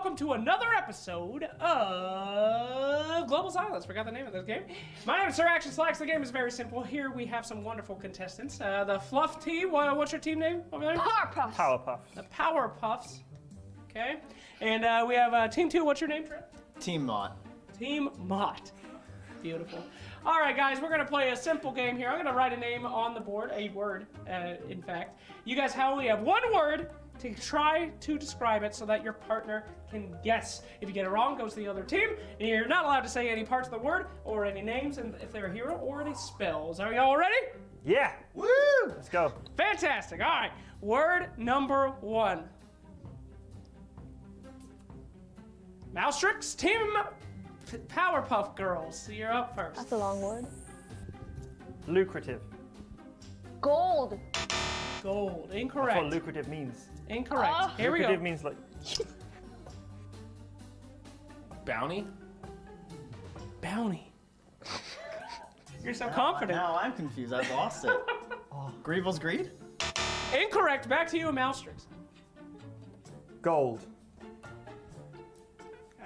welcome to another episode of Global Silence. Forgot the name of this game. My name is Sir Action Slacks. The game is very simple. Here we have some wonderful contestants. The Fluff team. What's your team name over there? Powerpuffs. Powerpuffs. The Powerpuffs. Okay. And we have Team 2. What's your name, Trent? Team Mott. Team Mott. Beautiful. All right, guys, we're going to play a simple game here. I'm going to write a name on the board, a word, in fact. You guys only have one word to try to describe it so that your partner can guess. If you get it wrong, it goes to the other team. And you're not allowed to say any parts of the word or any names, and if they're a hero, or any spells. Are you all ready? Yeah. Woo! Let's go. Fantastic. All right. Word number 1. Mousetrix, Team Powerpuff Girls. You're up first. That's a long word. Lucrative. Gold. Gold. Incorrect. That's what lucrative means. Incorrect. Here we go. Lucrative means like... Bounty? Bounty. You're so confident. Now I'm confused. I've lost it. Grievel's Greed? Incorrect. Back to you, Mousetrix. Gold.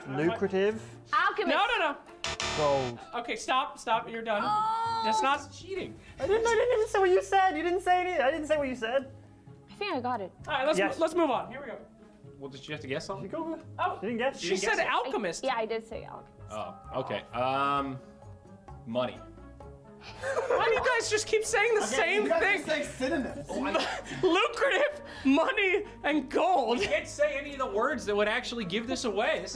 Lucrative. Alchemist. No. Gold. Okay, stop. You're done. Oh, That's not cheating. I didn't even say what you said. You didn't say anything. I didn't say what you said. I think I got it. All right, Yes. let's move on. Here we go. Well, did you have to guess something? Go. Oh, You didn't guess? she said alchemist. Yeah, I did say alchemist. Oh, okay. Money. Why do you guys just keep saying the same thing? Say synonyms. Lucrative, money, and gold. You can't say any of the words that would actually give this away. This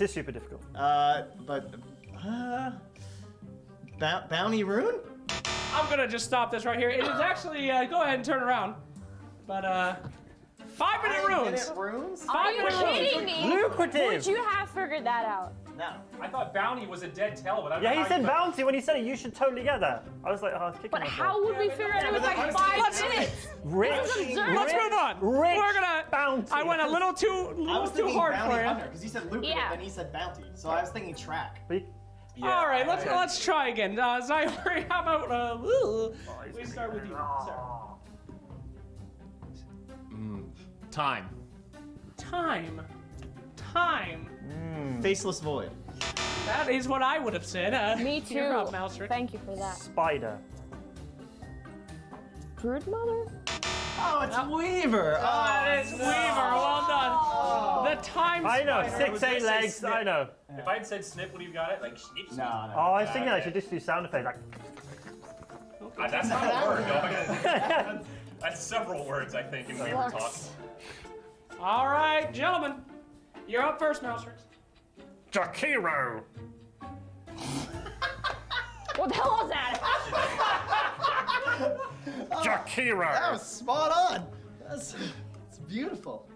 is super difficult. Bounty Rune? I'm gonna just stop this right here. It is actually, go ahead and turn around. But, 5-minute runes. Runes? Are you kidding me? Lucrative. Would you have figured that out? No. I thought bounty was a dead tell, but I don't know Yeah, he how said you- bounty when he said it. You should totally get that. I was like, oh, I was kicking But myself. how would we figure out it was like 5 minutes? Rich. This is absurd. Let's move on. Rich We're gonna. bounty. I went a little too I was too thinking hard Bounty for you. Hunter, because he said lucrative Yeah. and he said bounty. So I was thinking track. Yeah, All right, let's try again. Zyori, how about we start with you, sir. Time. Time. Faceless Void. That is what I would have said. Me too. You're up, Mousetrix. Thank you for that. Spider. Brood mother? Oh, it's Weaver. That is Weaver. Well done. The time. I know. spider. 6, 8 legs. snip. I know. If I had said snip, would you got it? Like snip, snip. No. Oh, I was thinking I should just do sound effects. Like, That's not a word. No, that's several words, I think, in Weaver talk. All right, gentlemen, you're up first, Mousetrix. Jakiro. What the hell was that? Jakiro. That was spot on. It's beautiful.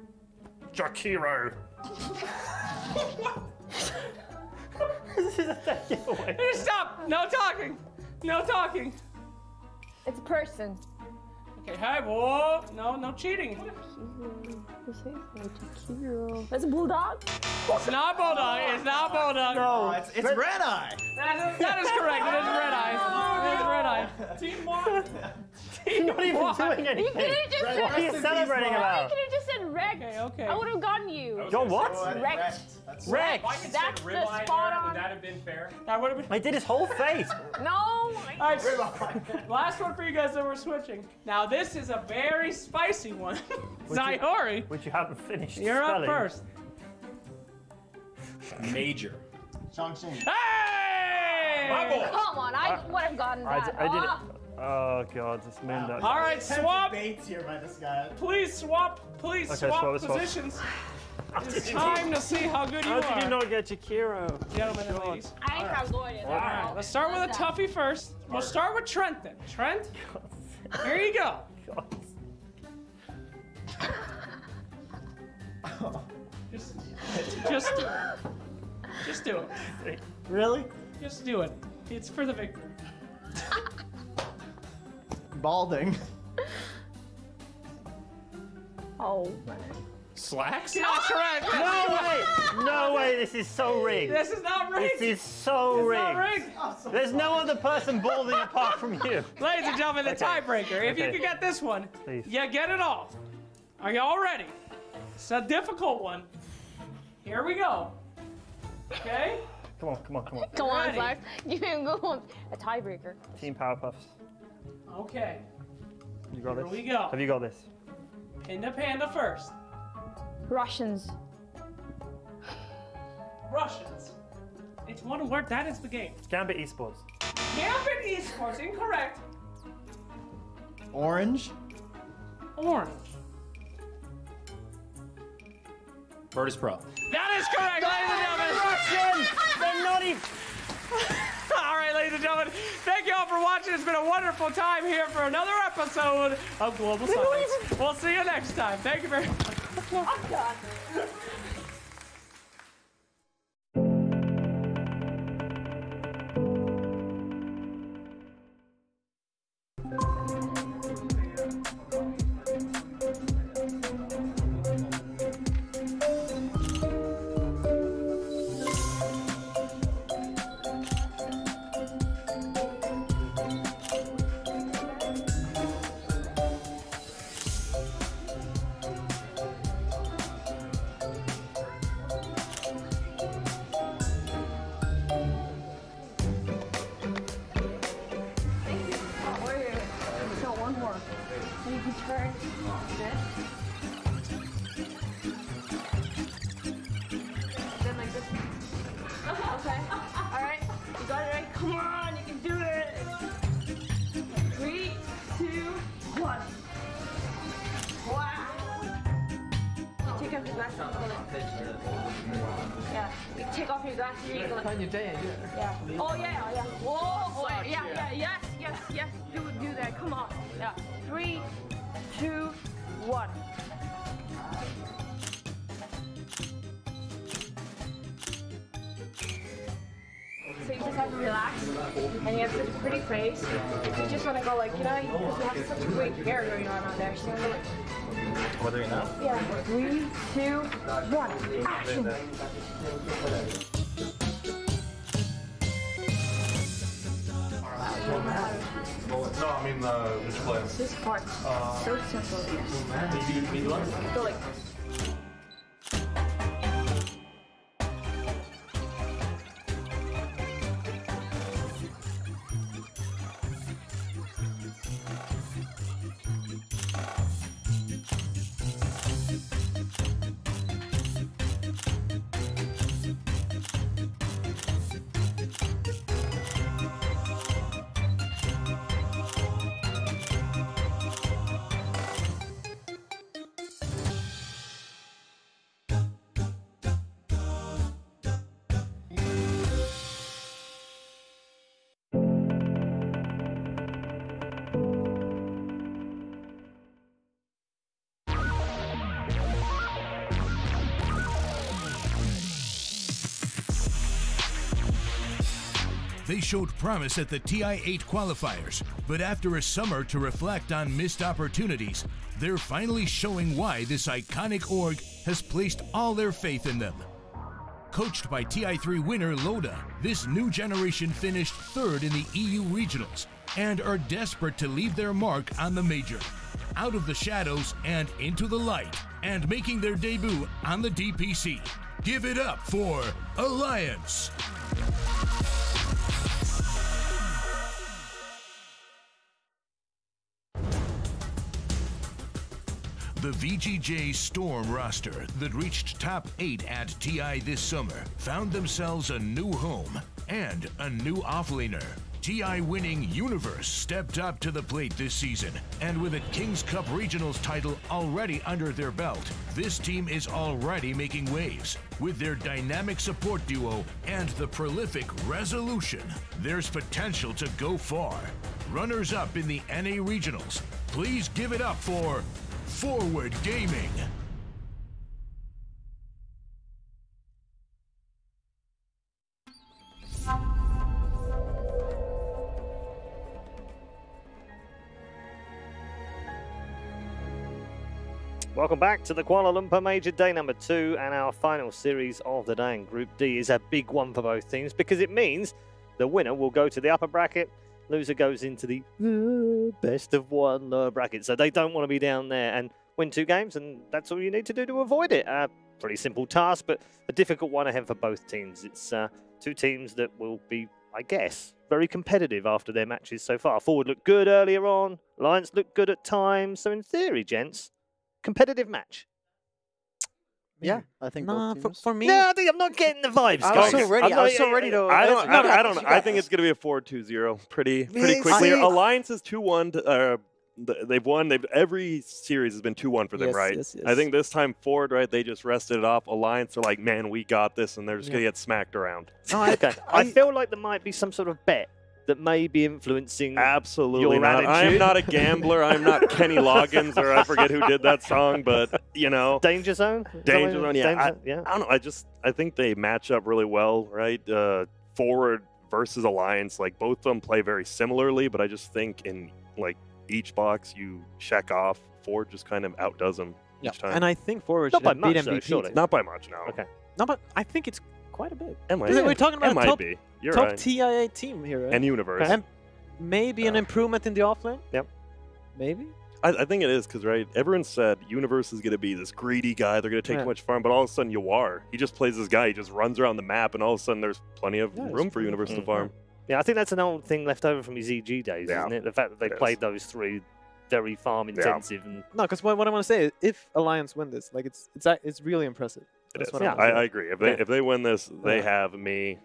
Jakiro. This is a dead giveaway. Just stop. No talking. No talking. It's a person. Okay, hi. Whoa. No cheating. That's a bulldog? It's not bulldog. It's not bulldog. Oh, it's Red Eye. That is correct. It is red eye. It is red eye. Team one. You're not even doing You anything. could have just What are said you celebrating You about? could have just said wrecked. Okay. I would have gotten you. You're what? Wrecked. That's Wrecked. If I had That's said the ribeye spot there, on. would that have been fair? That would have been. I did his whole face. No. All right. Last one for you guys that we're switching. Now this is a very spicy one. Zyori, Which you haven't finished you're up spelling. first. Major. Shang-Chi. Hey! My boy. Come on, I would have gotten that. I did it. Oh god, this man that. All right, swap. Baits here by this guy. Please swap. Please Okay, swap swap. positions. It's time to see how good you How did you are, not get Jakiro? gentlemen and ladies. I ain't have no idea. All right, let's start with a toughie first. We'll start with Trent then. Trent, here you go. Just do it. Really? Just do it. It's for the victory. Balding. Oh, man. Slacks? That's correct. No way! No way, this is so rigged. This is not rigged. This is so It's rigged. not rigged. There's no other person balding apart from you. Ladies and gentlemen, the Okay. tiebreaker. If you Okay. can get this one, Please. you get it all. Are you all ready? It's a difficult one. Here we go. Okay? Come on, come on, come on. Come on, Ready. Slash. You can go on a tiebreaker. Team Powerpuffs. Okay. You got Here this? we go. Have you got this? Pinda Panda first. Russians. Russians. It's one word. That is the game. Gambit Esports. Gambit Esports. Incorrect. Orange. Orange. Virtus Pro. That is correct, ladies and gentlemen. Russian! They're not even... All right, ladies and gentlemen, thank you all for watching. It's been a wonderful time here for another episode of Global Science. We'll see you next time. Thank you very much. I'm done. Okay. All right. You got it right. Come on. You can do it. 3, 2, 1. Wow. You take off your glasses. Yeah. You take off your glasses. You go. Yeah. Oh yeah. Yeah. Whoa. Oh, yeah. Yeah. Yes. Do that. Come on. Yeah. 3, 2, 1. So you just have to relax, and you have such a pretty face. You just want to go like, you know, because you have such great hair going on there. So you wanna, What do we know? yeah, 3, 2, 1, action! No, I mean which play? This part's so simple, yes. Go like this. They showed promise at the TI-8 qualifiers, but after a summer to reflect on missed opportunities, they're finally showing why this iconic org has placed all their faith in them. Coached by TI-3 winner Loda, this new generation finished third in the EU regionals and are desperate to leave their mark on the major. Out of the shadows and into the light, and making their debut on the DPC. Give it up for Alliance! The VGJ Storm roster that reached top 8 at TI this summer found themselves a new home and a new offlaner. TI winning Universe stepped up to the plate this season, and with a Kings Cup Regionals title already under their belt, this team is already making waves. With their dynamic support duo and the prolific Resolution, there's potential to go far. Runners up in the NA Regionals, please give it up for Forward Gaming. Welcome back to the Kuala Lumpur Major, day number 2, and our final series of the day in Group D is a big one for both teams because it means the winner will go to the upper bracket, loser goes into the best of 1 lower bracket. So they don't want to be down there and win 2 games, and that's all you need to do to avoid it. pretty simple task, but a difficult one ahead for both teams. It's two teams that will be, I guess, very competitive after their matches so far. Forward looked good earlier on. Alliance looked good at times. So in theory, gents, competitive match. Yeah, I think Nah, both for, teams. for me, No, I'm not getting the vibes. I was guys. so ready. I'm I was not- so ready to. I don't. I don't. You I got think this. it's going to be a 4-2-0. Pretty Really? quickly. See? Alliance is 2-1. They've won. Every series has been 2-1 for them, Yes, right? yes, yes. I think this time forward, right? They just rested it off. Alliance are like, man, we got this, and they're just going to get smacked around. No, okay. I feel like there might be some sort of bet that may be influencing. Absolutely Your not. I am attitude. not a gambler. I'm not Kenny Loggins, or I forget who did that song, but you know, Danger Zone? Is that Danger what- Zone. Yeah, Danger- yeah. I don't know. I think they match up really well, right? Forward versus Alliance, like both of them play very similarly, but I just think in like each box you check off, Forward just kind of outdoes them each time. and I think forward Not should by have beat much, though, MVP. surely. Not by much, no. Okay. No, but I think it's quite a bit. It might, We're talking about it a might top, be. You're top right. TIA team here, right? And Universe. And maybe an improvement in the offlane. Yep. Maybe. I think it is because, right, everyone said Universe is going to be this greedy guy. They're going to take Yeah. too much farm, but all of a sudden you are. He just plays this guy. He just runs around the map, and all of a sudden there's plenty of Yeah, it's room for pretty Universe to fun. farm. Yeah, I think that's an old thing left over from his EG days, Yeah. isn't it? The fact that they It is. played those three very farm intensive and No, because what I want to say is, if Alliance win this, like it's really impressive. It That's is. what Yeah. I'm gonna I say. agree. Yeah. If they win this, they have me.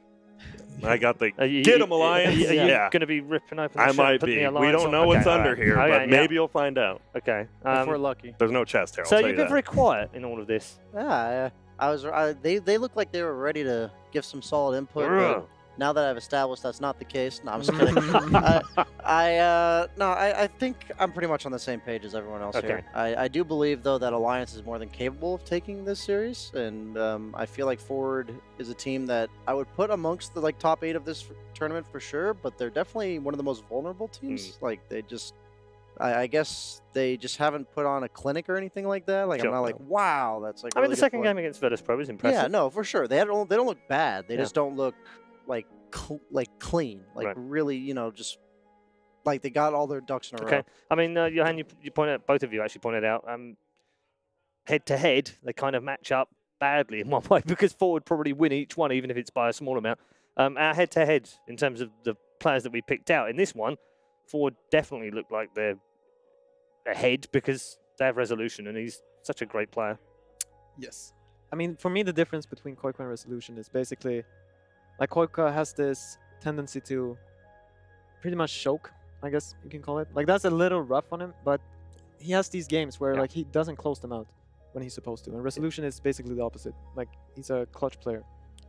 I got the Are you- get him Alliance. Are you Yeah, going to be ripping open the I shirt, might putting be. the We Alliance don't on? know what's Okay, under alright. here, Okay, but yeah. maybe you'll find out. Okay. If we're lucky. There's no chest here. I'll So tell you've you been that. very quiet in all of this. Yeah, they looked like they were ready to give some solid input. But now that I've established that's not the case, no, I'm just kidding. I think I'm pretty much on the same page as everyone else here. I do believe though that Alliance is more than capable of taking this series, and I feel like Forward is a team that I would put amongst the top 8 of this tournament for sure. But they're definitely one of the most vulnerable teams. Like they just. I guess they just haven't put on a clinic or anything like that. Like Sure. I'm not like, wow, that's like. I mean, really the good second play. game against Virtus Pro is impressive. Yeah, no, for sure. They don't look bad. They Yeah. just don't look like clean. Like Right. really, just like they got all their ducks in a Okay. row. I mean, Johan, you pointed out, both of you actually pointed out, head to head, they kind of match up badly in one way because Forward probably win each one, even if it's by a small amount. Our head to head, in terms of the players that we picked out in this one, Forward definitely look like they're ahead because they have Resolution and he's such a great player. Yes. I mean, for me, the difference between Koika and Resolution is basically, like, Koika has this tendency to pretty much choke, I guess you can call it. Like, that's a little rough on him, but he has these games where, like, he doesn't close them out when he's supposed to. And Resolution is basically the opposite. Like, he's a clutch player.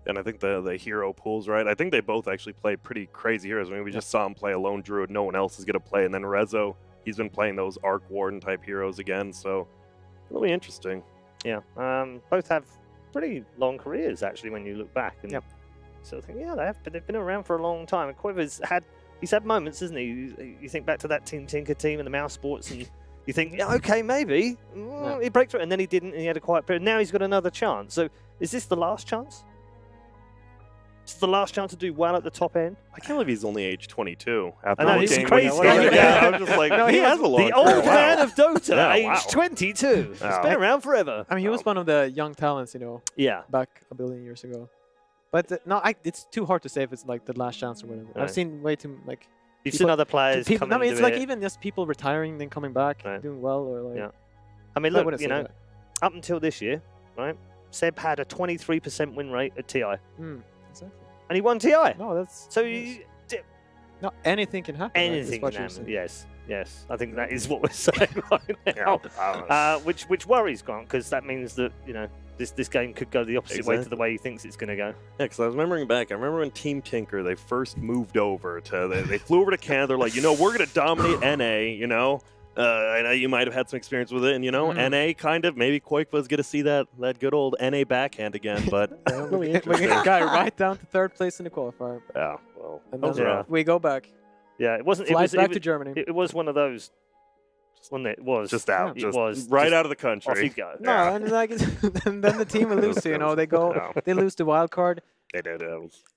And I think the hero pools, right? I think they both actually play pretty crazy heroes. I mean, we just saw him play a lone druid. No one else is going to play. And then Rezo, he's been playing those Arc Warden type heroes again. So really interesting. Yeah. Both have pretty long careers, actually, when you look back. And so I think, yeah, they've been around for a long time. And Quiver's he's had moments, hasn't he? You think back to that Team Tinker team and the Mouse Sports, and you think, yeah, okay, maybe. He'd break through. And then he didn't, and he had a quiet period. Now he's got another chance. So is this the last chance? Is this the last chance to do well at the top end? I can't believe he's only age 22. After I know, looking it's when crazy. he started. Yeah. I'm just like, No, he has a long the career. old Wow. man of Dota, Yeah, age wow. 22. He's Yeah. been around forever. I mean, he was one of the young talents, Yeah. back a billion years ago. But no, it's too hard to say if it's like the last chance or whatever. Right. I've seen way too like. You've people- seen other players people, come no, and it's do like it. even just people retiring then coming back, Right. doing well, or like. Yeah. I mean, I look, wouldn't you say know, that. up until this year, right? Seb had a 23% win rate at TI, Exactly. and he won TI. No, that's So yes. No, anything can happen. right, is anything what can you're happen. saying. Yes, yes. I think that is what we're saying right now. Which worries Grant, because that means that this game could go the opposite way to the way he thinks it's going to go. Yeah, because I was remembering back. I remember when Team Tinker, they first moved over to, they flew over to Canada. They're like, we're going to dominate NA, I know you might have had some experience with it, and, NA kind of, maybe Quake was going to see that good old NA backhand again, but really We interesting. got right down to third place in the qualifier. Yeah, well, And those then are we go back. Yeah, it wasn't. Flies It back was to Germany. It was one of those, wasn't it? It was just out, It just was right just out of the off country. you go. No, and like, and then the team will lose. They go, Yeah. they lose the wild card, They did.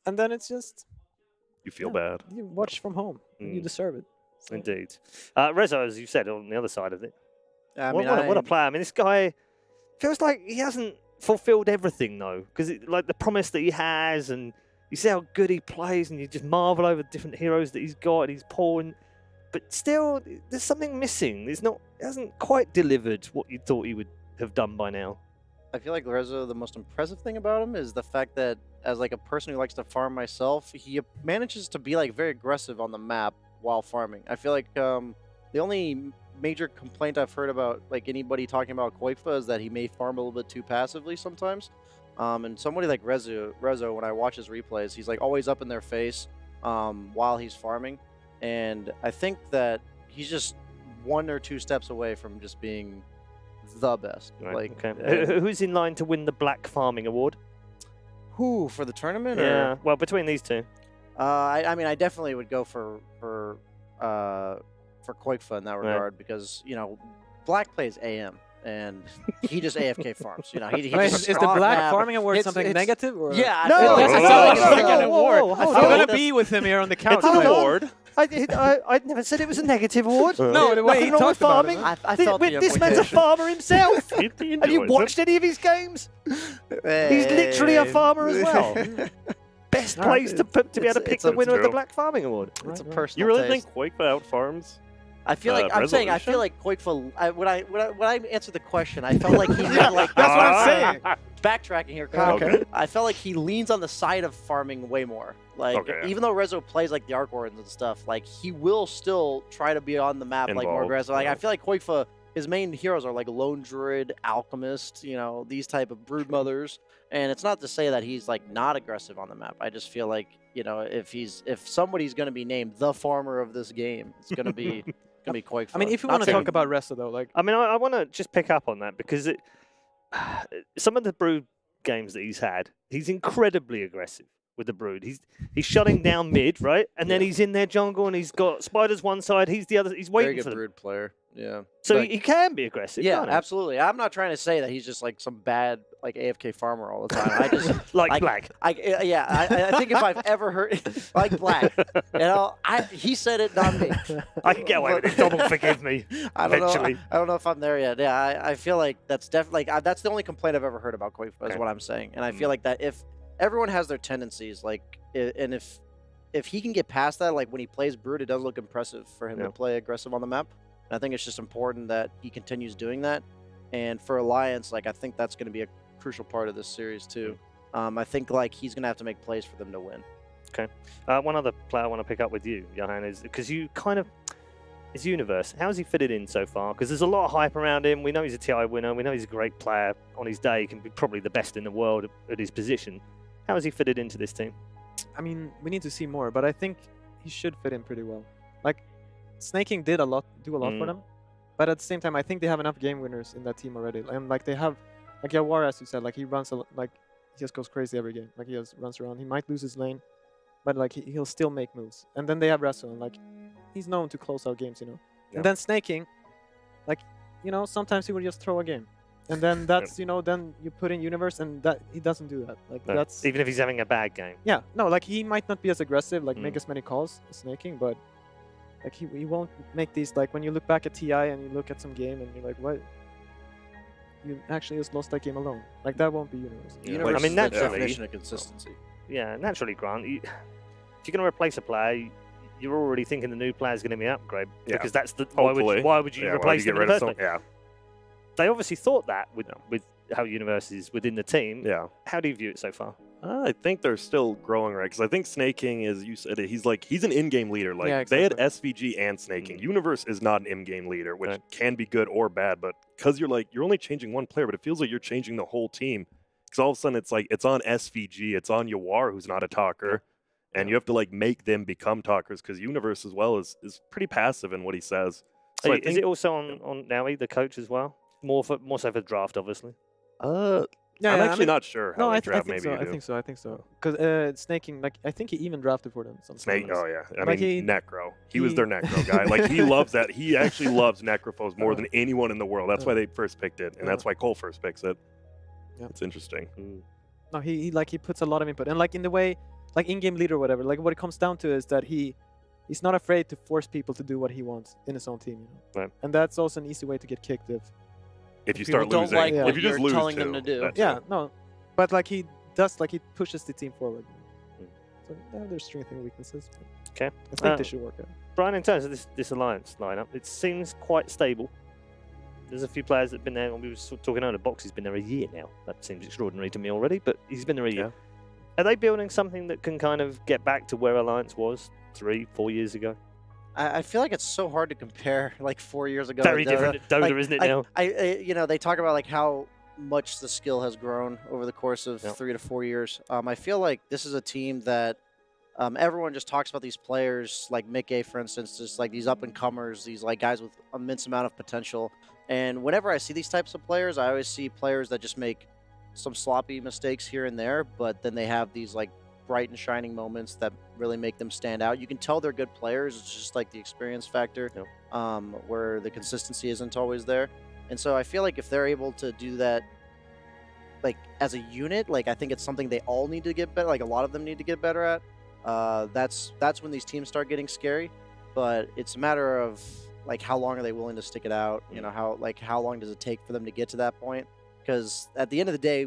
and then it's just You feel bad. you watch from home. You deserve it. So- Indeed. Rezo, as you said, on the other side of it. I What mean, a player. I mean, this guy feels like he hasn't fulfilled everything though, because like the promise that he has, and you see how good he plays, and you just marvel over the different heroes that he's got, and he's pouring. But still, there's something missing. It hasn't quite delivered what you thought he would have done by now. I feel like Rezo, the most impressive thing about him is the fact that, as like a person who likes to farm myself, he manages to be like very aggressive on the map while farming. I feel like the only major complaint I've heard about like anybody talking about Koikfa is that he may farm a little bit too passively sometimes. And somebody like Rezo, when I watch his replays, he's like always up in their face while he's farming. And I think that he's just 1 or 2 steps away from just being the best. Right, okay. Who's in line to win the Black Farming Award? Who for the tournament? Yeah, or? well, between these two. I mean, I definitely would go for Koikfa in that regard because Black plays AM. And he just AFK farms. He just is the Black Farming Award something negative? Or? Yeah, no, it doesn't sound like an award. I'm going to be with him here on the couch. It's an award. I never said it was a negative award. No, the way he talked about it. I felt this man's a farmer himself. Have you watched any of his games? He's literally a farmer as well. Best place to be able to pick the winner of the Black Farming Award. It's a personal You really taste. think Koikfa outfarms? I feel like I feel like Koikfa. When I answered the question, I felt like he meant like that's what I'm saying. Backtracking here, Kyle. Okay. I felt like he leans on the side of farming way more. Like even though Rezo plays like the Arc Wardens and stuff, like he will still try to be on the map like more aggressive. Like I feel like Koikfa, his main heroes are like Lone Druid, Alchemist, these type of brood mothers. And it's not to say that he's like not aggressive on the map. I just feel like if somebody's gonna be named the farmer of this game, it's gonna be. Koikfa. I mean, if you want to talk about Rezo, though, like I mean, I want to just pick up on that because some of the brood games that he's had, he's incredibly aggressive with the brood. He's shutting down mid, right, and then he's in their jungle and he's got spiders one side, he's the other. He's waiting Very for good them. brood player. Yeah. So he can be aggressive. Yeah, can't he? absolutely. I'm not trying to say that he's just like some bad like AFK farmer all the time. I just like Black. I think if I've ever heard like Black, he said it, not me. I can get away with it. Dom will forgive me eventually. I don't know if I'm there yet. Yeah, I feel like that's definitely that's the only complaint I've ever heard about Koikfa is what I'm saying. And I feel like that if everyone has their tendencies, like, and if he can get past that, like when he plays brood, it does look impressive for him to play aggressive on the map. And I think it's just important that he continues doing that. And for Alliance, like I think that's going to be a crucial part of this series too. I think like he's going to have to make plays for them to win. Okay. One other player I want to pick up with you, Johan, is because you kind of his universe. How's he fitted in so far? Because there's a lot of hype around him. We know he's a TI winner. We know he's a great player. On his day, he can be probably the best in the world at his position. How has he fitted into this team? I mean, we need to see more, but I think he should fit in pretty well. Like, Snaking do a lot for them, but at the same time, I think they have enough game winners in that team already. And like they have, like Yawar, as you said, like he runs he just goes crazy every game. Like he just runs around. He might lose his lane, but like he'll still make moves. And then they have Rezo, and like he's known to close out games, Yeah. And then Snaking, like sometimes he will just throw a game. And then that's then you put in Universe, and that he doesn't do that. Like that's even if he's having a bad game. Yeah, no, like he might not be as aggressive, like make as many calls as Snaking, but like he won't make these, like when you look back at TI and you look at some game and you're like, what? You actually just lost that game alone. Like that won't be Universe. Universe I mean, is the naturally, definition of consistency. Yeah, naturally, Grant. If you're going to replace a player, you're already thinking the new player is going to be an upgrade because that's the why would you replace them in the first place? Yeah. They obviously thought that with how Universe is within the team. Yeah. How do you view it so far? I think they're still growing, right? Because I think Snaking, as you said, he's an in-game leader. Like exactly. They had SVG and Snaking. Universe is not an in-game leader, which can be good or bad. But because you're only changing one player, but it feels like you're changing the whole team. Because all of a sudden it's on SVG, it's on Yawar, who's not a talker, and you have to like make them become talkers. Because Universe as well is pretty passive in what he says. So is it also on Naui, the coach, as well? More so for draft, obviously. I'm actually not sure how they draft. I think so. Because Snaking, like I think he even drafted for them. Snake, oh yeah. I like mean, Necro. He was their Necro guy. Like he loves that. He actually loves Necrophos more than anyone in the world. That's why they first picked it, and that's why Cole first picks it. Yeah. It's interesting. No, he puts a lot of input, and like in the way, like in-game leader or whatever. Like what it comes down to is that he's not afraid to force people to do what he wants in his own team. Right. And that's also an easy way to get kicked If you start People don't losing, like what if you just you're lose telling too, them to do. that's Yeah, it. no, but like he does, like he pushes the team forward. So yeah, there's strengths and weaknesses. Okay. I think they should work out. Brian, in terms of this alliance lineup, it seems quite stable. There's a few players that have been there. We were talking earlier. Boxy's been there a year now. That seems extraordinary to me already, but he's been there a year. Are they building something that can kind of get back to where Alliance was 3-4 years ago? I feel like it's so hard to compare like 4 years ago. Very Dota. different at Dota, isn't it now? You know, they talk about like how much the skill has grown over the course of 3 to 4 years. I feel like this is a team that everyone just talks about these players like Mick A, for instance, just like these up-and-comers, these like guys with immense amount of potential. And whenever I see these types of players, I always see players that just make some sloppy mistakes here and there, but then they have these like bright and shining moments that really make them stand out. You can tell they're good players. It's just like the experience factor, where the consistency isn't always there. And so I feel like if they're able to do that, like as a unit, like I think it's something they all need to get better. Like a lot of them need to get better at. That's when these teams start getting scary. But it's a matter of like how long are they willing to stick it out? You know, how long does it take for them to get to that point? Because at the end of the day,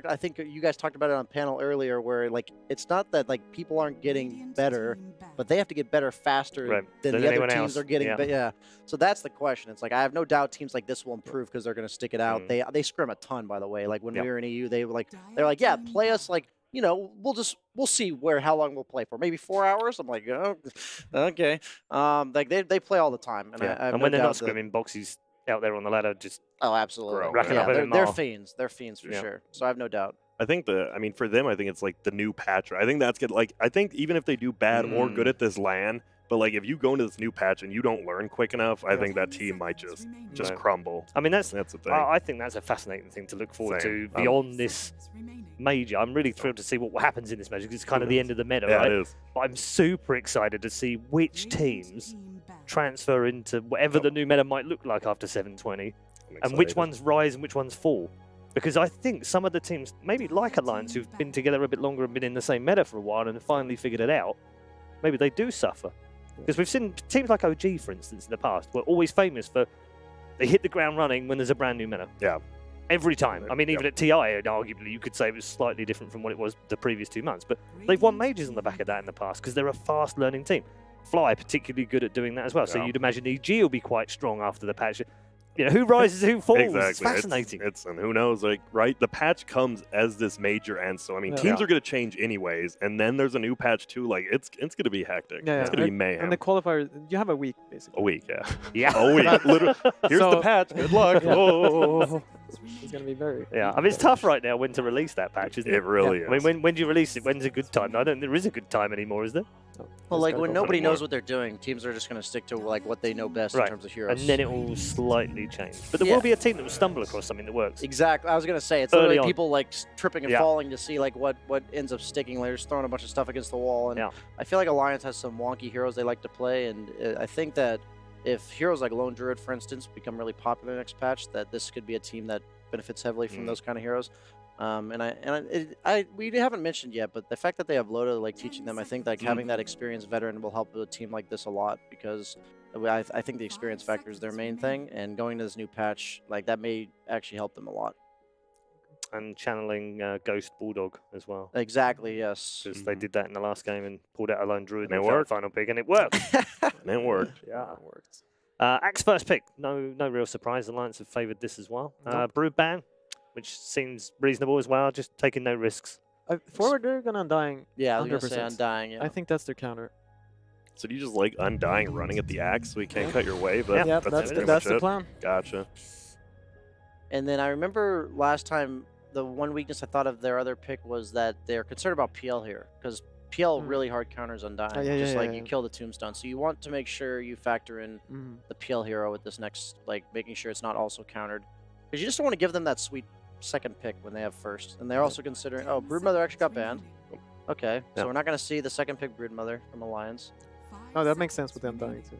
I think you guys talked about it on panel earlier, where like it's not that like people aren't getting better, but they have to get better faster than the other teams are getting. Yeah. So that's the question. It's like I have no doubt teams like this will improve because they're going to stick it out. They scrim a ton, by the way. Like when we were in EU, they're like, yeah, play us like. You know, we'll see how long we'll play for. Maybe 4 hours. I'm like, oh, okay. Like they play all the time, and and when they're not scrimming, Boxy's out there on the ladder just absolutely. They're fiends. They're fiends for sure. So I have no doubt. I think for them, I think it's like the new patch. I think that's good. Like I think even if they do bad or good at this LAN, but like if you go into this new patch and you don't learn quick enough, I think that team might just crumble. I mean that's the thing. I think that's a fascinating thing to look forward to beyond this major. I'm really thrilled to see what happens in this major because it's kind of the end of the meta, right? It is. But I'm super excited to see which teams transfer into whatever the new meta might look like after 720, and which ones rise and which ones fall. Because I think some of the teams, maybe like Alliance, who've been together a bit longer and been in the same meta for a while and finally figured it out, maybe they do suffer. Because we've seen teams like OG, for instance, in the past, were always famous for they hit the ground running when there's a brand new meta. Yeah. Every time. I mean, even at TI, arguably, you could say it was slightly different from what it was the previous 2 months. But they've won majors on the back of that in the past because they're a fast-learning team. Fly particularly good at doing that as well. So you'd imagine EG will be quite strong after the patch. You know, who rises, who falls. Exactly. It's fascinating. And who knows, like, right? The patch comes as this major ends. So, I mean, teams are going to change anyways. And then there's a new patch, too. Like, it's going to be hectic. It's going to be mayhem. And the qualifier, you have a week, basically. A week, Yeah. A week. Literally. Here's the patch. Good luck. Oh. It's going to be very... I mean, it's tough right now when to release that patch, isn't it? It really is. I mean, when do you release it? When's a good time? I don't think there is a good time anymore, is there? Well, like when nobody knows what they're doing, teams are just going to stick to like what they know best in terms of heroes. And then it will slightly change. But there will be a team that will stumble across something that works. Exactly. I was going to say, it's literally people like tripping and falling to see like what ends up sticking. They're just throwing a bunch of stuff against the wall. And I feel like Alliance has some wonky heroes they like to play. And I think that if heroes like Lone Druid, for instance, become really popular next patch, that this could be a team that benefits heavily from those kind of heroes. We haven't mentioned yet, but the fact that they have Loda like teaching them, I think like having that experienced veteran will help a team like this a lot because I think the experience factor is their main thing, and going to this new patch like that may actually help them a lot. And channeling Ghost Bulldog as well. Exactly, yes. Because they did that in the last game and pulled out a Lone Druid and it worked. Final pick, and it worked. And it worked. Yeah, it worked. Axe first pick, no real surprise. Alliance have favoured this as well. Brood ban, which seems reasonable as well, just taking no risks. Forward, they're going to Undying. Yeah, I was going to say Undying, yeah. I think that's their counter. So do you just like Undying running at the Axe so he can't cut your way? But yeah, that's the plan. Gotcha. And then I remember last time, the one weakness I thought of their other pick was that they're concerned about PL here, because PL really hard counters Undying, you kill the Tombstone. So you want to make sure you factor in the PL hero with this next, like making sure it's not also countered. Because you just don't want to give them that sweet second pick when they have first. And they're also considering, Broodmother actually got banned. Okay, so we're not going to see the second pick Broodmother from Alliance. Oh, that makes sense with them dying too.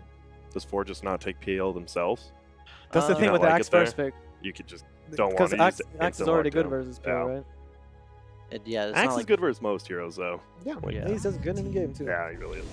Does 4 just not take PL themselves? That's the thing with the Axe first pick. You could just don't want to use it. Axe is already good versus PL, right? It's Axe not is good versus most heroes, though. Yeah, he's as good in the game too. Yeah, he really is.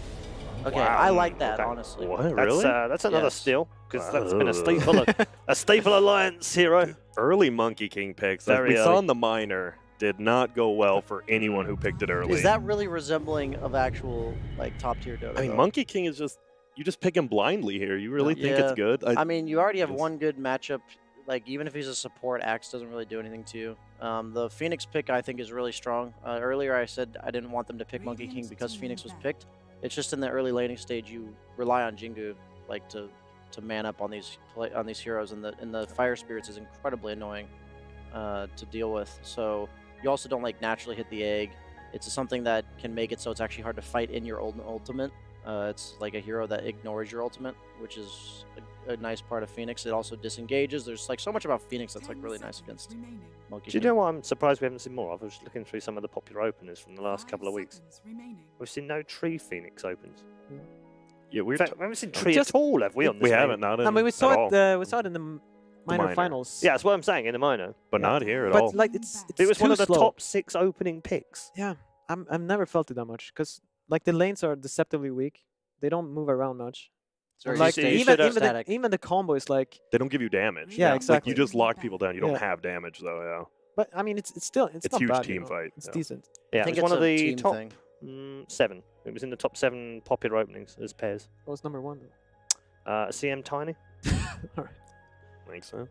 Okay, Wow. I like that, Okay. honestly. What? Really? That's another Yes. steal, because that's been a Ugh. staple Alliance hero. Early Monkey King picks, like Very we saw early. in the minor, did not go well for anyone who picked it early. Is that really resembling of actual like top tier Dota? I mean, though? Monkey King is just you just pick him blindly here. You really think it's Yeah. good? I mean, you already have Yes. one good matchup. Like, even if he's a support, Axe doesn't really do anything to you. The Phoenix pick, I think, is really strong. Earlier, I said I didn't want them to pick Monkey King because Phoenix was picked. It's just in the early laning stage, you rely on Jingu, like to man up on these heroes, and the Fire Spirits is incredibly annoying to deal with. So you also don't like naturally hit the egg. It's something that can make it so it's actually hard to fight in your ultimate. It's like a hero that ignores your ultimate, which is a nice part of Phoenix. It also disengages. There's like so much about Phoenix that's like really nice against Monkey Do you Mm-hmm. King. know what? I'm surprised we haven't seen more of. I was looking through some of the popular openers from the last couple of weeks. We've seen no Tree Phoenix opens. Yeah, In we're fact, we haven't seen Tree Just- at all, have we? On this we menu? haven't not. I mean, we at saw all. it. We saw it in the minor minor. finals. Yeah, that's what I'm saying in the minor. but yeah. not here at but all. like it's It was one too of the slow. top 6 opening picks. Yeah, I've never felt it that much because like the lanes are deceptively weak. They don't move around much. It's very Like you staged, should even have- even the combo is like. They don't give you damage. Yeah, Like exactly. you just lock people down. You don't Yeah. have damage though. Yeah. But I mean, it's still it's not huge bad, team fight, It's yeah. decent. Yeah, I think it was it's one of a the team top thing. 7. It was in the top 7 popular openings as pairs. What was number 1? CM Tiny. Makes sense.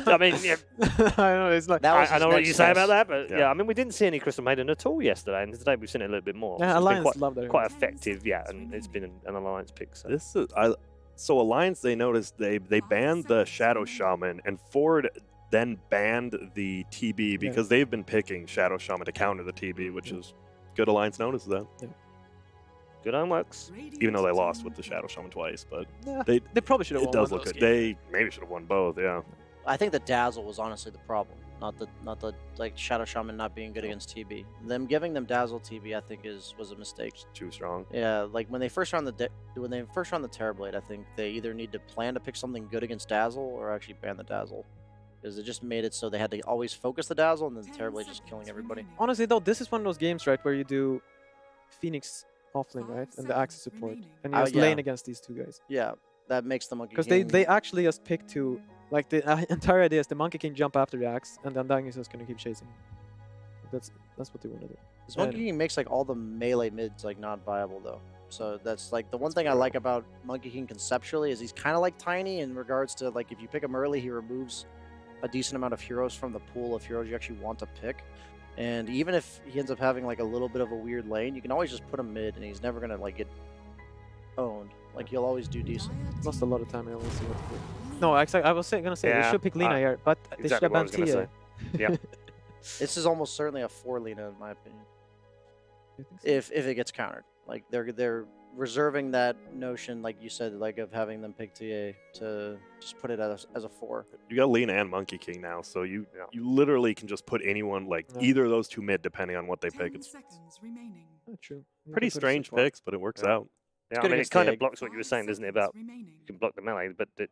I mean, yeah, I know it's like That was I his know what next you say about test. that, but Yeah. yeah, I mean, we didn't see any Crystal Maiden at all yesterday, and today we've seen it a little bit more. yeah, It's been Alliance love that. quite effective, yeah, and it's been an Alliance pick. So. This is so Alliance. They noticed they banned the Shadow Shaman, and Ford then banned the TB because they've been picking Shadow Shaman to counter the TB, which is good. Alliance noticed that, Good homeworks. even though they lost with the Shadow Shaman twice, but Yeah, they they probably should have it won. does one look of good. those They maybe should have won both. Yeah. I think the Dazzle was honestly the problem, not the like Shadow Shaman not being good against TB. Them giving them Dazzle TB, I think was a mistake. Too strong. Yeah, like when they first run the Terrorblade, I think they either need to plan to pick something good against Dazzle or actually ban the Dazzle, because it just made it so they had to always focus the Dazzle and then the Terrorblade just killing everybody. Honestly, though, this is one of those games, right, where you do Phoenix offlane, right, and the Axis support, and you just yeah. lane against these two guys. Yeah, that makes the Monkey Because King. they actually just pick two. Like the entire idea is the Monkey King jump after the axe, and then Dang is just gonna keep chasing. That's what they want to do. This Monkey King makes like all the melee mids like not viable though. So that's like the one thing I like about Monkey King conceptually is he's kind of like Tiny in regards to like if you pick him early, he removes a decent amount of heroes from the pool of heroes you actually want to pick. And even if he ends up having like a little bit of a weird lane, you can always just put him mid, and he's never gonna like get owned. Like he'll always do decent. Lost a lot of time. I only see what to do. No, I was gonna say they Yeah, should pick Lina here, but they should exactly have what I was banned gonna TA. say. Yeah. This is almost certainly a 4 Lina in my opinion. You think so? If it gets countered, like they're reserving that notion, like you said, like of having them pick TA to just put it as a 4. You got Lena and Monkey King now, so you literally can just put anyone like Yeah. either of those two mid, depending on what they pick. It's Not true. You pretty can put a strange support. picks, but it works Yeah. out. Yeah, I good mean, it against kind the of egg. blocks what you were saying, doesn't it, about you can block the melee, but they've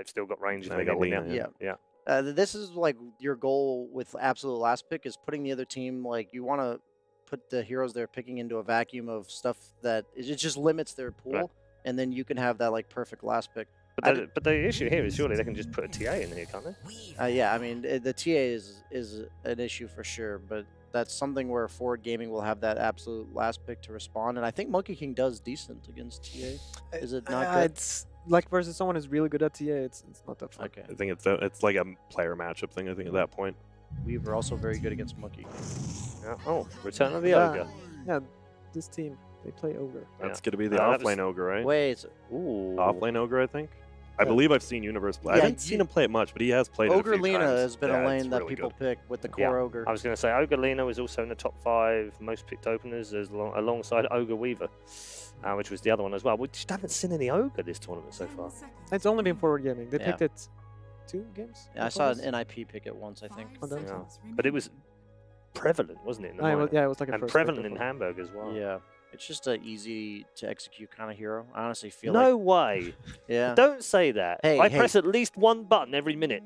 still got range if Now they you get got Lina. Lina, Yeah. Yeah. This is like your goal with absolute last pick is putting the other team, like you want to put the heroes they're picking into a vacuum of stuff that it just limits their pool, Right. and then you can have that like perfect last pick. But the issue here is surely they can just put a TA in here, can't they? Yeah, I mean the TA is an issue for sure, but that's something where Forward Gaming will have that absolute last pick to respond, and I think Monkey King does decent against TA. Is it not good? It's like versus someone who's really good at TA. It's not that fun. Okay. I think it's like a player matchup thing. I think at that point. Weaver also very good against Monkey King. Yeah. Oh, Return of the Yeah. Ogre. Yeah, this team they play ogre. That's gonna be the that was- offlane ogre, right? Wait, Ooh. Offlane ogre, I think. I Yeah. believe I've seen Universe play. I Yeah, haven't seen him play it much, but he has played Ogre it a few Lina times. has been Yeah, a it's lane that really people good. pick with the Yeah, core Ogre. I was going to say Ogre Lina was also in the top 5 most picked openers alongside Ogre Weaver, which was the other one as well. We just haven't seen any Ogre this tournament so far. It's only been Forward Gaming. They Yeah. picked it 2 games. Yeah, I saw an NIP pick it once, I think. Oh, that's Yeah. But it was prevalent, wasn't it? In the it was, minor? yeah, it was like a and first prevalent pick in before. Hamburg as well. Yeah, it's just a easy to execute kind of hero. I honestly feel No way. yeah. Don't say that. Hey, I hey. press at least one button every minute.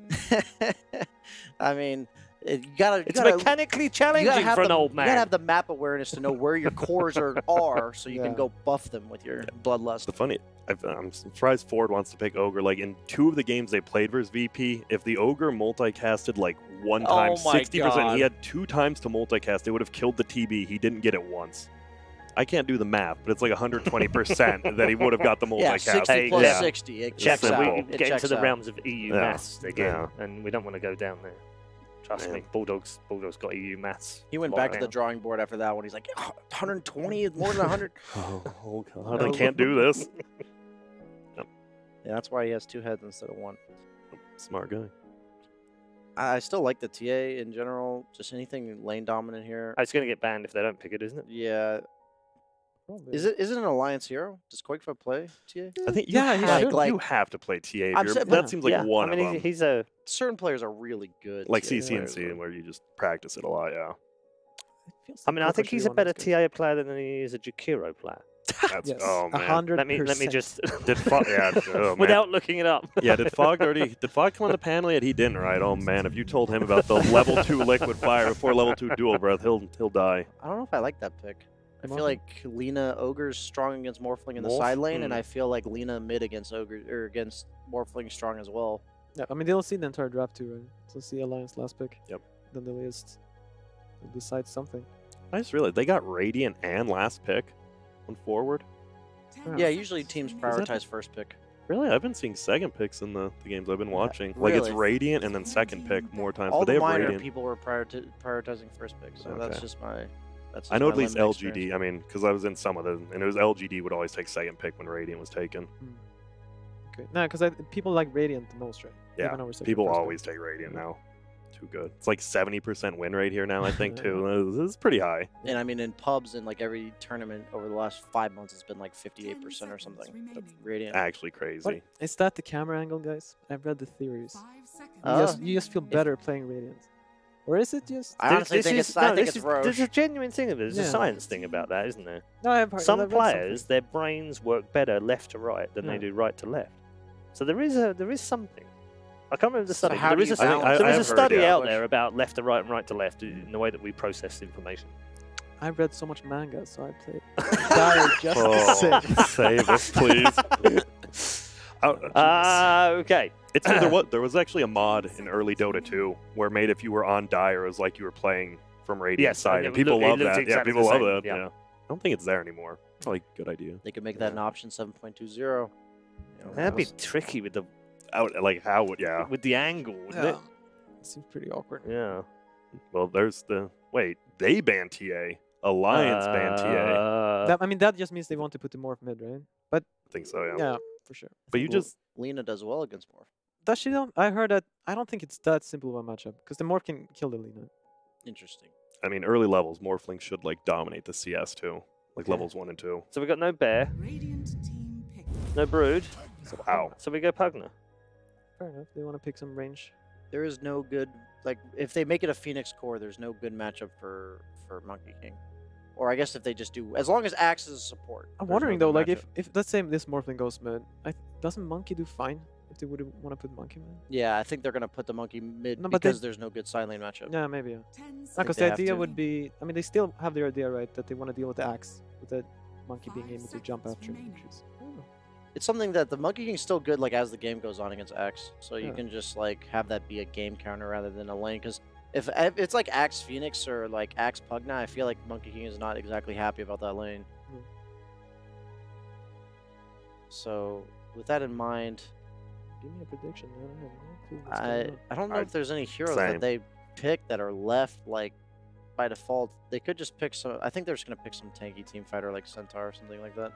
I mean, It's mechanically challenging for an old man. You gotta have the map awareness to know where your cores are, so you can go buff them with your bloodlust. The funny, I'm surprised Ford wants to pick Ogre. Like in 2 of the games they played versus VP, if the Ogre multicasted like 1 time, 60%, he had 2 times to multicast. It would have killed the TB. He didn't get it once. I can't do the math, but it's like 120% that he would have got the multicast. Yeah, 60 plus 60. It checks out. We get into the realms of EU maths again, Yeah. and we don't want to go down there. Trust me, Bulldog's got EU maths. He went back to the drawing board after that one. He's like, 120 is more than 100. Oh God, I can't do this. Yeah, that's why he has 2 heads instead of 1. Smart guy. I still like the TA in general. Just anything lane dominant here. It's going to get banned if they don't pick it, isn't it? Yeah. Is it an alliance hero? Does Quakefo play TA? I think he should. you have to play TA. Saying, that seems like one I mean, of them. he's a certain players are really good. Like TA CCNC, players. where you just practice it a lot. Yeah. I mean, I think he's a better TA player than he is a Jakiro player. That's, Yes, oh man. 100%. Let me just Did Fog? Yeah. Oh, man. without looking it up. Yeah. Did Fog come on the panel yet? He didn't, right? Oh man, if you told him about the level 2 liquid fire before level 2 dual breath, he'll die. I don't know if I like that pick. I feel like Lena Ogre's strong against Morphling in the side lane, and I feel like Lena mid against Ogre or against Morphling strong as well. Yeah, I mean they'll see the entire draft too, right? So see Alliance last pick. Yep. Then they'll decide something. I just realized they got Radiant and last pick on forward. Yeah, usually teams prioritize first pick. Really? I've been seeing second picks in the games I've been watching. Like it's Radiant and then second pick more times. All but they the have minor Radiant. people were prioritizing first pick, so that's just my. I know at least LGD. Experience. I mean, because I was in some of them, and it was LGD would always take second pick when Radiant was taken. Okay. No, because people like Radiant the most, right? Yeah. Even over second People first pick. always take Radiant now. Too good. It's like 70% win rate here now, I think, too. This is pretty high. And I mean, in pubs and like every tournament over the last 5 months, it's been like 58% or something. Radiant. Actually crazy. What? Is that the camera angle, guys? I've read the theories. 5 seconds. You just feel better playing Radiant. Or is it just... I honestly think it's Roche. There's a genuine thing of it. There's a Yeah. science thing about that, isn't there? No, I've heard, Some I've read players, something. their brains work better left to right than they do right to left. So there is something. I can't remember the study. how There do is you a, balance there I is a have heard, study yeah. out there about left to right and right to left in the way that we process information. I've read so much manga, so I played Dire just to Oh, say. save us, please. Okay. It's there was actually a mod in early Dota 2 where made if you were on Dire, it was like you were playing from Radiant Yes, side, and and it people looked love that. exactly People the love same, that. yeah. Yeah. I don't think it's there anymore. Probably a good idea. They could make that an option 7.20. That'd be tricky with the With the angle, wouldn't Yeah. It seems pretty awkward. it? Yeah. Well, there's they banned TA. Alliance banned TA. That, I mean, that just means they want to put the morph mid, right? But I think so, yeah. yeah, for sure. But you just Lena does well against Morph. Does she though? I heard that. I don't think it's that simple of a matchup because the morph can kill the Lena. Interesting. I mean, early levels, Morphling should like dominate the CS too, like levels 1 and 2. So we got no bear, Radiant team picked. no brood. Wow. So we go Pugna. Fair enough. They want to pick some range. There is no good if they make it a Phoenix core, there's no good matchup for Monkey King. Or I guess if they just do, as long as Axe is a support. I'm there's wondering no though, good like matchup. if let's say this morphling goes mid, doesn't Monkey do fine if they would want to put Monkey mid? Yeah, I think they're gonna put the Monkey mid No, but they- because there's no good side lane matchup. Yeah, maybe. Yeah. 10 Because they the have idea to. would be, I mean, they still have their idea, right, that they want to deal with the axe, with the Monkey being 5 able to jump seconds after him. remaining. Which is, I don't know. It's something that the Monkey King's still good, like as the game goes on against Axe. So you Yeah. can just like have that be a game counter rather than a lane. Because if it's like Axe Phoenix or like Axe Pugna, I feel like Monkey King is not exactly happy about that lane. Hmm. So with that in mind, Give me a prediction, man. I have no clue what's going on. I don't know if there's any heroes Same. that they pick that are left like by default. They could just pick some. I think they're just gonna pick some tanky team fighter like Centaur or something like that.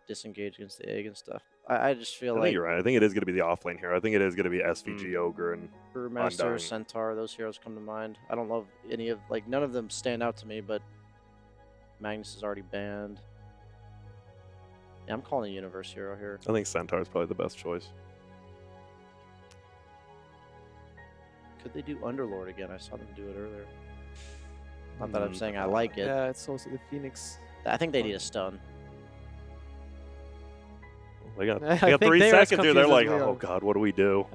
Disengage against the egg and stuff. I just feel I like think you're right. I think it is going to be the offlane here. I think it is going to be SVG Ogre and Brewmaster, Undying. Centaur, those heroes come to mind. I don't love any of none of them stand out to me, but Magnus is already banned. Yeah, I'm calling a universe hero here. I think Centaur is probably the best choice. Could they do Underlord again? I saw them do it earlier. Not that I'm saying I like it. Yeah, it's also the Phoenix. I think they need a stun. They got, I they got think 3 they're as seconds here. They're confused like, as we oh are. god, what do we do?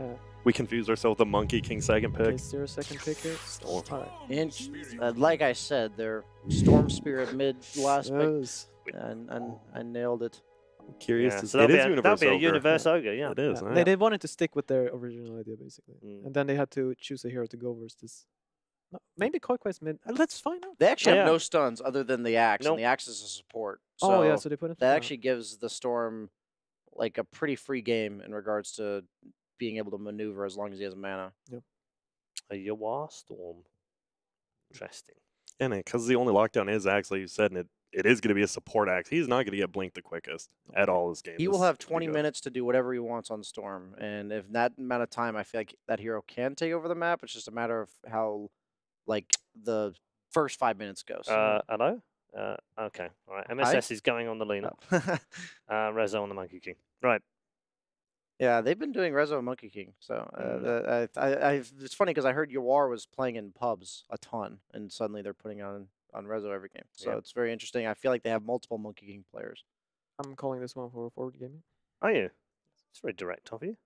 We confused ourselves with the Monkey King second pick. Okay, 0 second pick here. Storm. Alright. Like I said, they're Storm Spirit mid last pick, Yes. and I nailed it. I'm curious. Yeah, to so it that'll is be Universe a Ogre. Universe Ogre, yeah. It is. Yeah. They wanted to stick with their original idea, basically. Mm. And then they had to choose a hero to go versus this. No, maybe Koi Koi's mid. Let's find out. They actually have Yeah. no stuns other than the axe, Nope. and the axe is a support. So Oh, yeah, so they put it. that actually gives the Storm like a pretty free game in regards to being able to maneuver as long as he has mana. A Yawar Storm. Interesting. And because the only lockdown is axe, like you said, and it is going to be a support axe. He's not going to get blinked the quickest at all this game. He will This have is gonna be 20 good. minutes to do whatever he wants on Storm, and if that amount of time, I feel like that hero can take over the map. It's just a matter of how, like, the first 5 minutes goes. Hello? Okay. All right. MSS is going on the lean up. Rezo on the Monkey King. Right. Yeah, they've been doing Rezo and Monkey King. So it's funny because I heard Yawar was playing in pubs a ton, and suddenly they're putting on Rezo every game. So Yep. it's very interesting. I feel like they have multiple Monkey King players. I'm calling this one for forward gaming. Are you? It's very direct of you.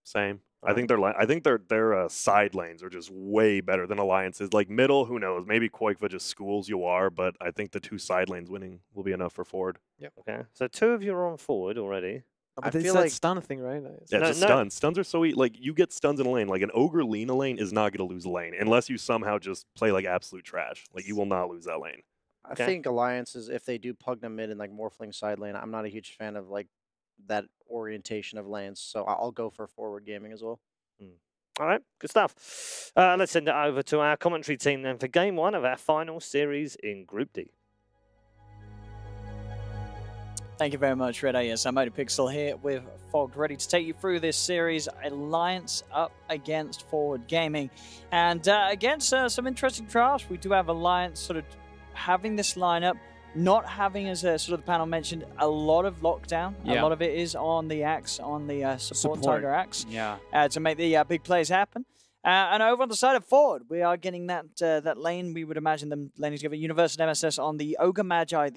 Same. I think their side lanes are just way better than Alliance's. Like middle, who knows? Maybe Koikva just schools you are, but I think the 2 side lanes winning will be enough for forward. Okay. So 2 of you are on forward already. But I it's feel that like- stun thing, right? Yeah, No, just no. stuns. Stuns are so like you get stuns in a lane. Like an ogre lean a lane is not going to lose a lane unless you somehow just play like absolute trash. Like you will not lose that lane. I Okay. think alliances, if they do Pugna mid and like Morphling side lane, I'm not a huge fan of like that orientation of lanes. So I'll go for forward gaming as well. All right, good stuff. Let's send it over to our commentary team then for game 1 of our final series in Group D. Thank you very much, Red. Yes, I'm Pixel here with Fog, ready to take you through this series. Alliance up against Forward Gaming. And against some interesting drafts, we do have Alliance sort of having this lineup, not having, as sort of the panel mentioned, a lot of lockdown. Yeah. A lot of it is on the axe, on the support Tiger axe, Yeah. to make the big plays happen. And over on the side of Forward, we are getting that lane. We would imagine them laning together. Universe and MSS on the Ogre Magi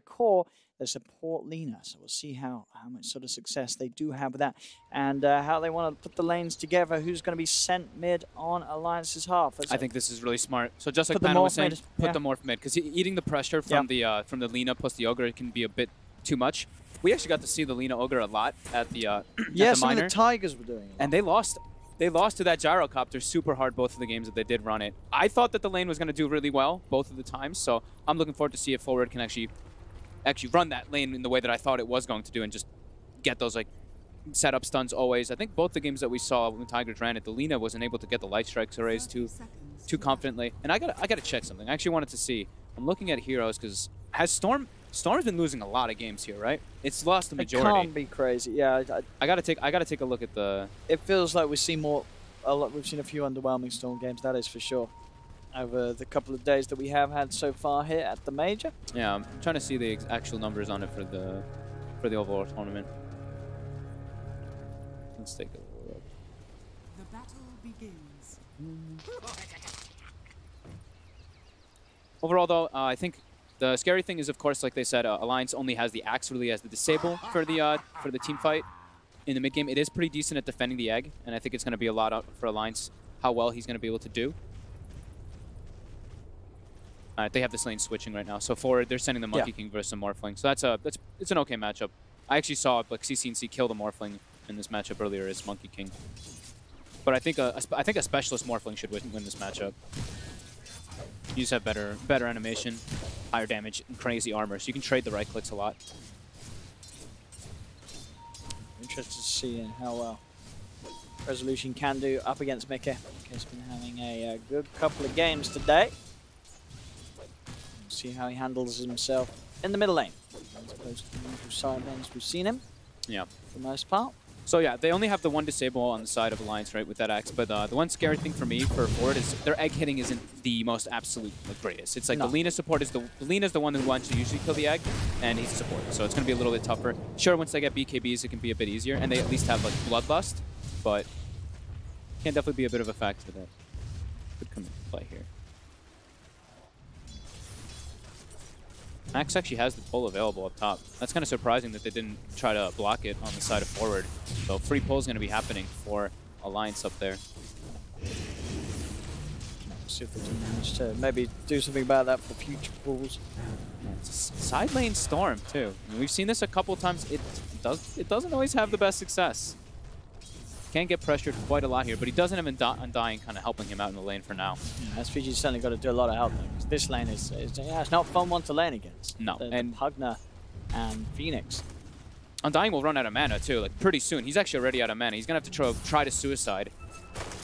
core, the support Lina. So we'll see how much sort of success they do have with that, and how they want to put the lanes together. Who's going to be sent mid on Alliance's half? I think this is really smart. So just like Put the Pano was morph saying, mid, put yeah. the morph mid, because eating the pressure from the Lina plus the Ogre can be a bit too much. We actually got to see the Lina Ogre a lot at the yeah, at the some minor, of the Tigers were doing it. and they lost. They lost to that gyrocopter super hard both of the games that they did run it. I thought that the lane was going to do really well both of the times, so I'm looking forward to see if Forward can actually run that lane in the way that I thought it was going to do and just get those like setup stuns always. I think both the games that we saw when Tigers ran it, the Lina wasn't able to get the light strikes arrays too confidently. And I gotta check something. I actually wanted to see. I'm looking at heroes because has Storm's been losing a lot of games here, right? It's lost the majority. It can't be crazy. Yeah, I gotta take a look at the. it feels like we've seen we've seen a few underwhelming Storm games. That is for sure. Over the couple of days that we have had so far here at the major. Yeah, I'm trying to see the actual numbers on it for the overall tournament. Let's take a look. The battle begins. Overall, though, I think the scary thing is, of course, like they said, Alliance only has the axe really as the disable for the team fight. In the mid game, it is pretty decent at defending the egg, and I think it's going to be a lot out for Alliance how well he's going to be able to do. All right, they have this lane switching right now. So forward, they're sending the Monkey King versus the Morphling. So it's an okay matchup. I actually saw like CC&C kill the Morphling in this matchup earlier as Monkey King. But I think a specialist Morphling should win this matchup. You just have better animation, higher damage, and crazy armor, so you can trade the right clicks a lot. Interested to see how well Resolution can do up against Mickey. Mickey's been having a good couple of games today. See how he handles himself in the middle lane, as opposed to the usual side lanes we've seen him. Yeah, for the most part. So yeah, they only have the one disable on the side of Alliance, right, with that axe. But the one scary thing for me for Forward is their egg hitting isn't the most absolute greatest. It's like the Lina support is the Lina's the one who wants to usually kill the egg, and he's support. So it's going to be a little bit tougher. Sure, once they get BKBs, it can be a bit easier, and they at least have like Bloodlust, but can definitely be a bit of a factor that could come into play here. Max actually has the pull available up top. That's kind of surprising that they didn't try to block it on the side of forward. So free pull is going to be happening for Alliance up there. See if they can manage to maybe do something about that for future pulls. It's a side lane Storm too. I mean, we've seen this a couple of times. It doesn't always have the best success. Can get pressured quite a lot here, but he doesn't have Undying kind of helping him out in the lane for now. Yeah, SVG's certainly got to do a lot of help though, 'cause this lane is it's not a fun one to lane against. No, and Pugna and Phoenix. Undying will run out of mana too, like pretty soon. He's actually already out of mana. He's gonna have to try to suicide,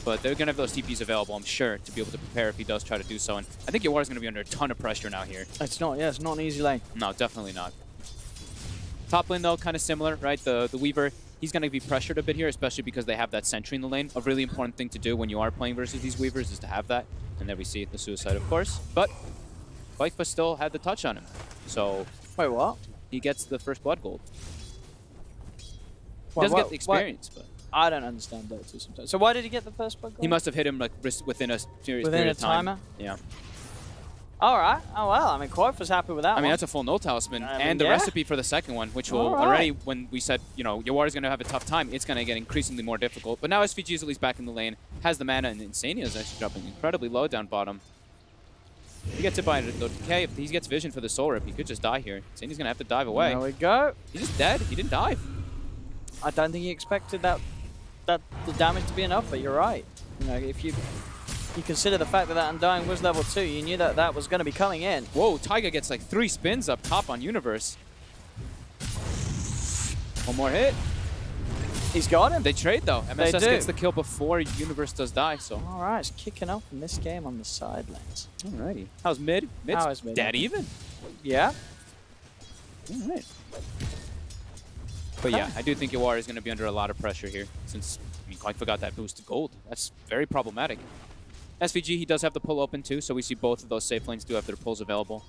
but they're gonna have those TPs available, I'm sure, to be able to prepare if he does try to do so. And I think Yawar's gonna be under a ton of pressure now here. It's not an easy lane. No, definitely not. Top lane though, kind of similar, right? The Weaver. He's going to be pressured a bit here, especially because they have that sentry in the lane. A really important thing to do when you are playing versus these Weavers is to have that. And then we see the suicide, of course. But Koikfa still had the touch on him. So... Wait, what? He gets the first blood gold. He doesn't get the experience, but... I don't understand that too sometimes. So why did he get the first blood gold? He must have hit him like within a serious period of time. timer? Yeah. Alright. Oh well, I mean, Koikfa's happy with that one. I mean, that's a full no talisman. And the recipe for the second one, which will already, when we said, you know, Yawar's going to have a tough time, it's going to get increasingly more difficult. But now SVG is at least back in the lane, has the mana, and Insania is actually dropping incredibly low down bottom. He gets hit by the decay. If he gets vision for the soul rip, he could just die here. Insania's going to have to dive away. There we go. He's just dead. He didn't dive. I don't think he expected the damage to be enough, but you're right. You know, if you consider the fact that Undying was level 2, you knew that that was going to be coming in. Whoa, Taiga gets like 3 spins up top on Universe. One more hit. He's got him. They trade though. MSS gets the kill before Universe does die, so. Alright, it's kicking off in this game on the side lanes. Alrighty. How's mid? Mid's dead even. Yeah. Alright. But yeah, I do think Yawar is going to be under a lot of pressure here, since I mean, Koikfa got that boost to gold. That's very problematic. SVG, he does have the pull open too, so we see both of those safe lanes do have their pulls available.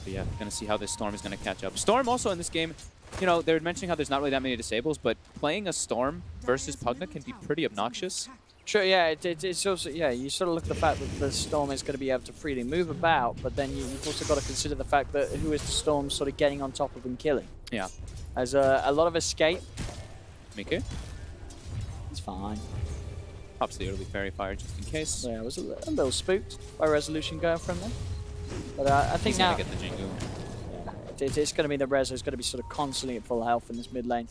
But yeah, gonna see how this Storm is gonna catch up. Storm also in this game, you know, they're mentioning how there's not really that many disables, but playing a Storm versus Pugna can be pretty obnoxious. Sure, yeah, it's also, yeah, you sort of look at the fact that the Storm is going to be able to freely move about, but then you've also got to consider the fact that who is the Storm sort of getting on top of and killing. Yeah. There's a lot of escape. Miku? He's fine. Pops the early fairy fire just in case. Yeah, I was a little spooked by resolution going from there. But I think now... He's gonna get the Jingu. Yeah, it's going to be the Rezo is going to be sort of constantly at full health in this mid lane.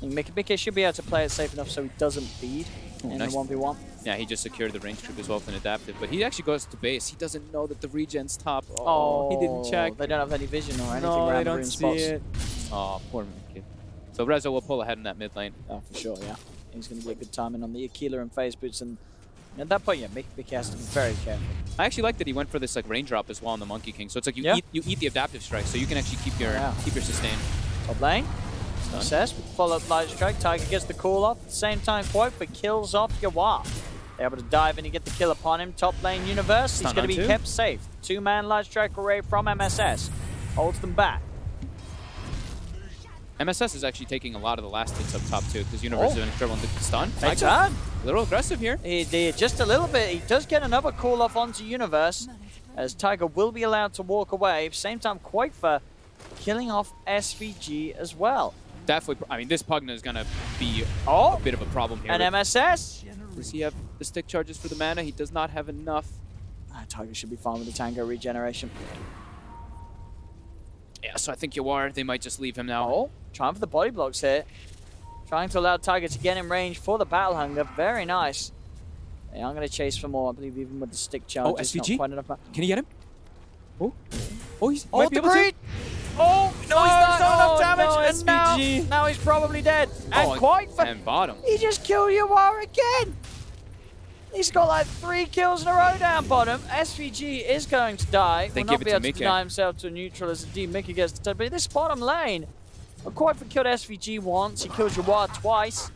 And Mickey should be able to play it safe enough so he doesn't feed in the 1v1. Yeah, he just secured the range troop as well with an adaptive, but he actually goes to base. He doesn't know that the regen's top. Oh, he didn't check. They don't have any vision or anything no, around they the room don't see spots. it. Oh, poor Mickey. So Rezo will pull ahead in that mid lane. Oh, for sure, yeah. He's going to get good timing on the Aquila and phase boots, and at that point, yeah, Mickey has to be very careful. I actually like that he went for this like raindrop as well on the Monkey King. So it's like you eat the adaptive strike, so you can actually keep your sustain. Top lane. Success with follow-up light strike. Tiger gets the call off. At the same time, Koikfa kills off Yawar. They're able to dive in and get the kill upon him. Top lane Universe. He's going to be kept safe. 2-man light strike array from MSS. Holds them back. MSS is actually taking a lot of the last hits up top too, because Universe is doing trouble in the stun. It's on. A little aggressive here. He did just a little bit. He does get another call off onto Universe, as Tiger will be allowed to walk away. At the same time, Koikfa killing off SVG as well. Definitely. I mean, this Pugna is going to be a bit of a problem here. And MSS. Does he have the stick charges for the mana? He does not have enough. Tiger should be fine with the Tango regeneration. Yeah, so I think Yawar, they might just leave him now. Oh, trying for the body blocks here. Trying to allow Tiger to get in range for the Battle Hunger. Very nice. Yeah, I'm going to chase for more. I believe even with the stick charge, SVG? not quite enough. Can he get him? Oh, he's might be able to. Oh, no, he's not enough damage. No, and now he's probably dead. And Koikfa. And bottom. He just killed Yawar again. He's got like 3 kills in a row down bottom. SVG is going to die. Will not be able to deny himself to a neutral as indeed Mickey gets the turn. But in this bottom lane, Koikfa killed SVG once. He killed Yawar twice.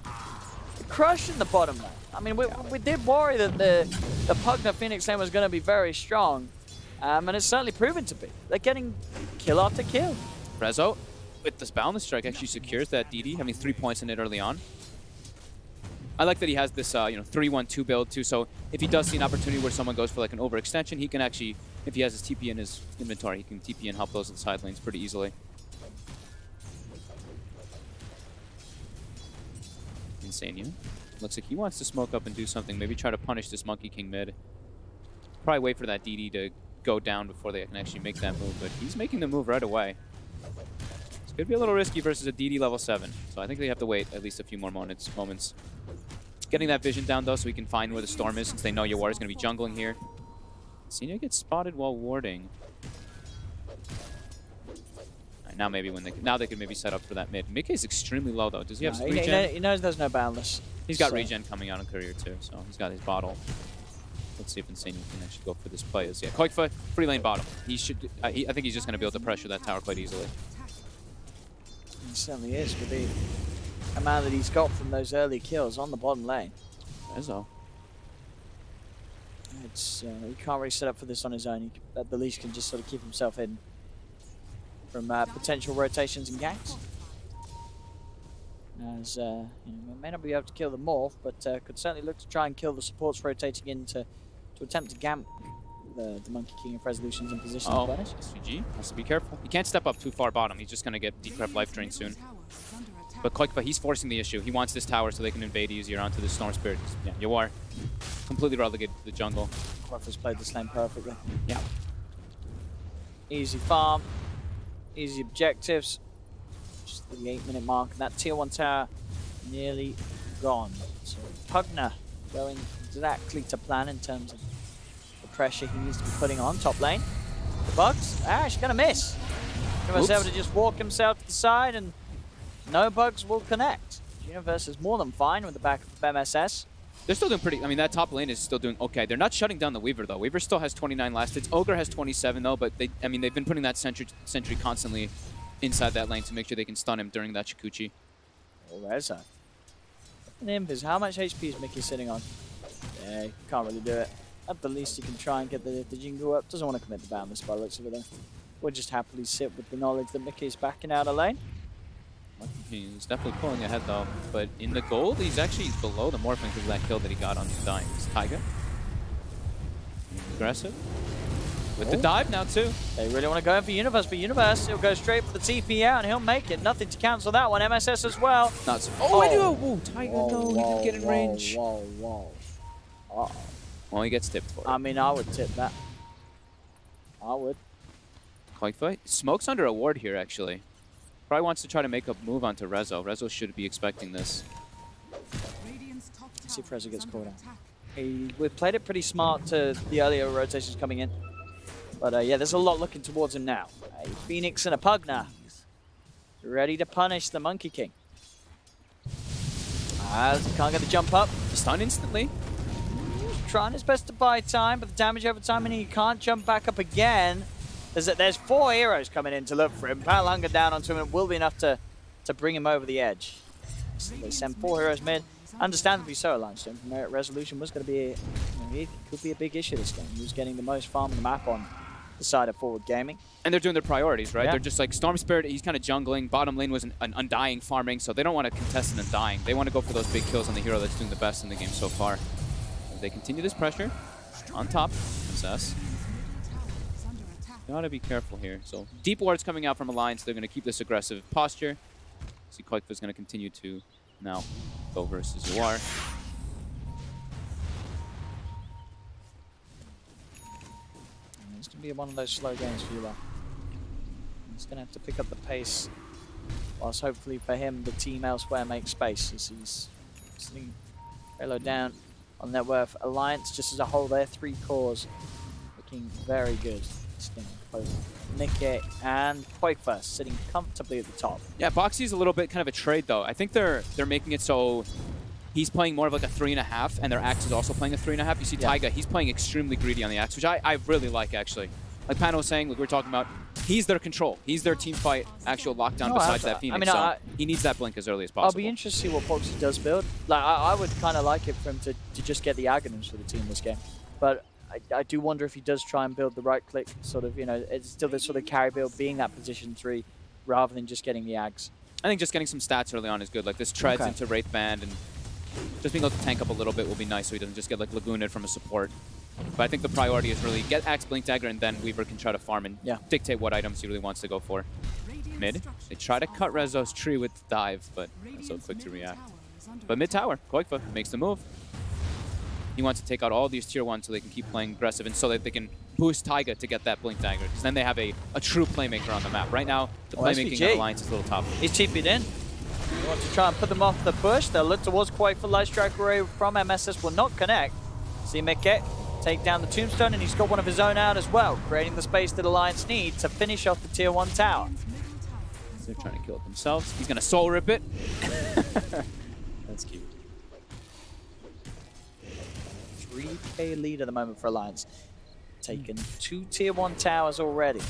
They're crushing the bottom lane. I mean, we did worry that the Pugna Phoenix lane was going to be very strong. And it's certainly proven to be. They're getting kill after kill. Rezo, with this Boundless Strike, actually secures that DD, having 3 points in it early on. I like that he has this 3-1-2 build too, so if he does see an opportunity where someone goes for like an overextension, he can actually If he has his TP in his inventory, he can TP and help those in the side lanes pretty easily. Insane. Looks like he wants to smoke up and do something. Maybe try to punish this Monkey King mid. Probably wait for that DD to go down before they can actually make that move, but he's making the move right away. It's going to be a little risky versus a DD level 7, so I think they have to wait at least a few more moments. Getting that vision down, though, so we can find where the storm is, since they know Yawar is going to be jungling here. Senior gets spotted while warding. Right, now maybe now they can maybe set up for that mid. Mickey is extremely low, though. Does he have regen? He knows there's no boundless. He's got regen coming out on Courier, too, so he's got his bottle. Let's see if Insane can actually go for this play. Yeah, Koikfa, free lane bottom. He should. I think he's just going to be able to pressure that tower quite easily. He certainly is, with the amount that he's got from those early kills on the bottom lane. Rezo. It's he can't really set up for this on his own. He, at the least, can just sort of keep himself hidden from potential rotations and ganks. As you know, may not be able to kill the morph, but could certainly look to try and kill the supports rotating in to attempt to gamp the Monkey King if Resolution's in position to punish. SVG has to be careful. He can't step up too far bottom. He's just going to get decrep life drain soon. But Koikfa, he's forcing the issue. He wants this tower so they can invade easier onto the Storm Spirit. Yeah, Yawar completely relegated to the jungle. Koikfa's played this lane perfectly. Yeah. Easy farm, easy objectives. Just the 8-minute mark, and that tier 1 tower nearly gone. So Pugner going exactly to plan in terms of the pressure he needs to be putting on top lane. The bugs, she's gonna miss. He was able to just walk himself to the side, and no bugs will connect. Universe is more than fine with the backup of MSS. They're still doing pretty. I mean, that top lane is still doing okay. They're not shutting down the Weaver though. Weaver still has 29 last hits. Ogre has 27 though, but they've been putting that sentry constantly inside that lane to make sure they can stun him during that Chikuchi. Oh, Reza. Invis, how much HP is Mickey sitting on? Yeah, he can't really do it. At the least, he can try and get the Jingu up. Doesn't want to commit the boundless by the looks of it though. We'll just happily sit with the knowledge that Mickey's backing out of lane. He's definitely pulling ahead though, but in the gold, he's actually below the Morphling because of that kill that he got on Dying. It's Taiga. Aggressive. With the dive now too. They really want to go in for Universe, but Universe, he'll go straight for the TP out and he'll make it. Nothing to cancel that one. MSS as well. Nuts. Oh, Taiga, no, he didn't get in range. Uh-oh. Well, he gets tipped for it. I mean, I would tip that. I would. Koikfa smokes under a ward here, actually. Probably wants to try to make a move onto Rezo. Rezo should be expecting this. Let's see if Rezo gets caught out. We've played it pretty smart to the earlier rotations coming in. But yeah, there's a lot looking towards him now. A Phoenix and a Pugner. Ready to punish the Monkey King. Can't get the jump up. Stun instantly. Trying his best to buy time, but the damage over time, and he can't jump back up again. There's 4 heroes coming in to look for him. Battle Hunger down onto him. It will be enough to bring him over the edge. So they send 4 heroes mid. Understandably so, Limestone. Merit Resolution was going to be, it could be a big issue this game. He was getting the most farm on the map on the side of Forward Gaming. And they're doing their priorities, right? Yeah. They're just like Storm Spirit, he's kind of jungling. Bottom lane was an Undying farming, so they don't want to contest an Undying. They want to go for those big kills on the hero that's doing the best in the game so far. As they continue this pressure on top, MSS. Gotta be careful here. So deep wards coming out from Alliance. They're going to keep this aggressive posture. See, Koikfa's going to continue to now go versus Yawar. It's going to be one of those slow games for Yawar. He's going to have to pick up the pace, whilst hopefully for him the team elsewhere makes space as he's sitting very low down on net worth. Alliance just as a whole, their 3 cores looking very good. Nikke and Koikfa sitting comfortably at the top. Yeah, Boxy's a little bit kind of a trade though. I think they're making it so he's playing more of like a 3.5, and their Axe is also playing a 3.5. You see Taiga, he's playing extremely greedy on the Axe, which I really like actually. Like Pano was saying, like we were talking about, he's their control. He's their team fight actual lockdown besides that Phoenix. I mean, so he needs that blink as early as possible. I'll be interested to see what Boxy does build. Like I would kind of like it for him to just get the Aghanims for the team this game. But I do wonder if he does try and build the right click, sort of, you know, it's still the sort of carry build being that position 3 rather than just getting the Ags. I think just getting some stats early on is good. Like this treads into Wraith Band, and just being able to tank up a little bit will be nice so he doesn't just get like Lagooned from a support. But I think the priority is really get Axe Blink Dagger, and then Weaver can try to farm and dictate what items he really wants to go for. Mid, they try to cut Rezo's tree with the dive, but so quick to react. But mid tower, Koikfa makes the move. He wants to take out all these tier 1 so they can keep playing aggressive and so that they can boost Taiga to get that Blink Dagger. Because then they have a true playmaker on the map. Right now, the playmaking on Alliance is a little tough. He's TP'd in. He wants to try and put them off the push. They'll look towards Koikfa. Light Strike Array from MSS will not connect. See Mikke take down the Tombstone, and he's got one of his own out as well, creating the space that Alliance need to finish off the tier 1 tower. They're trying to kill it themselves. He's going to soul rip it. That's cute. 3k lead at the moment for Alliance. Taken 2 tier 1 towers already.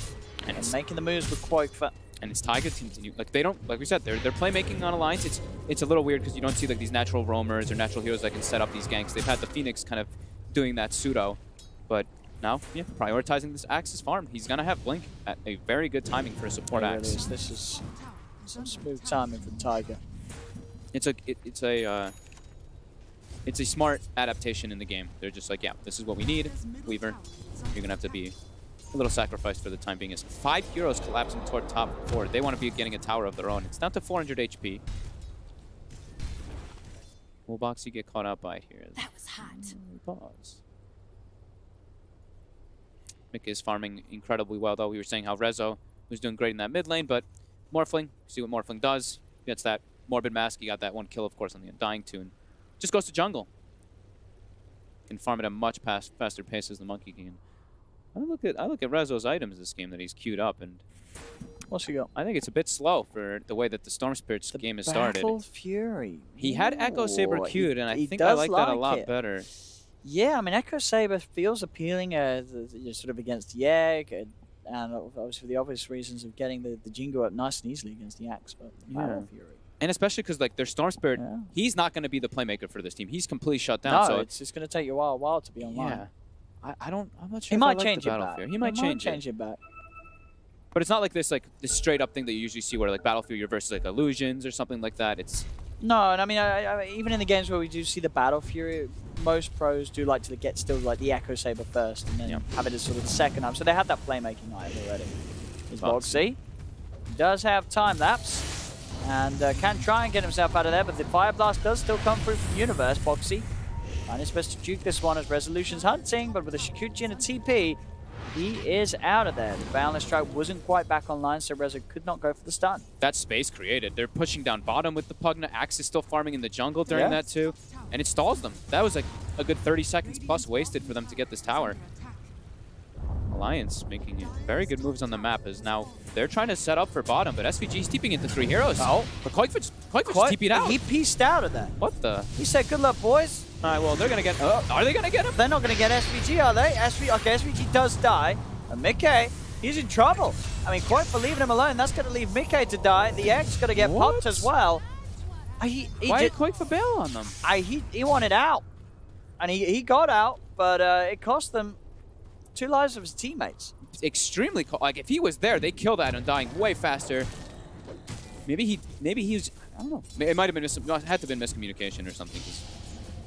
And making the moves with Koikfa. And it's Taiga to continue. Like, they don't, like we said, they're playmaking on Alliance. It's a little weird because you don't see like these natural roamers or natural heroes that can set up these ganks. They've had the Phoenix kind of doing that pseudo. But now, yeah, prioritizing this Axe's farm. He's going to have Blink at a very good timing for a support Axe. Really is. This is some smooth timing from Taiga. It's a smart adaptation in the game. They're just like, yeah, this is what we need. Weaver, you're going to have to be a little sacrificed for the time being. As 5 heroes collapsing toward top 4. They want to be getting a tower of their own. It's down to 400 HP. Will Boxy get caught up by here? That was hot. Pause. Mikke is farming incredibly well, though. We were saying how Rezo was doing great in that mid lane, but Morphling, see what Morphling does. Gets that Morbid Mask. He got that 1 kill, of course, on the Undying Tune. Just goes to jungle. Can farm at a much faster pace as the Monkey King. I look at Rezo's items this game that he's queued up, and what's he got? I think it's a bit slow for the way that the Storm Spirits game has started. Battle Fury. He had Echo Saber queued, and I think I like that a lot better. Yeah, I mean, Echo Saber feels appealing sort of against the Egg, and obviously for the obvious reasons of getting the Jingo up nice and easily against the Axe, but the Battle Fury. And especially because like their Storm Spirit, he's not going to be the playmaker for this team. He's completely shut down. No, so it's going to take you a while to be online. Yeah. I'm not sure. He might change it back. He might change it back. But it's not like this straight up thing that you usually see where like Battlefield you're versus like illusions or something like that. It's no, and I mean even in the games where we do see the Battle Fury, most pros do like to get still like the Echo Saber first and then have it as sort of the second arm. So they have that playmaking item already. Is Boxy. He does have time lapse and can try and get himself out of there, but the Fire Blast does still come through from Universe. Boxy trying his best to juke this one as Resolution's hunting, but with a Shikuchi and a TP, he is out of there. The Boundless Strike wasn't quite back online, so Rezo could not go for the stun. That space created. They're pushing down bottom with the Pugna. Axe is still farming in the jungle during that too, and it stalls them. That was like a good 30 seconds plus wasted for them to get this tower. Alliance making very good moves on the map as now they're trying to set up for bottom, but SVG's TPing into 3 heroes. Oh, but Koikfa's TP'd out. He pieced out of that. What the? He said, good luck, boys. All right, well, they're going to get... are they going to get him? They're not going to get SVG, are they? Okay, SVG does die. And Mikke, he's in trouble. I mean, Koikfa leaving him alone, that's going to leave Mikke to die. The Egg's going to get popped as well. Why did Koikfa bail on them? He wanted out. And he got out, but it cost them 2 lives of his teammates. Extremely cool. Like, if he was there, they kill that Undying way faster. Maybe he was... I don't know. It might have been... had to have been miscommunication or something.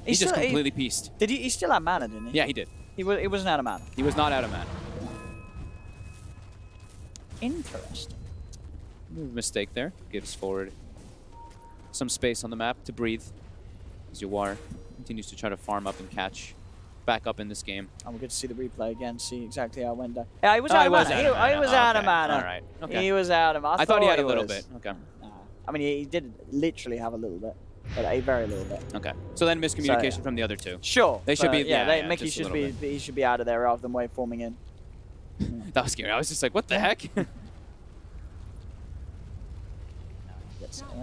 He's just completely pieced. Did he still had mana, didn't he? Yeah, he did. He wasn't out of mana. He was not out of mana. Interesting. Mistake there. Gives forward some space on the map to breathe. As Yawar continues to try to farm up and catch back up in this game. And we're good to see the replay again, see exactly how it went down. Yeah, he was out of mana. He was out of mana. All right. Okay. He was out of mana. I thought he had a little bit. Okay. I mean, he did literally have a little bit, but a very little bit. Okay. So then miscommunication from the other two. Sure. They should be. Mickey should be. He should be out of there rather than waveforming in. That was scary. I was just like, what the heck?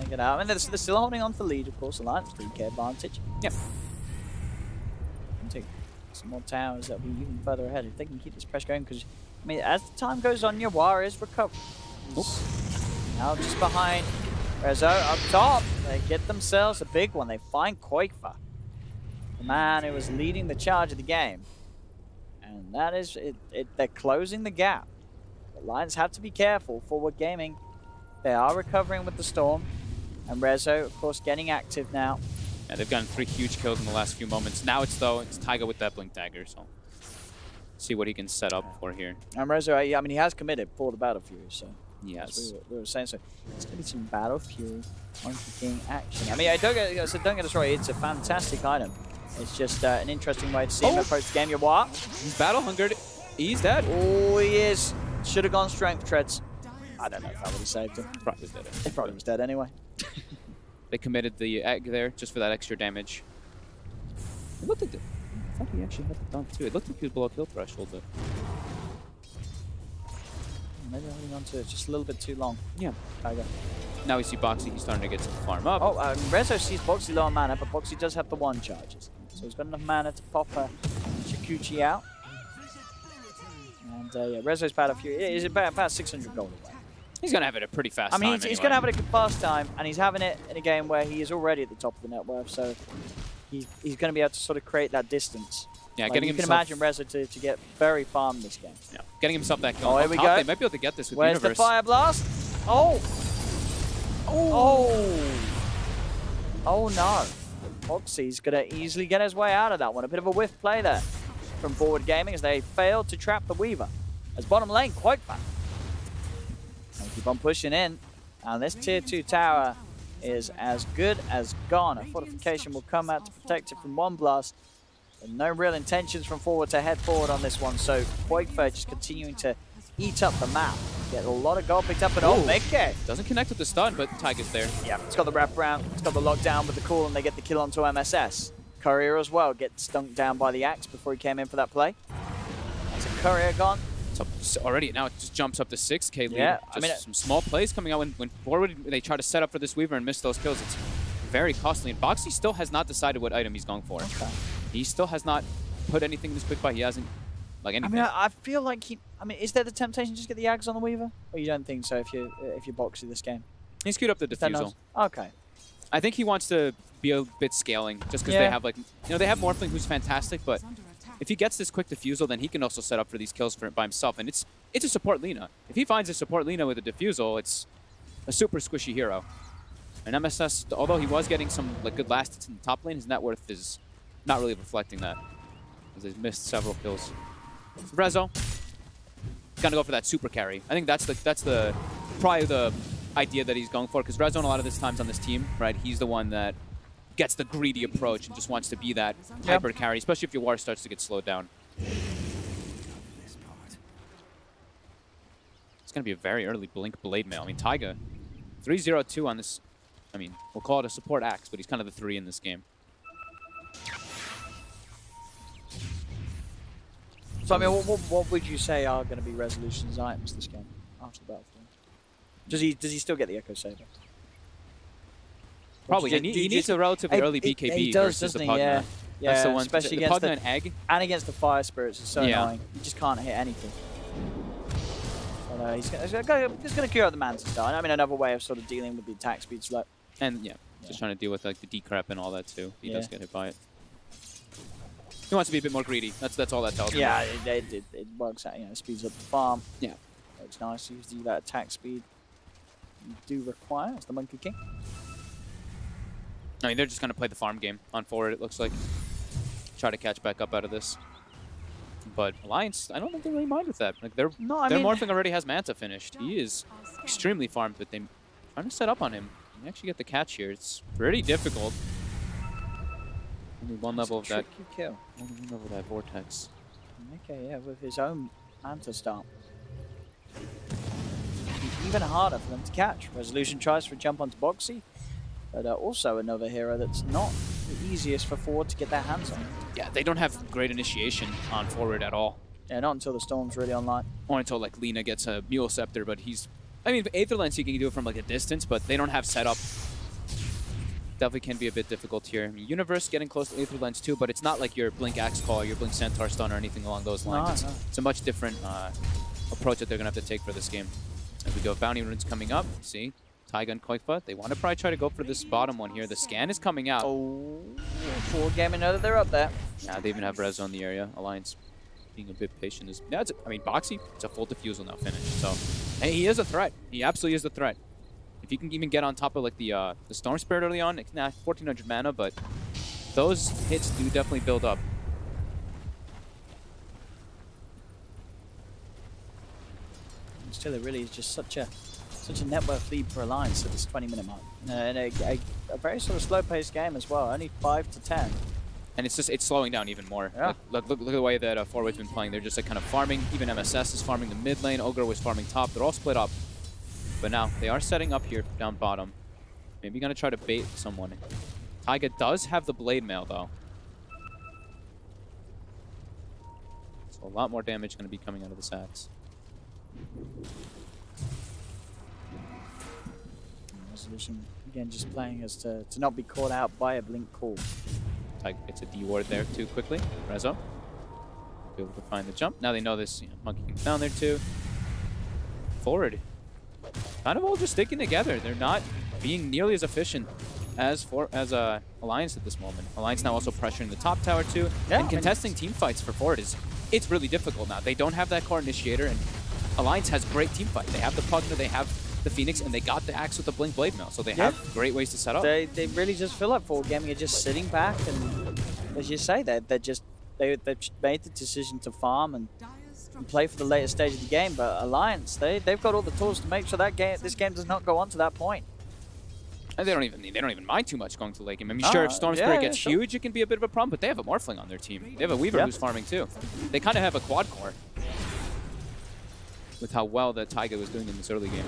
Get out. I mean, they're still holding on to the lead, of course. Alliance 3k advantage. Yep. Take some more towers that'll be even further ahead if they can keep this pressure going. Because I mean, as the time goes on, Yawar is recovering. Now just behind Rezo up top. They get themselves a big one. They find Koikfa, the man who was leading the charge of the game, and that is it. They're closing the gap. The Lions have to be careful. Forward Gaming. They are recovering with the Storm. And Rezo, of course, getting active now. Yeah, they've gotten 3 huge kills in the last few moments. Now it's Taiga with that Blink Dagger. So See what he can set up for here. And Rezo, I mean, he has committed for the Battle Fury, so. Yes. We were saying so. It's going to be some Battle Fury Monkey King action. I mean, don't get us wrong, it's a fantastic item. It's just an interesting way to see him approach the game. You what? He's battle hungered. He's dead. Oh, he is. Should have gone strength treads. I don't know if that would have saved him. Probably dead. He probably was dead anyway. They committed the egg there just for that extra damage. It looked like I thought he actually had the dunk too. It looked like he was below kill threshold, but maybe holding on to it just a little bit too long. Yeah. Tiger. Now we see Boxy. He's starting to get some farm up. Oh, Rezo sees Boxy low on mana, but Boxy does have the one charges. So he's got enough mana to pop a Chikuchi out. And yeah, Rezo's Battle Fury is about 600 gold away. He's going to have it a pretty fast time. I mean, he's going to have it a fast time, and he's having it in a game where he is already at the top of the net worth, so he's going to be able to sort of create that distance. Yeah, like, getting you himself... can imagine Rezo to get very farm this game. Yeah, getting himself that kill. Oh, here we go. They might be able to get this with Where's Universe. the Fire Blast? Oh! Oh! Oh no. Boxy's going to easily get his way out of that one. A bit of a whiff play there from Forward Gaming as they failed to trap the Weaver. As bottom lane, quite fast. They keep on pushing in. And this tier 2 tower is as good as gone. A fortification will come out to protect it from one blast. And no real intentions from Forward to head forward on this one. So Quakefire just continuing to eat up the map. Get a lot of gold picked up, and Mickey. Doesn't connect with the stun, but Tiger's there. Yeah, it's got the wraparound, it's got the lockdown with the call, and they get the kill onto MSS. Courier as well gets dunked down by the axe before he came in for that play. That's a Courier gone. So already now it just jumps up to 6k lead. Yeah, just I mean, some small plays coming out when Forward they try to set up for this Weaver and miss those kills. It's very costly, and Boxy still has not decided what item he's going for. Okay. He still has not put anything in this quick buy. He hasn't like anything. I mean, I feel like he. I mean, is there the temptation to just get the Ags on the Weaver, or you don't think so if you're Boxy this game? He's queued up the defusal. Okay. I think he wants to be a bit scaling, just because they have like they have Morphling who's fantastic, but if he gets this quick defusal, then he can also set up for these kills by himself, and it's a support Lina. If he finds a support Lina with a defusal, it's a super squishy hero. And MSS, although he was getting some like good last hits in the top lane, his net worth is not really reflecting that, because he's missed several kills. Rezo, gonna go for that super carry. I think that's probably the idea that he's going for, because Rezo a lot of this times on this team, right? He's the one that gets the greedy approach and just wants to be that hyper carry, especially if your war starts to get slowed down. It's gonna be a very early Blink Blade Mail. I mean, Taiga, 3-0-2 on this. I mean, we'll call it a support axe, but he's kind of the 3 in this game. So I mean, what would you say are going to be Resolution's items this game after the Battlefield? Does he still get the Echo Saber? Probably. He needs a relatively early BKB versus the Pugna. Yeah, that's the one. Especially the against Pugna and Egg. And against the Fire Spirits, it's so annoying. You just can't hit anything. But, he's going to cure out the Manta Star. I mean, another way of sort of dealing with the attack speed slope. And just trying to deal with like the decrep and all that too. He does get hit by it. He wants to be a bit more greedy. That's all that tells me. Yeah, it works out. You know, speeds up the farm. Yeah, it's nice to use that attack speed. You do require as the Monkey King. I mean, they're just going to play the farm game on Forward. It looks like try to catch back up out of this. But Alliance, I don't think they really mind with that. Like their Morphling already has Manta finished. He is extremely farmed, but they're trying to set up on him. You actually get the catch here. It's pretty difficult. Only one level of that. Kill. Only one level of that vortex. Okay, yeah, with his own Manta Star. Even harder for them to catch. Resolution tries for a jump onto Boxy, but also another hero that's not the easiest for Forward to get their hands on. Yeah, they don't have great initiation on Forward at all. Yeah, not until the Storm's really online. Or until like Lina gets a Mule Scepter, but he's... I mean, Aether Lens you can do it from like a distance, but they don't have setup. Definitely can be a bit difficult here. I mean, Universe getting close to Aether Lens too, but it's not like your Blink Axe Call, your Blink Centaur Stun or anything along those lines. It's a much different approach that they're going to have to take for this game. As we go, Bounty Runes coming up. See, Taiga and Koikfa, they want to probably try to go for this bottom one here. The scan is coming out. Oh, Forward Gaming know that they're up there. Yeah, they even have Rezo in the area. Alliance being a bit patient. I mean, Boxy, it's a full defusal now finished. So, hey, he is a threat. He absolutely is a threat. If you can even get on top of like the Storm Spirit early on, it's not 1400 mana, but those hits do definitely build up. still, it really is just such a net worth lead for Alliance at this 20-minute mark. And a very sort of slow-paced game as well, only 5 to 10. And it's slowing down even more. Yeah. Look at the way that Forward's been playing. They're just like kind of farming. Even MSS is farming the mid lane. Ogre was farming top. They're all split up. But now they are setting up here down bottom. Maybe gonna try to bait someone. Taiga does have the blade mail though. So a lot more damage gonna be coming out of the sacks. Resolution again just playing as to not be caught out by a blink call. Taiga gets a D ward there too quickly. Rezo be able to find the jump. Now they know this monkey can down there too. Forward. Kind of all just sticking together. They're not being nearly as efficient as Alliance at this moment. Alliance now also pressuring the top tower too. Yeah, and contesting team fights for Forward it's really difficult now. They don't have that core initiator, and Alliance has great team fight. They have the Pugna, they have the Phoenix, and they got the Axe with the Blink Blade Mail. So they have great ways to set up. They really just feel like Forward Gaming are just sitting back, and as you say, they've made the decision to farm and play for the later stage of the game. But Alliance, they've got all the tools to make sure that this game does not go on to that point. And they don't even mind too much going to late game. I mean, sure, if Storm Spirit gets huge, it can be a bit of a problem, but they have a Morphling on their team. They have a Weaver who's farming too. They kind of have a quad core with how well that Taiga was doing in this early game.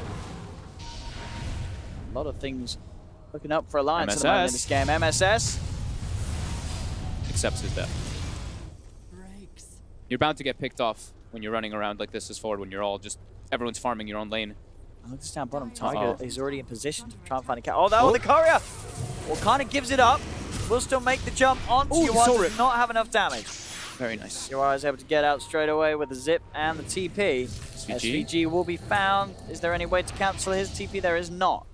A lot of things looking up for Alliance at the moment in this game. MSS accepts his death. You're bound to get picked off when you're running around like this as Forward, when you're all just, everyone's farming your own lane. Look at down bottom. Taiga is already in position to try and find a cat. Oh, that was the courier! Well, kind of gives it up. Will still make the jump onto you. Does not have enough damage. Very nice. Uri is able to get out straight away with the zip and the TP. SVG will be found. Is there any way to cancel his TP? There is not.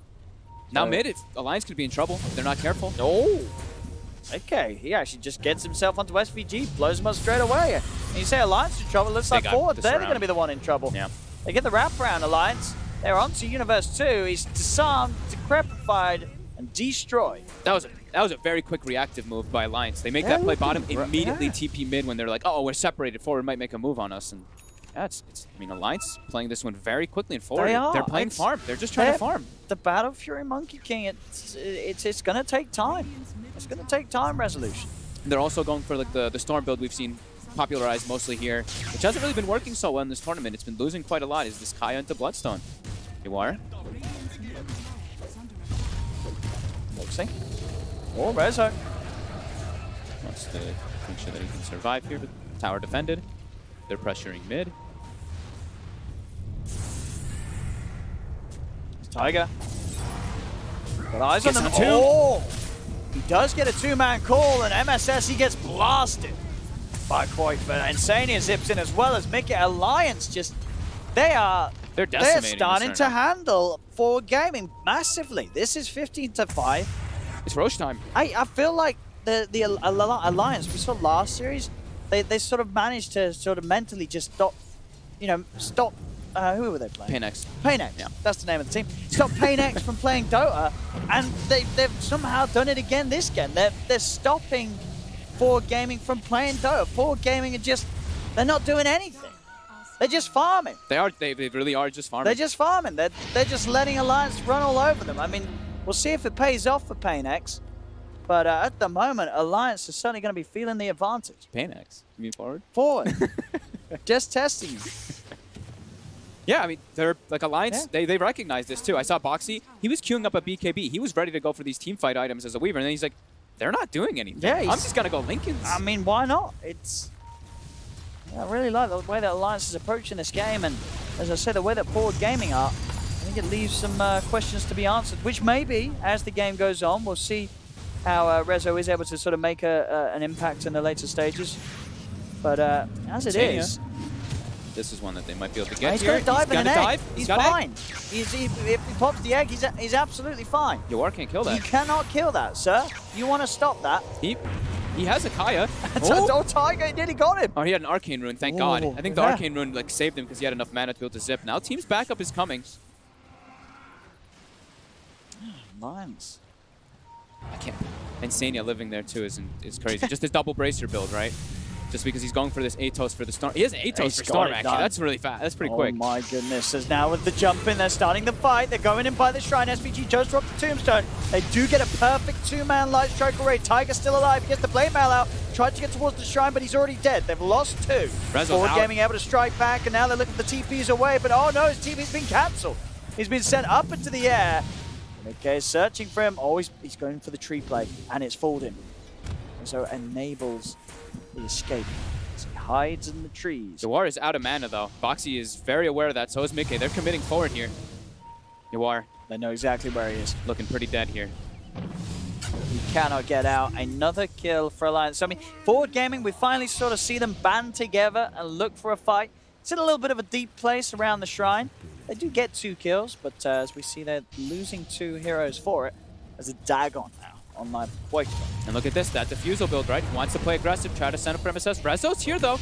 Now mid, if Alliance could be in trouble if they're not careful. Oh! Okay, he actually just gets himself onto SVG, blows him up straight away. And you say Alliance in trouble, looks like Forward. They're going to be the one in trouble. Yeah. They get the wraparound, Alliance. They're onto Universe 2. He's disarmed, decrepified, and destroyed. That was a very quick reactive move by Alliance. They make that play bottom, immediately TP mid when they're like, oh, we're separated. Forward might make a move on us. And yeah, I mean, Alliance playing this one very quickly and Forward. They're playing farm. They're just trying to farm. The Battle Fury Monkey King, it's going to take time. It's going to take time, Resolution. They're also going for like the Storm build we've seen popularized mostly here, which hasn't really been working so well in this tournament. It's been losing quite a lot. Is this Kaya into Bloodstone? You are. Boxing. Oh, Rezo. Wants to make sure that he can survive here. Tower defended. They're pressuring mid. Taiga. Got eyes on them. Oh! He does get a two-man call, and MSS, he gets blasted by Koik. But Insania zips in as well as Mickey. Alliance just, they're starting to handle Forward Gaming massively. This is 15-5. It's Roche time. I feel like the Alliance we saw last series, they sort of managed to sort of mentally just stop, who were they playing? Paynex. Paynex, yeah. That's the name of the team. Stop Paynex from playing Dota, and they've somehow done it again this game. They're stopping Forward Gaming from playing Dota. Forward Gaming are they're not doing anything. They're just farming. They really are just farming. They're just farming. They're just letting Alliance run all over them. I mean, we'll see if it pays off for Paynex. But at the moment, Alliance is certainly going to be feeling the advantage. Paynex? You mean Forward? Forward. Just testing you. Yeah, I mean, they're like Alliance, they recognize this too. I saw Boxy, he was queuing up a BKB. He was ready to go for these team fight items as a Weaver, and then he's like, they're not doing anything. Yeah, I'm just going to go Lincolns. I mean, why not? I really like the way that Alliance is approaching this game, and as I said, the way that Forward Gaming are, I think it leaves some questions to be answered, which maybe, as the game goes on, we'll see how Rezo is able to sort of make an impact in the later stages. But as it is... This is one that they might be able to get he's here. He's got to dive in an egg. He's fine. If he pops the egg, he's absolutely fine. Yor can't kill that. You cannot kill that, sir. You want to stop that. He has a Kaya. Oh, Taiga nearly got him. Oh, he had an Arcane Rune, thank God. I think the Arcane Rune like saved him because he had enough mana to be able to zip. Now team's backup is coming. Lions. I can't. Insania living there too is crazy. Just his double bracer build, right? just because he's going for this Atos for the Storm. He has an Atos He's for Storm, got it actually. done. That's really fast. That's pretty quick. Oh my goodness. As now with the jump in, they're starting the fight. They're going in by the shrine. SVG just dropped the tombstone. They do get a perfect two-man light strike array. Tiger's still alive. He gets the blade mail out. Tried to get towards the shrine, but he's already dead. They've lost two. Forward Gaming able to strike back, and now they're looking for the TPs away, but oh no, his TP's been cancelled. He's been sent up into the air. Okay, searching for him. Oh, he's going for the tree play, and it's folding. And so it enables the escape. So he hides in the trees. Yawar is out of mana, though. Boxy is very aware of that. So is Mickey. They're committing forward here. Yawar. They know exactly where he is. Looking pretty dead here. He cannot get out. Another kill for Alliance. So, I mean, Forward Gaming, we finally sort of see them band together and look for a fight. It's in a little bit of a deep place around the shrine. They do get 2 kills, but as we see, they're losing 2 heroes for it. There's a Dagon now on my Quake. And look at this, that Diffusal build, right? Wants to play aggressive, try to send up for MSS. Rezo's here, though.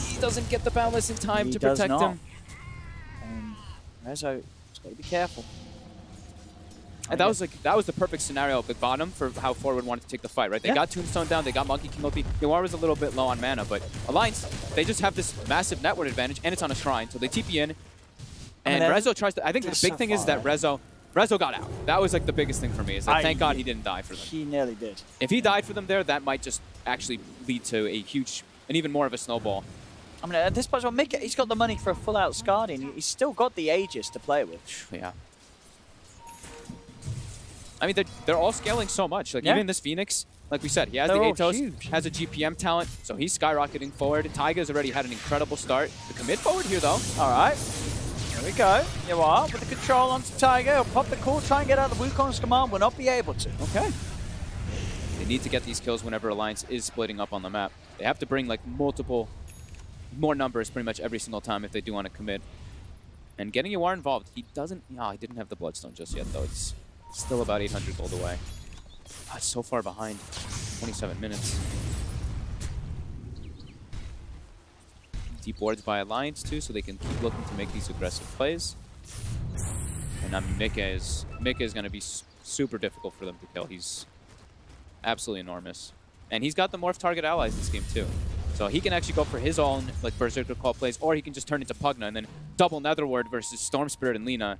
He doesn't get the balance in time to protect him. Rezo, just got to be careful. And that was the perfect scenario at the bottom for how Forward wanted to take the fight, right? They got Tombstone down, they got Monkey King ulti. Yawar was a little bit low on mana, but Alliance, they just have this massive network advantage, and it's on a shrine, so they TP in. And Rezo tries to, I think the big thing is that Rezo got out. That was like the biggest thing for me, is that thank God he didn't die for them. He nearly did. If he died for them there, that might just actually lead to a huge, and even more of a snowball. I mean, at this point, well, he's got the money for a full-out Scardian. He's still got the Aegis to play with. Yeah. I mean, they're all scaling so much. Like, even this Phoenix, like we said, he has the Atos, has a GPM talent, so he's skyrocketing forward. Taiga's already had an incredible start. The commit forward here, though. All right. Here we go. Yawar with the control onto Tiger. He'll pop the call, try and get out of the Wukong's command. Will not be able to. Okay. They need to get these kills whenever Alliance is splitting up on the map. They have to bring, like, more numbers pretty much every single time if they do want to commit. And getting Yawar involved, he doesn't... he didn't have the Bloodstone just yet, though. It's still about 800 gold away. Oh, it's so far behind. 27 minutes. Deep wards by Alliance, too, so they can keep looking to make these aggressive plays. And Mika is going to be super difficult for them to kill. He's absolutely enormous. And he's got the morph target allies in this game, too. So he can actually go for his own like Berserker Call plays, or he can just turn into Pugna and then double Netherward versus Storm Spirit and Lina.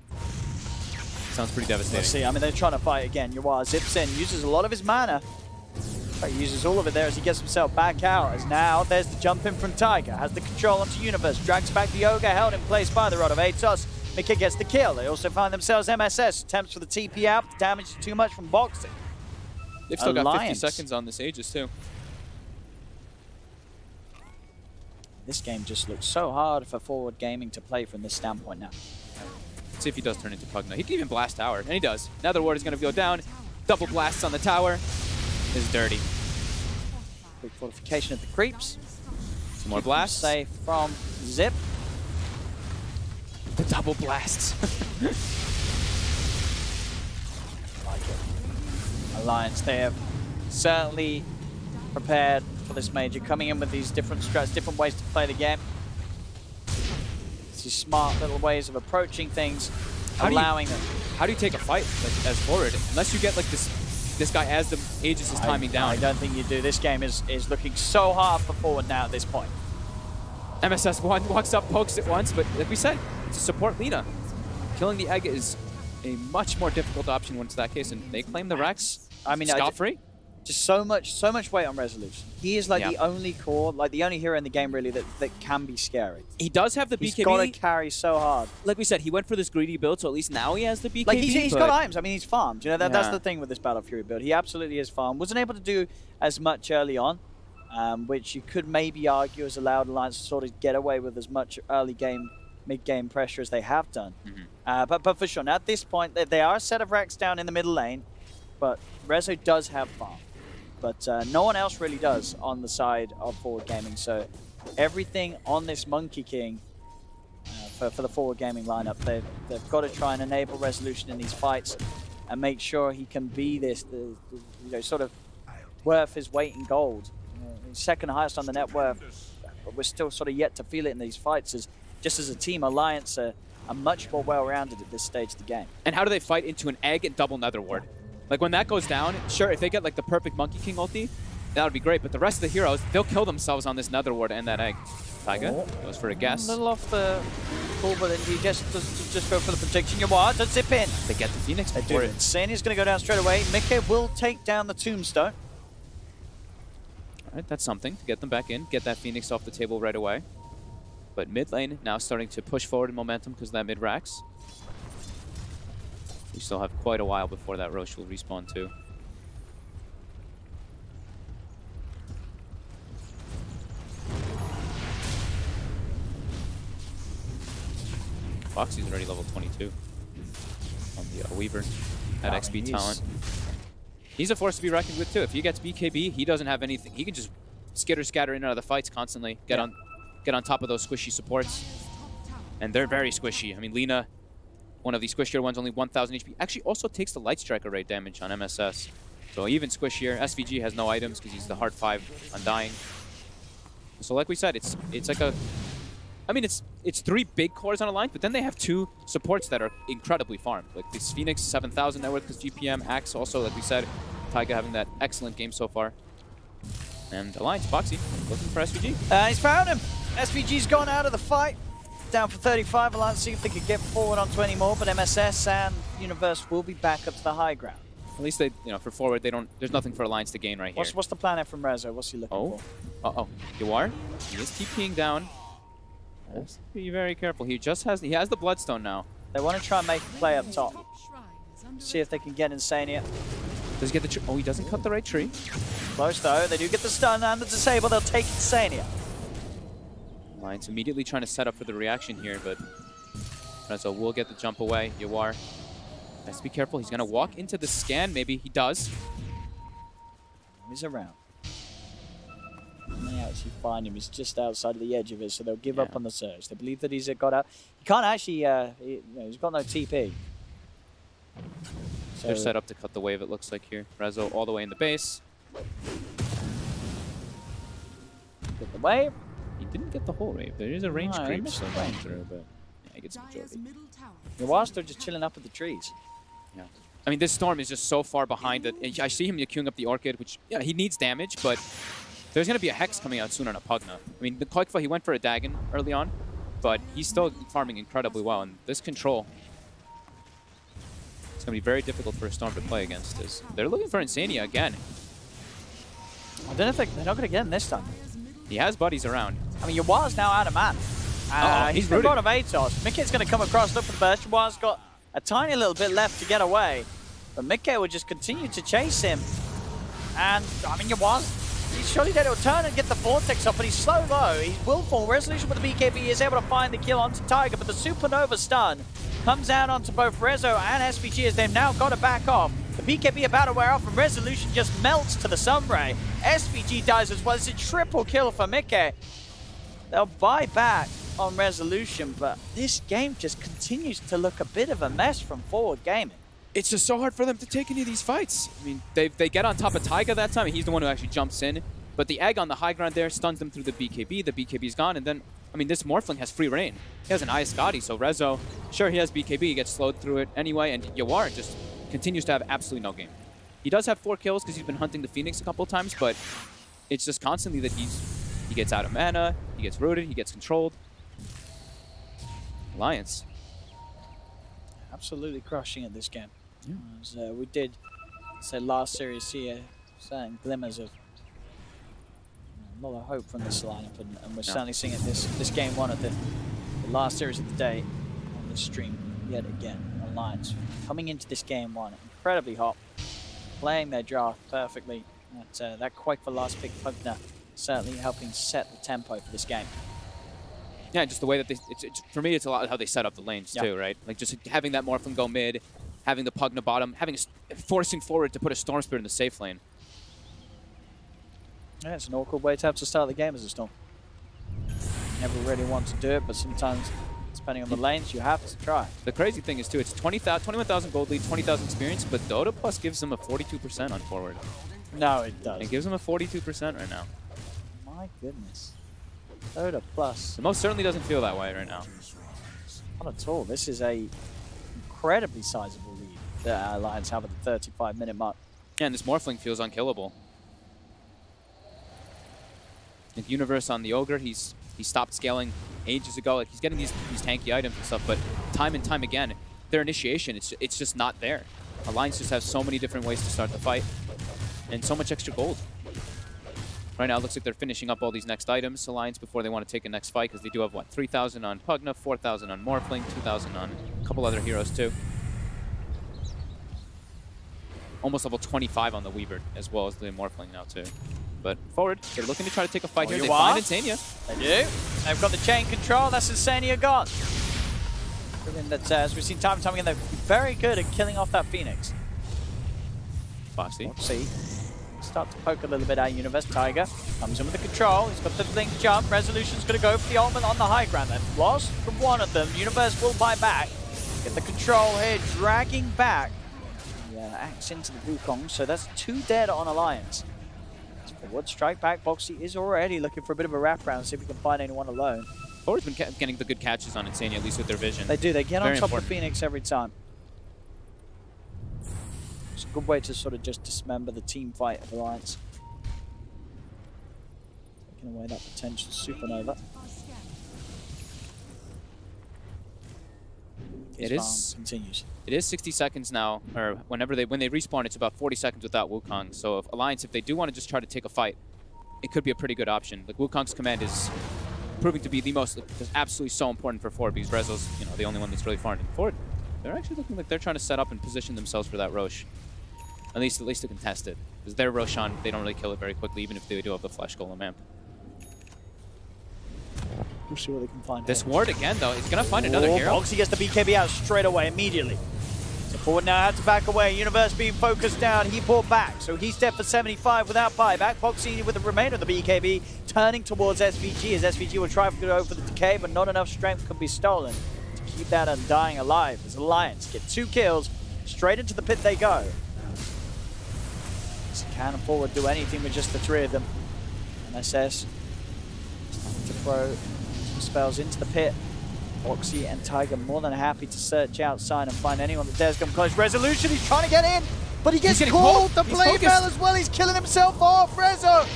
Sounds pretty devastating. Let's see. I mean, they're trying to fight again. Yawar zips in, uses a lot of his mana. He uses all of it there as he gets himself back out. As now, there's the jump in from Tiger. Has the control onto Universe. Drags back the Ogre, held in place by the Rod of Atos. Mika gets the kill. They also find themselves MSS. Attempts for the TP out. The damage is too much from boxing. They've still got 50 seconds on this Aegis, too. This game just looks so hard for Forward Gaming to play from this standpoint now. Let's see if he does turn into Pugna. He can even blast tower, and he does. Netherward is going to go down. Double blasts on the tower. Is dirty. Quick fortification of the creeps. Some more blasts. Safe from Zip. The double blasts. Like it. Alliance, they have certainly prepared for this major, coming in with these different strats, different ways to play the game. These smart little ways of approaching things, allowing them. How do you take a fight like, as Forward? Unless you get like this guy as the Aegis is timing down. I don't think you do. This game is looking so hard for Forward now at this point. MSS1 walks up, pokes it once, but like we said, it's a support Lina. Killing the egg is a much more difficult option when it's that case, and they claim the Rex. I mean, scot-free. Just so much weight on Resolution. He is like the only core, like the only hero in the game really that can be scary. He does have the BKB. He's got to carry so hard. Like we said, he went for this greedy build, so at least now he has the BKB. Like he's got items. I mean, he's farmed. You know, that's the thing with this Battle Fury build. He absolutely is farmed. Wasn't able to do as much early on, which you could maybe argue has allowed Alliance to sort of get away with as much early game, mid-game pressure as they have done. But for sure, now at this point, they are a set of Rex down in the middle lane, but Rezo does have farm. But no one else really does on the side of Forward Gaming. So everything on this Monkey King for the Forward Gaming lineup, they've got to try and enable Resolution in these fights and make sure he can be this, you know, sort of worth his weight in gold. Second highest on the net worth, but we're still sort of yet to feel it in these fights. As just as a team, Alliance are much more well-rounded at this stage of the game. And how do they fight into an egg and double Netherward? Like, when that goes down, sure, if they get, like, the perfect Monkey King ulti, that would be great. But the rest of the heroes, they'll kill themselves on this Nether Ward and that egg. Taiga goes for a guess. A little off the ball, but then he just go for the protection. Yawar to zip in. They get the Phoenix They before do. it. Insania's going to go down straight away. Mickey will take down the Tombstone. All right, that's something to get them back in, get that Phoenix off the table right away. But mid lane now starting to push forward in momentum because of that mid Rax. We still have quite a while before that Roche will respawn too. Foxy's already level 22 on the Weaver at XP talent. He's a force to be reckoned with too. If he gets BKB, he doesn't have anything. He can just skitter scatter in and out of the fights constantly. Get on top of those squishy supports. And they're very squishy. I mean, Lina, one of the squishier ones, only 1,000 HP. Actually also takes the Light Striker rate damage on MSS. So even squishier. SVG has no items because he's the Heart 5 Undying. So like we said, it's like a... I mean, it's 3 big cores on a line, but then they have 2 supports that are incredibly farmed. Like this Phoenix, 7,000 net worth because GPM. Axe also, like we said, Taiga having that excellent game so far. And Alliance, Foxy, looking for SVG. He's found him. SVG's gone out of the fight. Down for 35. Alliance see if they could get forward on 20 more, but MSS and Universe will be back up to the high ground. At least they, for forward, they don't. There's nothing for Alliance to gain right here. What's the plan from Rezo? What's he looking for? Uh-oh. Yawar, he is TPing down. Let's be very careful. He has the Bloodstone now. They want to try and make a play up top. See if they can get Insania. Does he get the tree? Oh, he doesn't cut the right tree. Close though. They do get the stun and the disable. They'll take Insania. Alliance immediately trying to set up for the reaction here, but Rezo will get the jump away. Yawar has to be careful. He's going to walk into the scan. Maybe he does. He's around. They actually find him. He's just outside of the edge of it, so they'll give up on the search. They believe that he's got out. He can't actually. He's got no TP. So they're set up to cut the wave. It looks like here. Rezo all the way in the base. Get the wave. He didn't get the whole wave. There is a range creep still going through, but yeah, he gets the majority. Whilst they're just chilling up at the trees. Yeah. I mean, this Storm is just so far behind that I see him queuing up the Orchid, which he needs damage, but. There's going to be a Hex coming out soon on a Pugna. I mean, the Koikfa, he went for a Dagon early on, but he's still farming incredibly well. And this control, it's going to be very difficult for a Storm to play against. They're looking for Insania again. I don't know if they're not going to get him this time. He has buddies around. I mean, Yawar's now out of mana. He's got a lot of ATOS. Mickey's going to come across, look for the burst. Yawar's got a tiny little bit left to get away, but Mickey will just continue to chase him. And, I mean, he's surely dead. He'll turn and get the Vortex up, but he's slow low. He's willful. Resolution with the BKB. He is able to find the kill onto Taiga, but the Supernova stun comes out onto both Rezo and SVG as they've now got to back off. The BKB about to wear off, and Resolution just melts to the Sunray. SVG dies as well. It's a triple kill for Mickey. They'll buy back on Resolution, but this game just continues to look a bit of a mess from Forward Gaming. It's just so hard for them to take any of these fights. I mean, they get on top of Taiga that time, and he's the one who actually jumps in. But the egg on the high ground there stuns them through the BKB. The BKB's gone, and then, I mean, this Morphling has free reign. He has an Ayascati, so Rezo, sure, he has BKB. He gets slowed through it anyway, and Yawar just continues to have absolutely no game. He does have 4 kills because he's been hunting the Phoenix a couple of times, but it's just constantly that he gets out of mana, he gets rooted, he gets controlled. Alliance. Absolutely crushing at this game. Yeah. As, we did say last series here, certain glimmers of a lot of hope from this lineup, and we're certainly seeing it this game 1 of the last series of the day on this stream yet again. Alliance coming into this game 1 incredibly hot, playing their draft perfectly. That quake for last pick Pugna certainly helping set the tempo for this game. Yeah, just the way that for me, it's a lot of how they set up the lanes too, right? Like just having that Morphling go mid, having the Pugna bottom, forcing forward to put a Storm Spirit in the safe lane. Yeah, it's an awkward way to have to start the game as a Storm. You never really want to do it, but sometimes, depending on the lanes, you have to try. The crazy thing is too, it's 21,000 gold lead, 20,000 experience, but Dota Plus gives them a 42% on forward. No, it does. It gives them a 42% right now. My goodness. Dota Plus. It most certainly doesn't feel that way right now. Not at all. This is a incredibly sizable lead that Alliance have at the 35-minute mark. Yeah, and this Morphling feels unkillable. Like Universe on the Ogre, he stopped scaling ages ago. Like he's getting these tanky items and stuff, but time and time again, their initiation, it's just not there. Alliance just has so many different ways to start the fight, and so much extra gold. Right now, it looks like they're finishing up all these next items, Alliance, before they want to take a next fight, because they do have, what, 3,000 on Pugna, 4,000 on Morphling, 2,000 on a couple other heroes, too. Almost level 25 on the Weaver, as well as the Morphling now, too. But forward, they're looking to try to take a fight here. They find Insania. They do. They've got the chain control. That's Insania gone. Proving that, as we've seen time and time again, they're very good at killing off that Phoenix. Foxy. Start to poke a little bit at Universe. Tiger comes in with the control. He's got the blink jump. Resolution's going to go for the ultimate on the high ground. They've lost from one of them. Universe will buy back. Get the control here, dragging back. Yeah, axe into the Wukong. So that's 2 dead on Alliance. Forward strike back. Boxy is already looking for a bit of a wraparound, see if we can find anyone alone. Forward's been getting the good catches on Insania, at least with their vision. They do. They get on top important. of Phoenix every time. It's a good way to sort of just dismember the team fight of Alliance. Taking away that potential supernova. It is continues. It is 60 seconds now, or when they respawn, it's about 40 seconds without Wukong. So if Alliance, if they do want to just try to take a fight, it could be a pretty good option. Like Wukong's command is proving to be the most, is absolutely so important for Forward, because Rezo's, the only one that's really far in Forward. They're actually looking like they're trying to set up and position themselves for that Roche. At least to contest it. Because their Roshan, they don't really kill it very quickly, even if they do have the Flash Golem amp. We'll see what they can find. This ward again, though, is going to find another hero. Boxy gets the BKB out straight away, immediately. So Forward now had to back away. Universe being focused down. He brought back. So he's dead for 75 without buyback. Boxy with the remainder of the BKB turning towards SVG, as SVG will try to go for the decay, but not enough strength can be stolen to keep that Undying alive. As Alliance get 2 kills, straight into the pit they go. So can Forward do anything with just the 3 of them? And SS starting to throw spells into the pit. Boxy and Tiger more than happy to search outside and find anyone that dares come close. Resolution, he's trying to get in, but he gets called. The blade mail as well. He's killing himself off. Rezo,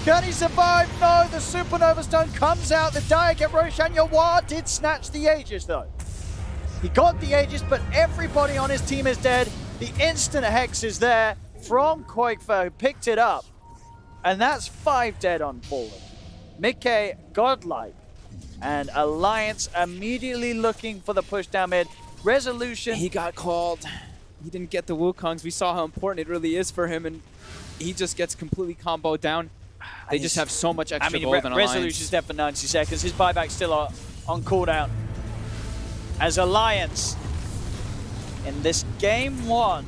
can he survive? No, the Supernova Stone comes out. The Diaget Roshan Yawar did snatch the Aegis though. He got the Aegis, but everybody on his team is dead. The instant Hex is there from Koikfa, who picked it up. And that's 5 dead on Forward. Mickey, godlike. And Alliance immediately looking for the push down mid. Resolution. He got called. He didn't get the Wukongs. We saw how important it really is for him, and he just gets completely comboed down. They just have so much extra gold on Alliance. Resolution's dead for 90 seconds. His buyback's still on cooldown. As Alliance, in this game 1,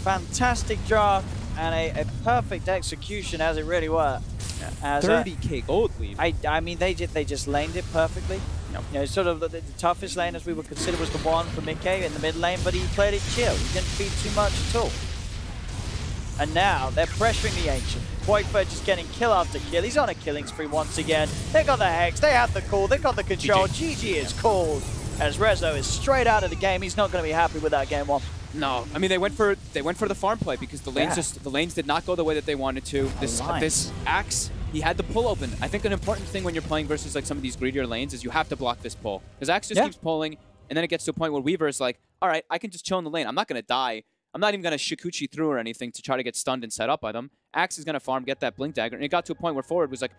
fantastic draft and a perfect execution, as it really were. As 30k gold lead. I mean, they just laned it perfectly. Yep. Sort of the toughest lane, as we would consider, was the one for Mickey in the mid lane, but he played it chill. He didn't feed too much at all. And now they're pressuring the Ancient. Koikfa just getting kill after kill. He's on a killing spree once again. They got the Hex, they have the call, they got the control. GG is called, as Rezo is straight out of the game. He's not going to be happy with that game 1. No, I mean they went for the farm play, because the lanes did not go the way that they wanted to. This Axe, he had the pull open. I think an important thing when you're playing versus like some of these greedier lanes is you have to block this pull, because Axe just keeps pulling, and then it gets to a point where Weaver is like, all right, I can just chill in the lane. I'm not going to die. I'm not even going to Shikuchi through or anything to try to get stunned and set up by them. Axe is going to farm, get that Blink Dagger, and it got to a point where Forward was like,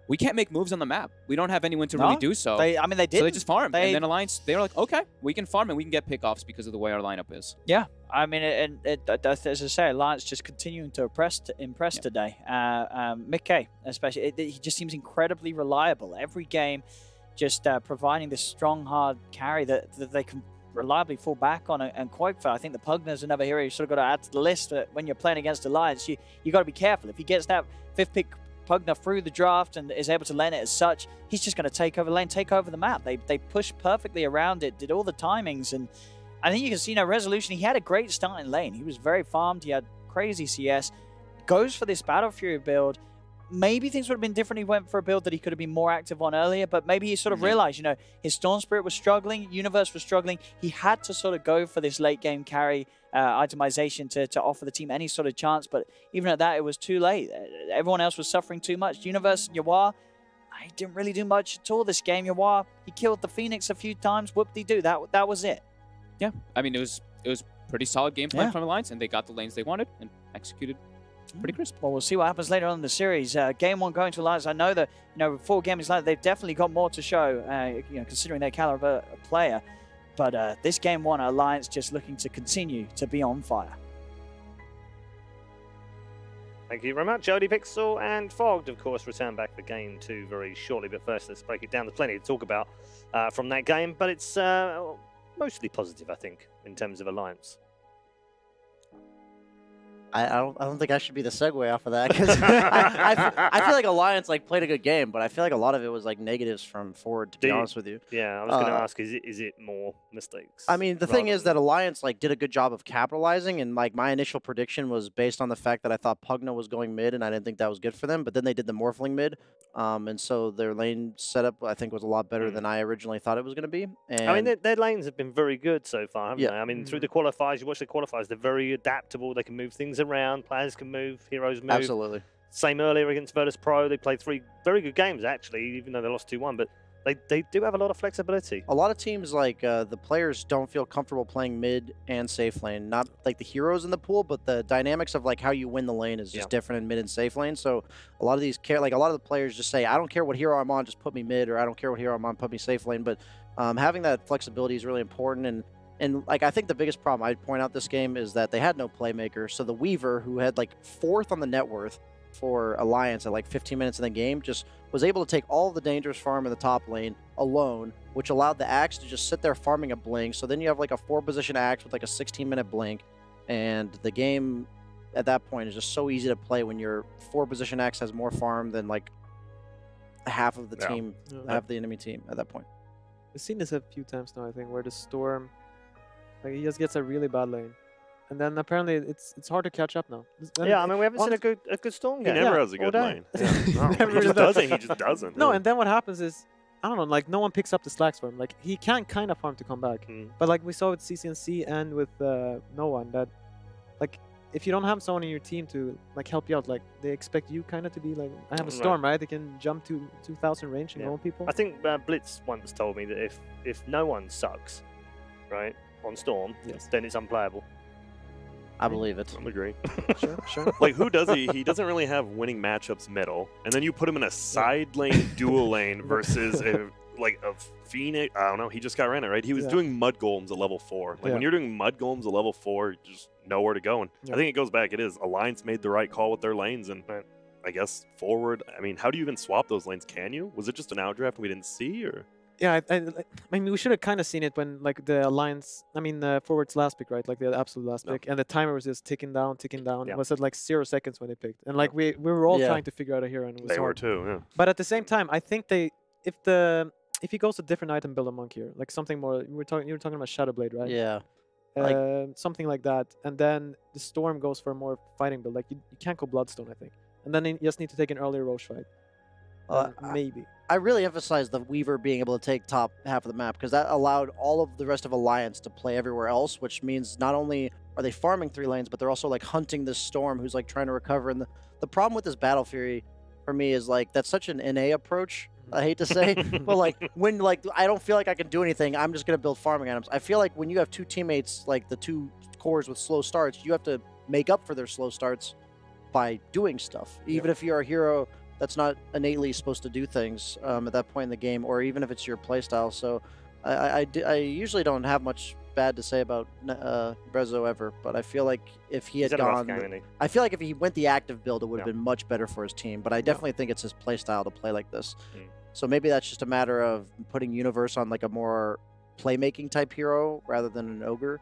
we can't make moves on the map. We don't have anyone to really do so. They did. So they just farmed. And then Alliance, they were like, okay, we can farm and we can get pickoffs because of the way our lineup is. Yeah, I mean, as I say, Alliance just continuing to impress today. Mickey, especially, he just seems incredibly reliable. Every game, just providing this strong, hard carry that they can reliably fall back on. And Koikfa, I think the Pugna's another hero you sort of got to add to the list. That when you're playing against Alliance, you got to be careful. If he gets that 5th pick Pugna through the draft and is able to lane it as such, he's just going to take over the lane, take over the map. They pushed perfectly around it, did all the timings, and I think you can see now Resolution, he had a great start in lane. He was very farmed, he had crazy CS, goes for this Battle Fury build, maybe things would have been different. He went for a build that he could have been more active on earlier, but maybe he sort of realized, you know, his Storm Spirit was struggling, Universe was struggling. He had to sort of go for this late game carry itemization to offer the team any sort of chance, but even at that, it was too late. Everyone else was suffering too much. Universe, Yawar, he didn't really do much at all this game. Yawar, he killed the Phoenix a few times. Whoop-de-doo, that was it. Yeah, I mean, it was pretty solid gameplay from Alliance, and they got the lanes they wanted and executed pretty crisp. Well, we'll see what happens later on in the series. Game 1 going to Alliance. I know that, you know, before Game is like, they've definitely got more to show, you know, considering their caliber of player. But this Game 1, Alliance just looking to continue to be on fire. Thank you very much. Jody Pixel and Fogged, of course, return back for Game 2 very shortly. But first, let's break it down. There's plenty to talk about from that game, but it's mostly positive, I think, in terms of Alliance. I don't think I should be the segue off of that, because I feel like Alliance played a good game, but I feel like a lot of it was negatives from Forward, to be honest with you. Yeah, I was going to ask, is it more mistakes? I mean, the thing is that Alliance did a good job of capitalizing, and my initial prediction was based on the fact that I thought Pugna was going mid, and I didn't think that was good for them. But then they did the Morphling mid, and so their lane setup I think was a lot better than I originally thought it was going to be. And I mean, their lanes have been very good so far, haven't they? I mean, through the qualifiers, you watch the qualifiers, they're very adaptable. They can move things around, players can move, heroes move. Absolutely. Same earlier against Virtus Pro. They played 3 very good games, actually, even though they lost 2-1. But they do have a lot of flexibility. A lot of teams, the players don't feel comfortable playing mid and safe lane. Not the heroes in the pool, but the dynamics of how you win the lane is just different in mid and safe lane. So a lot of these a lot of the players just say, I don't care what hero I'm on, just put me mid, or I don't care what hero I'm on, put me safe lane. But having that flexibility is really important. And I think the biggest problem I'd point out this game is that they had no playmaker. So the Weaver, who had 4th on the net worth for Alliance at 15 minutes in the game, just was able to take all of the dangerous farm in the top lane alone, which allowed the Axe to just sit there farming a blink. So then you have a 4-position Axe with a 16-minute blink, and the game at that point is just so easy to play when your 4-position Axe has more farm than half of the team, half the enemy team at that point. We've seen this a few times now, I think, where the Storm, he just gets a really bad lane. And then apparently it's hard to catch up now. Yeah, I mean, we haven't seen a good Storm game. He never has a good lane. He just doesn't. No, and then what happens is, I don't know, no one picks up the slacks for him. He can kind of farm to come back. But we saw with CCNC and with no one, that if you don't have someone in your team to help you out, they expect you kind of to be I have a Storm, right? They can jump to 2,000 range and go on people. I think Blitz once told me that if no one sucks, right, on Storm, then it's unplayable. I believe it. I agree. Sure. Who does he? He doesn't really have winning matchups middle, and then you put him in a side lane, dual lane versus a Phoenix. I don't know. He just got ran it, right? He was doing mud golems at level 4. When you're doing mud golems at level 4, just nowhere to go. And I think it goes back. It is Alliance made the right call with their lanes, and I guess Forward. I mean, how do you even swap those lanes? Can you? Was it just an outdraft we didn't see, or? Yeah, I mean, we should have kind of seen it when the Alliance, Forward's last pick, right? The absolute last pick, and the timer was just ticking down. It was at 0 seconds when they picked, and we were all trying to figure out a hero, and it was they hard. were too, yeah. But at the same time, I think if he goes a different item build a monk here, something more, you were talking about Shadowblade, right? Yeah. Something like that, and then the Storm goes for a more fighting build. You can't go Bloodstone, I think, and then you just need to take an earlier Roche fight. Maybe. I really emphasize the Weaver being able to take top half of the map, because that allowed all of the rest of Alliance to play everywhere else, which means not only are they farming 3 lanes, but they're also hunting this Storm who's trying to recover. And the problem with this Battle Fury for me is that's such an NA approach. I hate to say, but when I don't feel like I can do anything, I'm just gonna build farming items. I feel like when you have 2 teammates, the 2 cores with slow starts, you have to make up for their slow starts by doing stuff, even if you're a hero that's not innately supposed to do things at that point in the game, or even if it's your playstyle. So I usually don't have much bad to say about Brezo ever, but I feel like if he had gone, I feel like if he went the active build, it would have been much better for his team. But I definitely think it's his playstyle to play like this. So maybe that's just a matter of putting Universe on a more playmaking type hero rather than an Ogre.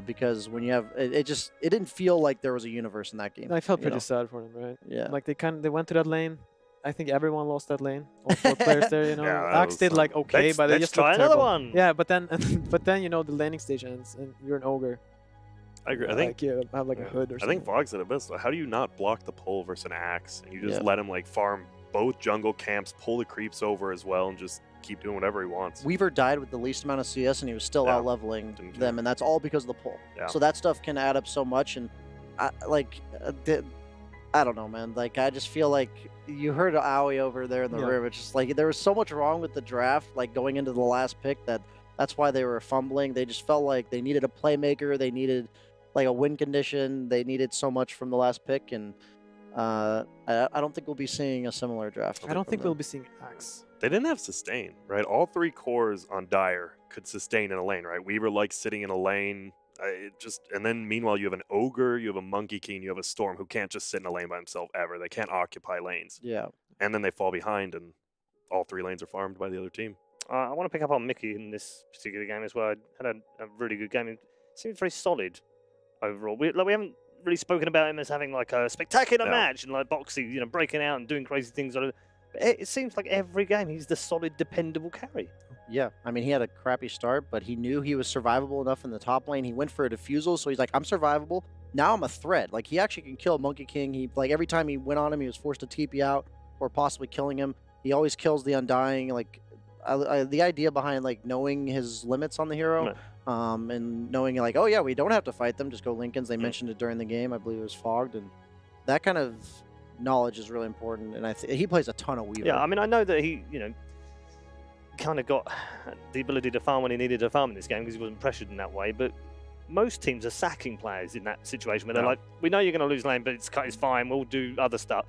Because when you have it didn't feel like there was a Universe in that game. I felt pretty sad for them, right? Yeah. They went to that lane. I think everyone lost that lane. All 4 players there, Axe did okay, but they just try looked another terrible. one. Yeah, but then the laning stage ends and you're an Ogre. I agree. I Like, think yeah, have like a hood or I something. think Vog said it best. How do you not block the pull versus an axe? And you just Yeah. let him like farm both jungle camps, pull the creeps over as well, and just keep doing whatever he wants. Weaver died with the least amount of CS, and he was still Yeah. out leveling Didn't care. them, and that's all because of the pull. Yeah. So that stuff can add up so much, and I don't know, man. Like, I just feel like you heard Aoi over there in the Yeah. room. It's just like there was so much wrong with the draft, like going into the last pick, that's why they were fumbling. They just felt like they needed a playmaker. They needed like a win condition. They needed so much from the last pick, and I don't think we'll be seeing a similar draft. I don't from think them. we'll be seeing Axe. They didn't have sustain, right? All three cores on Dire could sustain in a lane, right? Weaver likes sitting in a lane. And then meanwhile, you have an Ogre, you have a Monkey King, you have a Storm who can't just sit in a lane by himself ever. They can't occupy lanes. Yeah. And then they fall behind, and all three lanes are farmed by the other team. I want to pick up on Mickey in this particular game as well. I had a really good game. It seemed very solid overall. We haven't really spoken about him as having like a spectacular match and like boxing, breaking out and doing crazy things. It seems like every game he's the solid, dependable carry. Yeah, I mean, he had a crappy start, but he knew he was survivable enough in the top lane. He went for a defusal, so he's like, I'm survivable. Now I'm a threat. Like, he actually can kill Monkey King. He, like, every time he went on him, he was forced to TP out or possibly killing him. He always kills the Undying. Like, the idea behind, like, knowing his limits on the hero, and knowing, like, oh, yeah, we don't have to fight them, just go Lincolns. They mentioned it during the game. I believe it was Fogged, and that kind of knowledge is really important, and he plays a ton of Weaver. Yeah, I mean, I know that he, kind of got the ability to farm when he needed to farm in this game because he wasn't pressured in that way, but most teams are sacking players in that situation where they're like, we know you're going to lose lane, but it's fine, we'll do other stuff.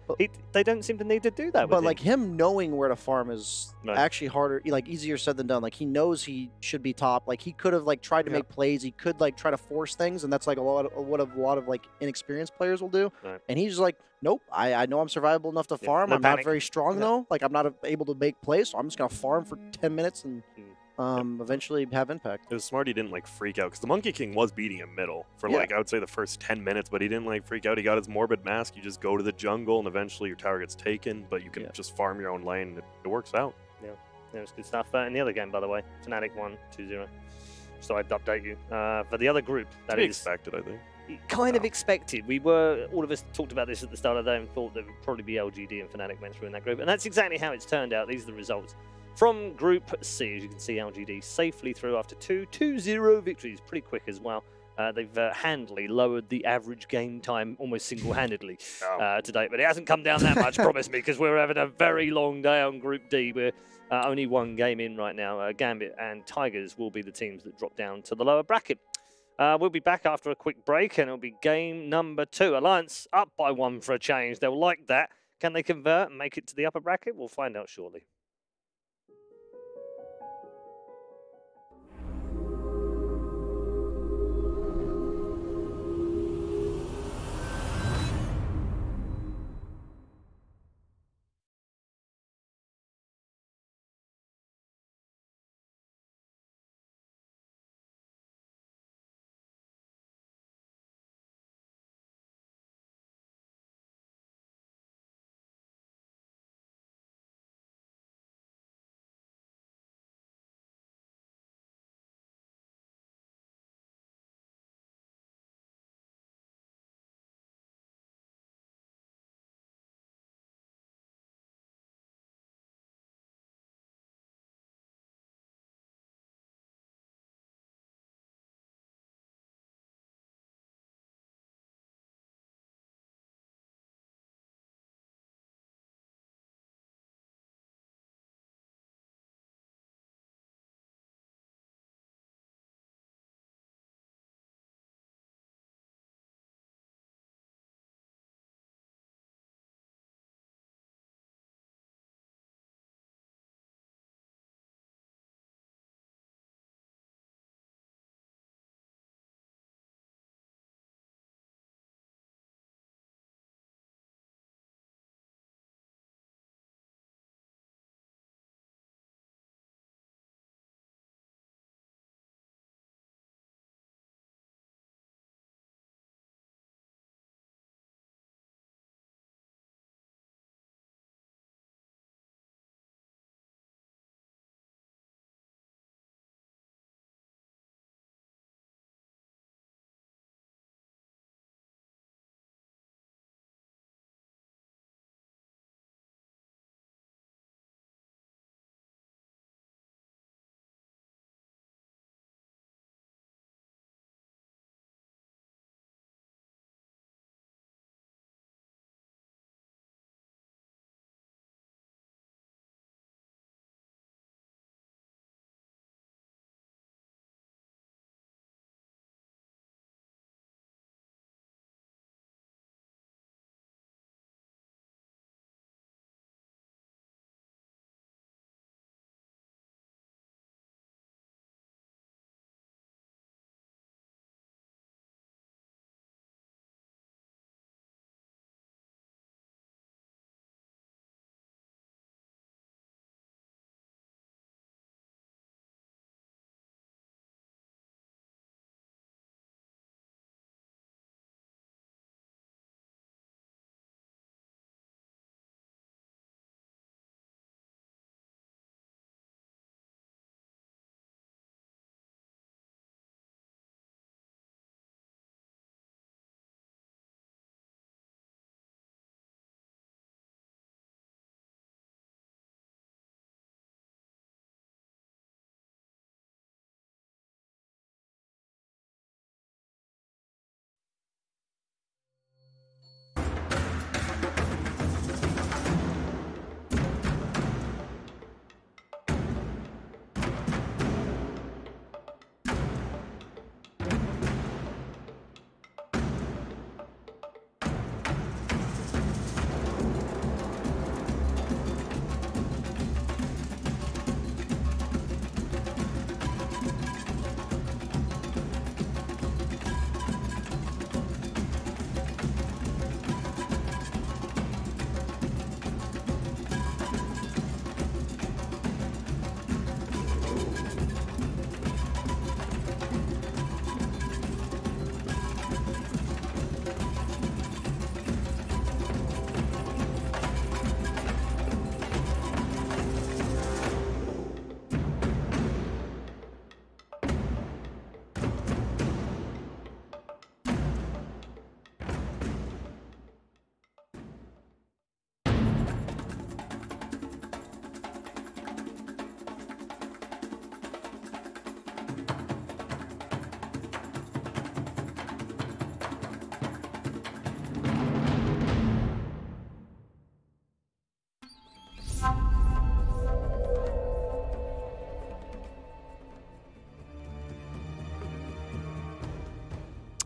They don't seem to need to do that with But him. like him knowing where to farm is actually harder, like easier said than done. Like he knows he should be top. Like he could have like tried to make plays. He could like try to force things, and that's like a lot of like inexperienced players will do. And he's like, nope, I know I'm survivable enough to farm. no I'm panic. not very strong though. Like I'm not able to make plays, so I'm just gonna farm for 10 minutes and eventually have impact. It was smart he didn't like freak out because the Monkey King was beating him middle for like I would say the first 10 minutes, but he didn't like freak out. He got his Morbid Mask. You just go to the jungle and eventually your tower gets taken, but you can just farm your own lane and it works out. Yeah, it was good stuff. In the other game, by the way, Fnatic won 2-0. So I'd update you. For the other group, that To be is expected, I think. kind of expected. All of us talked about this at the start of the day and thought there would probably be LGD and Fnatic went through in that group. And that's exactly how it's turned out. These are the results. From Group C, as you can see, LGD safely through after 2-0 victories, pretty quick as well. They've handily lowered the average game time almost single-handedly to date, but it hasn't come down that much, promise me, because we're having a very long day on Group D. We're only one game in right now. Gambit and Tigers will be the teams that drop down to the lower bracket. We'll be back after a quick break, and it'll be game number 2. Alliance up by 1 for a change. They'll like that. Can they convert and make it to the upper bracket? We'll find out shortly.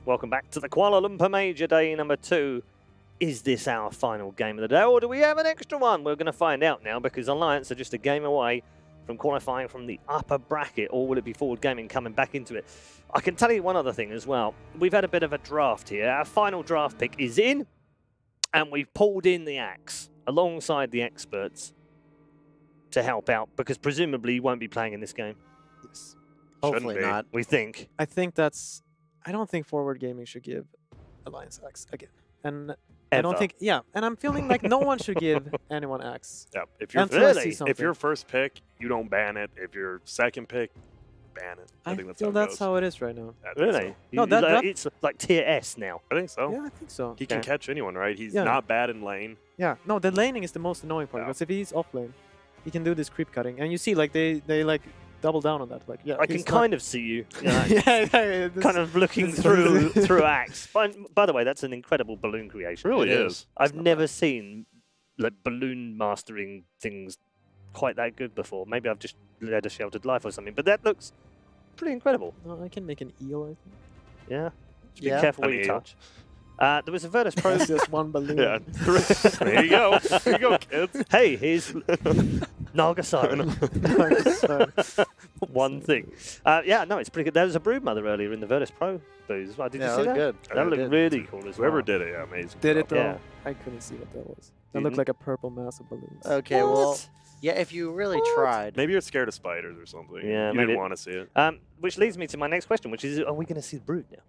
Welcome back to the Kuala Lumpur Major Day number 2. Is this our final game of the day, or do we have an extra one? We're going to find out now, because Alliance are just a game away from qualifying from the upper bracket, or will it be Forward Gaming coming back into it? I can tell you one other thing as well. We've had a bit of a draft here. Our final draft pick is in, and we've pulled in the Axe alongside the experts to help out, because presumably you won't be playing in this game. Yes. Hopefully not. We think. I think that's... I don't think Forward Gaming should give Alliance Axe again. And I don't think... Yeah, and I'm feeling like no one should give anyone Axe. Yeah, if you're if you're first pick, you don't ban it. If you're second pick, ban it. I think that's feel how it that's goes. how it is right now. Really? No, that it's like tier S now. I think so. Yeah, I think so. He can catch anyone, right? He's Yeah. not bad in lane. Yeah, no, the laning is the most annoying part, because if he's off lane, he can do this creep cutting. And you see, like, they like double down on that. Like, yeah, I can kind of see you. yeah, kind of looking through Axe. By the way, that's an incredible balloon creation. Really is. I've never seen like balloon mastering things quite that good before. Maybe I've just led a sheltered life or something, but that looks pretty incredible. No, I can make an eel, I think. Yeah. Just be careful what you touch. There was a Virtus Pro. It's just one balloon. Yeah. There you go. There you go, kids. Hey, here's Nagasone. One thing. Yeah, no, it's pretty good. There was a Broodmother earlier in the Virtus Pro booze. Did you see that? Good. That looked really cool as well. Whoever did it, yeah, amazing. Did it though? Yeah. I couldn't see what that was. That looked like a purple mass of balloons. Okay, well, yeah, if you really tried. Maybe you're scared of spiders or something. Yeah, you didn't want to see it. Which leads me to my next question, which is: are we going to see the Brood now?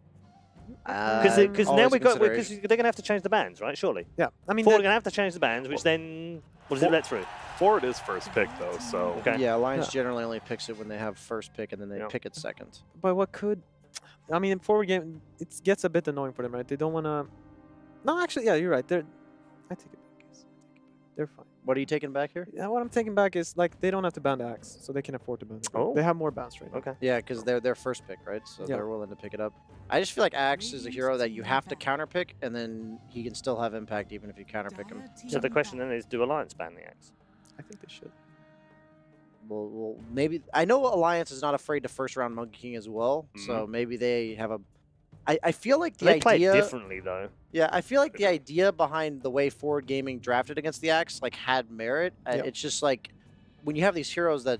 Because now they're going to have to change the bans, right? Surely. Yeah, I mean, Forward are going to have to change the bans, which then what does it let through? Forward is first pick though, so yeah, Alliance generally only picks it when they have first pick, and then they pick it second. But what could? I mean, in Forward game, it gets a bit annoying for them, right? They don't want to. No, actually, yeah, you're right. I take it back. They're fine. What are you taking back here? Yeah, what I'm taking back is like they don't have to ban the Axe, so they can afford to ban it. Oh. They have more bans right now. Okay. Yeah, because they're their first pick, right? So they're willing to pick it up. I just feel like Axe is a hero that you have to counter pick, and then he can still have impact even if you counter pick him. So the question then is: do Alliance ban the Axe? I think they should. Well, maybe I know Alliance is not afraid to first round Monkey King as well, so maybe they have a. I feel like the they idea play it differently though. Yeah, I feel like the idea behind the way Forward Gaming drafted against the Axe like had merit. It's just like when you have these heroes that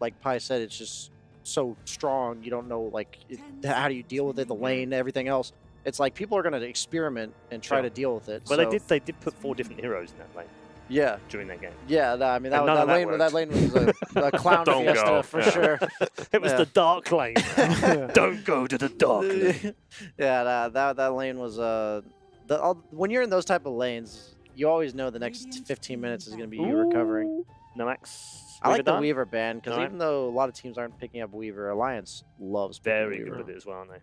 like Pi said, it's just so strong. You don't know like how do you deal with it, the lane, everything else. It's like people are going to experiment and try to deal with it. Well, they did put 4 different heroes in that lane. Yeah. During that game. Yeah, no, I mean that lane was a clown fiesta for sure. It was the dark lane. Don't go to the dark lane. Yeah, that lane was when you're in those type of lanes, you always know the next 15 minutes is going to be you recovering. No Axe. I like the Weaver ban because even though a lot of teams aren't picking up Weaver, Alliance loves picking very Weaver. good with it as well, aren't they?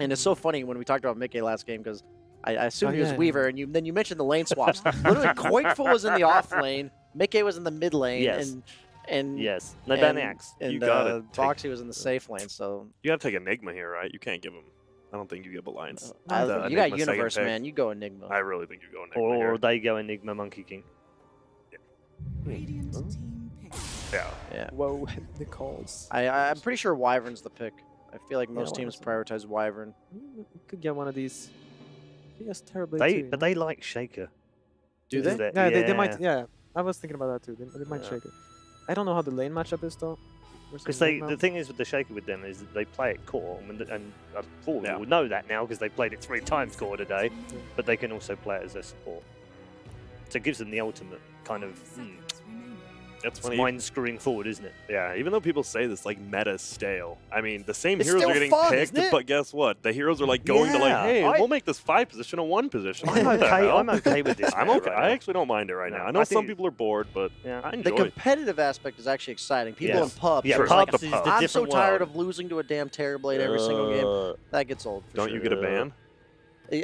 And it's so funny when we talked about Mickey last game because I assumed he was Weaver, and then you mentioned the lane swaps. Literally, Koikfu was in the off lane, Mickey was in the mid lane, and yes, they ban the Axe. And you got Boxy was in the safe lane. So you got to take Enigma here, right? You can't give him. I don't think you give Alliance. You got Universe, man. You go Enigma. I really think you go Enigma. Or they go Enigma Monkey King. Yeah. Whoa, the calls. I'm pretty sure Wyvern's the pick. I feel like most teams prioritize Wyvern. Could get one of these. Yes, terribly. But they like Shaker. Do they? Yeah, they might. Yeah, I was thinking about that too. They might Shaker. I don't know how the lane matchup is though. Because the thing is with the Shaker with them is that they play it core, and Forward will know that now because they played it 3 times core today. But they can also play it as their support, so it gives them the ultimate kind of. That's funny. Mind screwing Forward, isn't it? Yeah, even though people say this, like, meta's stale. I mean, the same It's heroes still are getting fun, picked, isn't it? but guess what? The heroes are like going to like, hey, we'll make this 5 position a 1 position. I'm okay with this. I'm okay. I actually don't mind it right now. I know some people are bored, but I enjoy the competitive aspect is actually exciting. People in pubs. Yeah, are pubs like, is the I'm different so tired world. of losing to a damn Terrorblade every single game. That gets old. Don't you get a ban?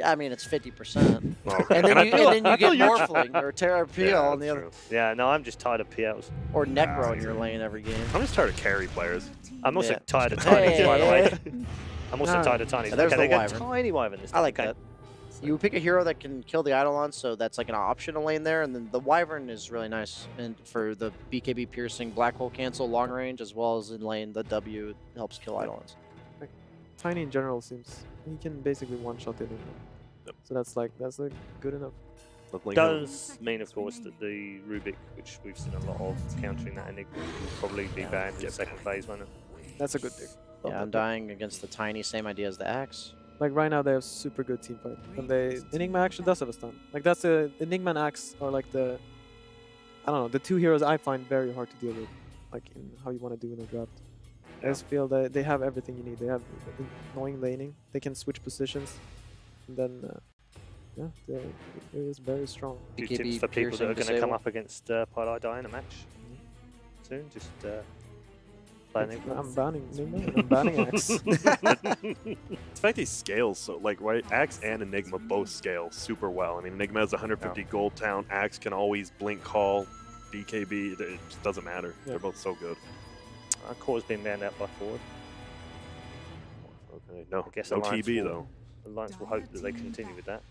I mean, it's 50%. Okay. And then you get Morphling or Terra PL on the other. Yeah, no, I'm just tired of PLs. Or Necro in your lane every game. I'm just tired of carry players. I'm also tired of Tinies, by the way. I'm also tired of Tinies. There's Okay, the they got Wyvern. Tiny Wyvern this time. I like that. You pick a hero that can kill the Eidolon, so that's like an optional lane there, and then the Wyvern is really nice. And for the BKB piercing, Black Hole cancel, long range, as well as in lane, the W helps kill Eidolons. Tiny in general seems he can basically one-shot the Enigma. Yep. So that's like good enough. Does mean, of course, that the Rubik, which we've seen a lot of, countering that Enigma, will probably be banned in the second phase, won't it? That's a good pick. Yeah, Undying against the Tiny, same idea as the Axe. Like right now, they have super good team fight, and Enigma actually does have a stun. Like that's the Enigma and Axe are like the, I don't know, the two heroes I find very hard to deal with, like in how you want to do in a draft. I just feel that they have everything you need. They have annoying laning. They can switch positions, and then yeah, it is very strong. Do you tips for people that are going to come up against Pylai in a match soon? Just I'm banning Enigma and I'm banning Axe. The fact he scales so, like, right, Axe and Enigma both scale super well. I mean, Enigma has 150 gold town. Axe can always blink call, BKB. It just doesn't matter. Yeah. They're both so good. Core's been banned out by Forward. Okay, no, I guess no Alliance TB will, though. Alliance will hope that they continue with that.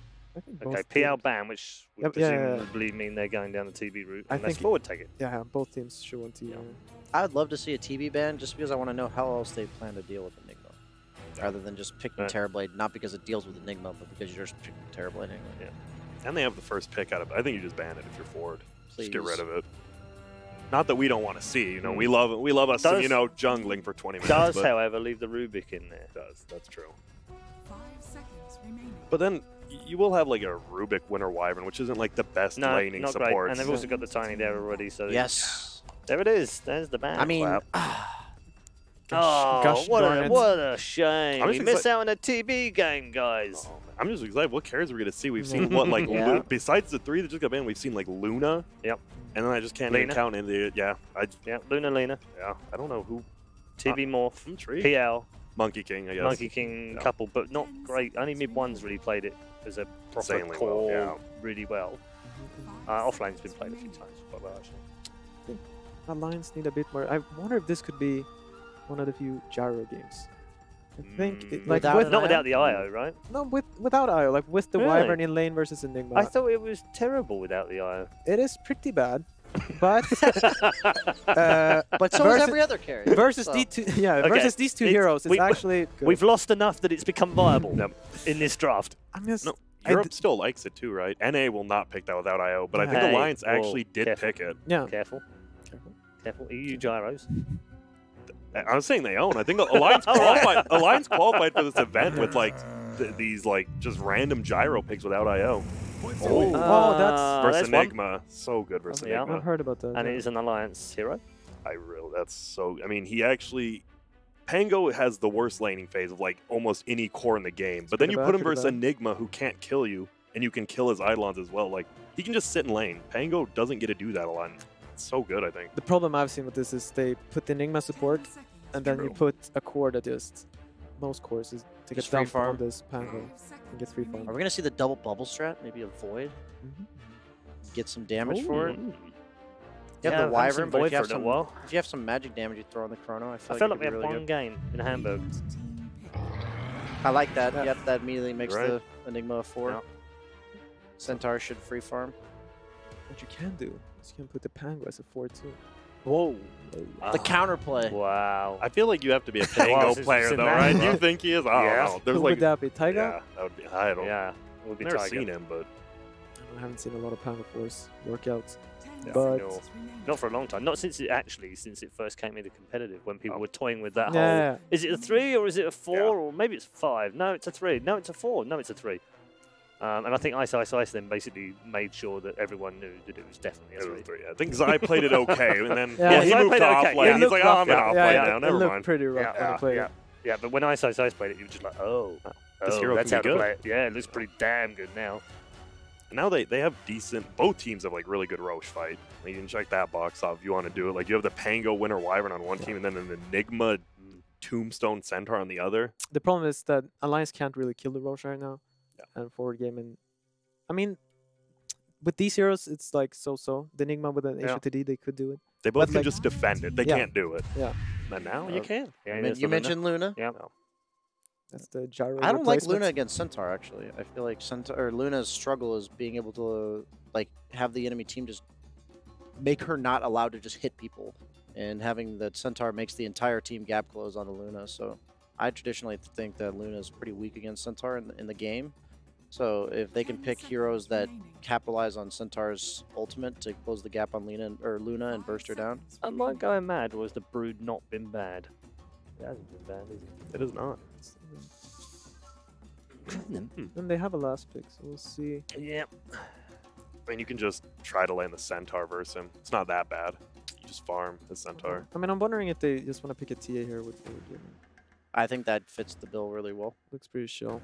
Okay, PL ban, which would presumably mean they're going down the TB route, unless Forward take it. Yeah, both teams should want TB. I would love to see a TB ban just because I want to know how else they plan to deal with Enigma. Rather than just picking Terrorblade, not because it deals with Enigma, but because you're just picking Terrorblade anyway. Yeah. And they have the first pick out of it. I think you just ban it if you're Forward. Please. Just get rid of it. Not that we don't want to see, you know, we love us some, you know, jungling for 20 minutes. Does, however, leave the Rubik in there. Does, that's true. 5 seconds remaining. But then you will have like a Rubik Winter Wyvern, which isn't like the best laning support. Great. And they've also got the Tiny there already, so yes. There it is. There's the ban. I mean, oh, what a shame. We miss out on a TB game, guys. Oh, I'm just excited. What characters are we going to see? We've seen what, like, besides the 3 that just got banned, we've seen like Luna. Yep. And then I just can't even count in the, Luna, Lena. Yeah, I don't know who. TB Morph, PL. Monkey King, I guess. Monkey King couple, but not great. Only mid ones really played it as a proper core really well. Offlane's been played a few times quite well, actually. Alliance need a bit more. I wonder if this could be one of the few gyro games. I think like not without the IO, right? No, without IO, like with the Wyvern in lane versus Enigma. I thought it was terrible without the IO. It is pretty bad, but but so is every other character. Versus these two, versus these two heroes, it's actually good. We've lost enough that it's become viable in this draft. I'm just. No. Europe still likes it too, right? NA will not pick that without IO, but I think Alliance actually did pick it. Yeah. Careful. EU gyros. I was saying they own. I think Alliance qualified. Alliance qualified for this event with like these like just random gyro picks without IO. That's versus Enigma. So good versus Enigma. I've heard about that. And it is an Alliance hero. That's so. I mean, he actually. Pango has the worst laning phase of like almost any core in the game, but then you put him versus Enigma who can't kill you, and you can kill his Eidolons as well. Like he can just sit in lane. Pango doesn't get to do that a lot. It's so good, I think. The problem I've seen with this is they put the Enigma support, and then you put a core that just most cores is to get down on this Pango and get free farm. Are we gonna see the double bubble strat? Maybe a void. Get some damage for it. You have the Wyvern, but if you have some magic damage you throw on the Chrono, I feel like we have one game in Hamburg. I like that. Yep, that immediately makes the Enigma a 4. Centaur should free farm. What you can do is you can put the Pango as a 4 too. Whoa. The counterplay. Wow. I feel like you have to be a Pango player though, right? You think he is? I don't know. There's Who would that be? Tiger? Yeah, that would be. I don't. Yeah, it would be Never Tiger. seen him, but I haven't seen a lot of Pango Force workouts. Yeah, but not for a long time. Not since it first came into competitive, when people were toying with that whole. Is it a 3 or is it a 4 or maybe it's 5? No, it's a 3. No, it's a 4. No, it's a 3. And I think Ice then basically made sure that everyone knew that it was definitely a 3. I think Zai played it okay, and then he Zai moved to offlane. He's like, oh, I'm an offlane now. Never looked mind. pretty rough when he played it. Yeah, but when Ice played it, you were just like, this hero that's can how be to good. play it. Yeah, it looks pretty damn good now. Now they have decent. Both teams have like really good Roche fight. You can check that box off if you want to do it. Like you have the Pango Winter Wyvern on one team, and then an Enigma Tombstone Centaur on the other. The problem is that Alliance can't really kill the Roche right now, and forward game. And I mean, with these heroes, it's like so. The Enigma with an HOTD, they could do it. They both can just defend it. They can't do it. Yeah. And now you can. Yeah, you mentioned Luna. Yeah. That's the gyro. I don't like Luna against Centaur, actually. I feel like Luna's struggle is being able to like have the enemy team just make her not allowed to just hit people, and having the Centaur makes the entire team gap close on the Luna. So I traditionally think that Luna is pretty weak against Centaur in the game. So if they can pick heroes that capitalize on Centaur's ultimate to close the gap on Luna and burst her down. Unlike going mad, was the Brood not been bad? It hasn't been bad, is it? It is not. And they have a last pick, so we'll see. Yep. I mean, you can just try to land the Centaur versus him. It's not that bad. You just farm the Centaur. I mean, I'm wondering if they just want to pick a TA here with Forward Gaming. I think that fits the bill really well. Looks pretty chill.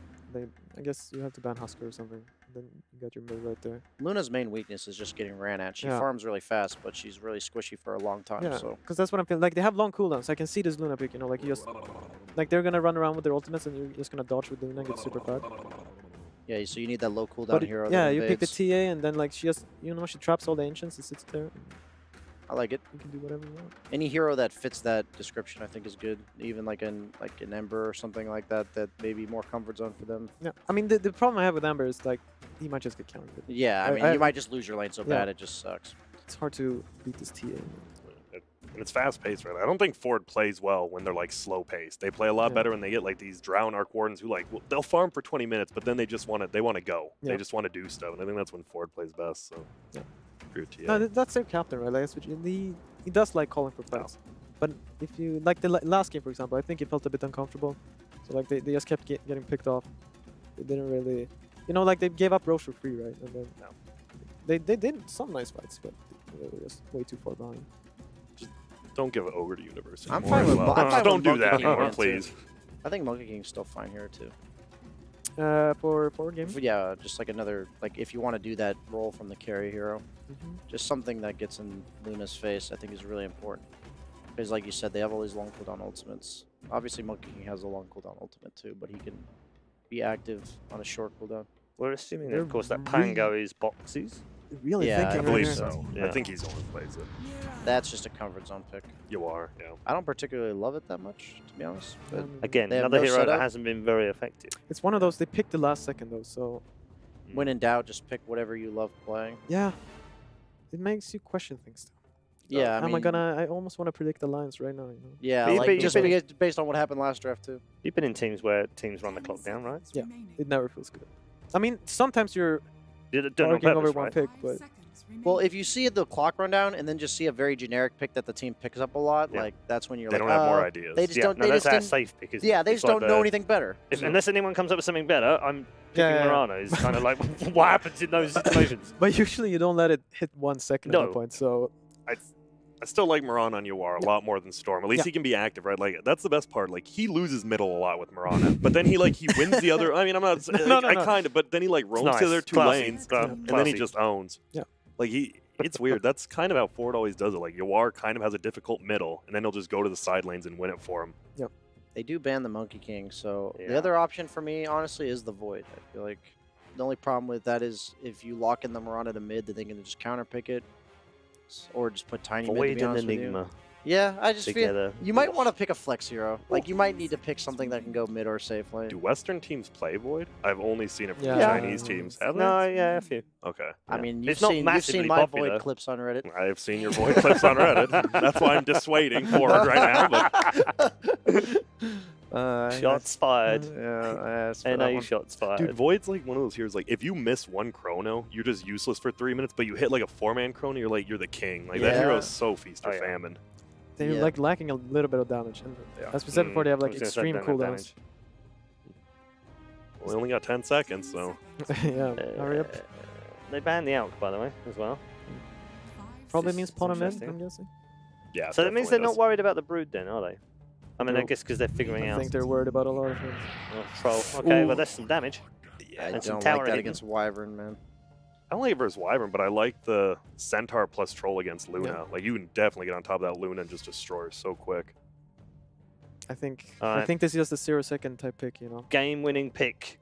I guess you have to ban Husker or something. Then you got your mid right there. Luna's main weakness is just getting ran at. She Yeah. farms really fast, but she's really squishy for a long time. Yeah, So because that's what I'm feeling. Like, they have long cooldowns. I can see this Luna pick, you know, like, you just... Like, they're going to run around with their ultimates, and you're just going to dodge with Luna and get super fat. yeah, so you need that low cooldown But hero. yeah, that you pick the invades. TA, and then, like, she just... You know, she traps all the Ancients and sits there. I like it. You can do whatever you want. Any hero that fits that description, I think, is good. Even like an Ember or something like that, that may be more comfort zone for them. Yeah, I mean, the problem I have with Ember is, like, he might just get countered. Yeah, I mean, you might just lose your lane so yeah. bad, it just sucks. It's hard to beat this TA. And it's fast paced, right? I don't think Ford plays well when they're like slow paced. They play a lot better when they get like these Drown Arc Wardens who like they'll farm for 20 minutes, but then they just want to go. Yeah. They just want to do stuff, and I think that's when Ford plays best. So yeah. Agree with you. No, that's their captain, right? Like, he does like calling for fights. But if you like the last game, for example, I think he felt a bit uncomfortable. So like they just kept getting picked off. They didn't really, you know, like they gave up Roche for free, right? And then they did some nice fights, but they were just way too far behind. Don't give it over to University. I'm anymore fine as with. well. I'm fine Don't with do Monkey that King anymore, again, too. please. I think Monkey King's still fine here too. For Forward Gaming? Yeah, just like another, like if you want to do that role from the carry hero, Mhm. just something that gets in Luna's face, I think is really important. Because like you said, they have all these long cooldown ultimates. Obviously, Monkey King has a long cooldown ultimate too, but he can be active on a short cooldown. We're assuming, They're of course, that really- Pango is boxes. Really Yeah, thinking I right believe here. so. Yeah. I think he's the one who plays it. That's just a comfort zone pick. You are, yeah. I don't particularly love it that much, to be honest. But Again, they have another no hero that setup. hasn't been very effective. It's one of those, they picked the last second though, so when in doubt, just pick whatever you love playing. yeah. It makes you question things though. Yeah, I almost want to predict the lines right now, you know. Yeah, But like you've just been- based on what happened last draft too. You've been in teams where teams run the clock down, right? Yeah, it never feels good. I mean, sometimes you're You don't on arguing over purpose, one right? pick, but Well, if you see the clock run down and then just see a very generic pick that the team picks up a lot, Yeah. like that's when you're They like, don't have more ideas. They just Yeah, don't. no, They that's just our didn't, safe because yeah, they just don't know anything better. If, unless anyone comes up with something better, I'm picking Yeah, yeah, yeah. Murano. It's kind of like, what happens in those situations? but usually you don't let it hit 1 second at No. that point. So I still like Moran on Yuar a lot more than Storm. At least Yeah. he can be active, right? Like that's the best part. Like he loses middle a lot with Moran, but then he wins the other. I mean, I'm not. No, I no. kind of, but then he like roams nice. to the other two Classy. lanes, Yeah. and then he Classy. just owns. Yeah. Like it's weird. That's kind of how Ford always does it. Like Yuar kind of has a difficult middle, and then he'll just go to the side lanes and win it for him. They do ban the Monkey King, so Yeah. the other option for me, honestly, is the Void. I feel like the only problem with that is if you lock in the Miranda to mid, then they can just counter pick it, or just put Tiny mid. To Void be and honest with you. Enigma Yeah, I just together. feel you might want to pick a flex hero. Like you might need to pick something that can go mid or safe lane. Do Western teams play Void? I've only seen it from the Yeah. Chinese teams. Have they? No, yeah, a few. Okay. I Yeah. mean, It's not you've massively seen my popular. Void clips on Reddit. I've seen your Void clips on Reddit. That's why I'm dissuading Ford right now. But Shots fired. Yeah, NA shots fired. dude, Void's like one of those heroes. Like, if you miss one chrono, you're just useless for 3 minutes. But you hit like a 4-man chrono, you're the king. Like that Yeah. hero is so feast or Oh, yeah. famine. they're Yeah. like lacking a little bit of damage. And Yeah. as we said before, they have I like was gonna say extreme don't have cooldowns. damage. We only got 10 seconds, so Yeah, hurry up. They banned the Alk, by the way, as well. Probably This means is Pona mid, interesting. I'm guessing. yeah. So that means they're definitely not worried about the Brood then, are they? I mean, I Nope. guess because they're figuring I out. think they're worried about a lot of things. Oh, troll. Okay, Ooh. well, there's some damage. I And some don't tower like that hidden. against Wyvern, man. I don't like it versus Wyvern, but I like the Centaur plus Troll against Luna. Yeah. Like, you can definitely get on top of that Luna and just destroy her so quick. I think Alright. this is just a 0-second type pick, you know. Game-winning pick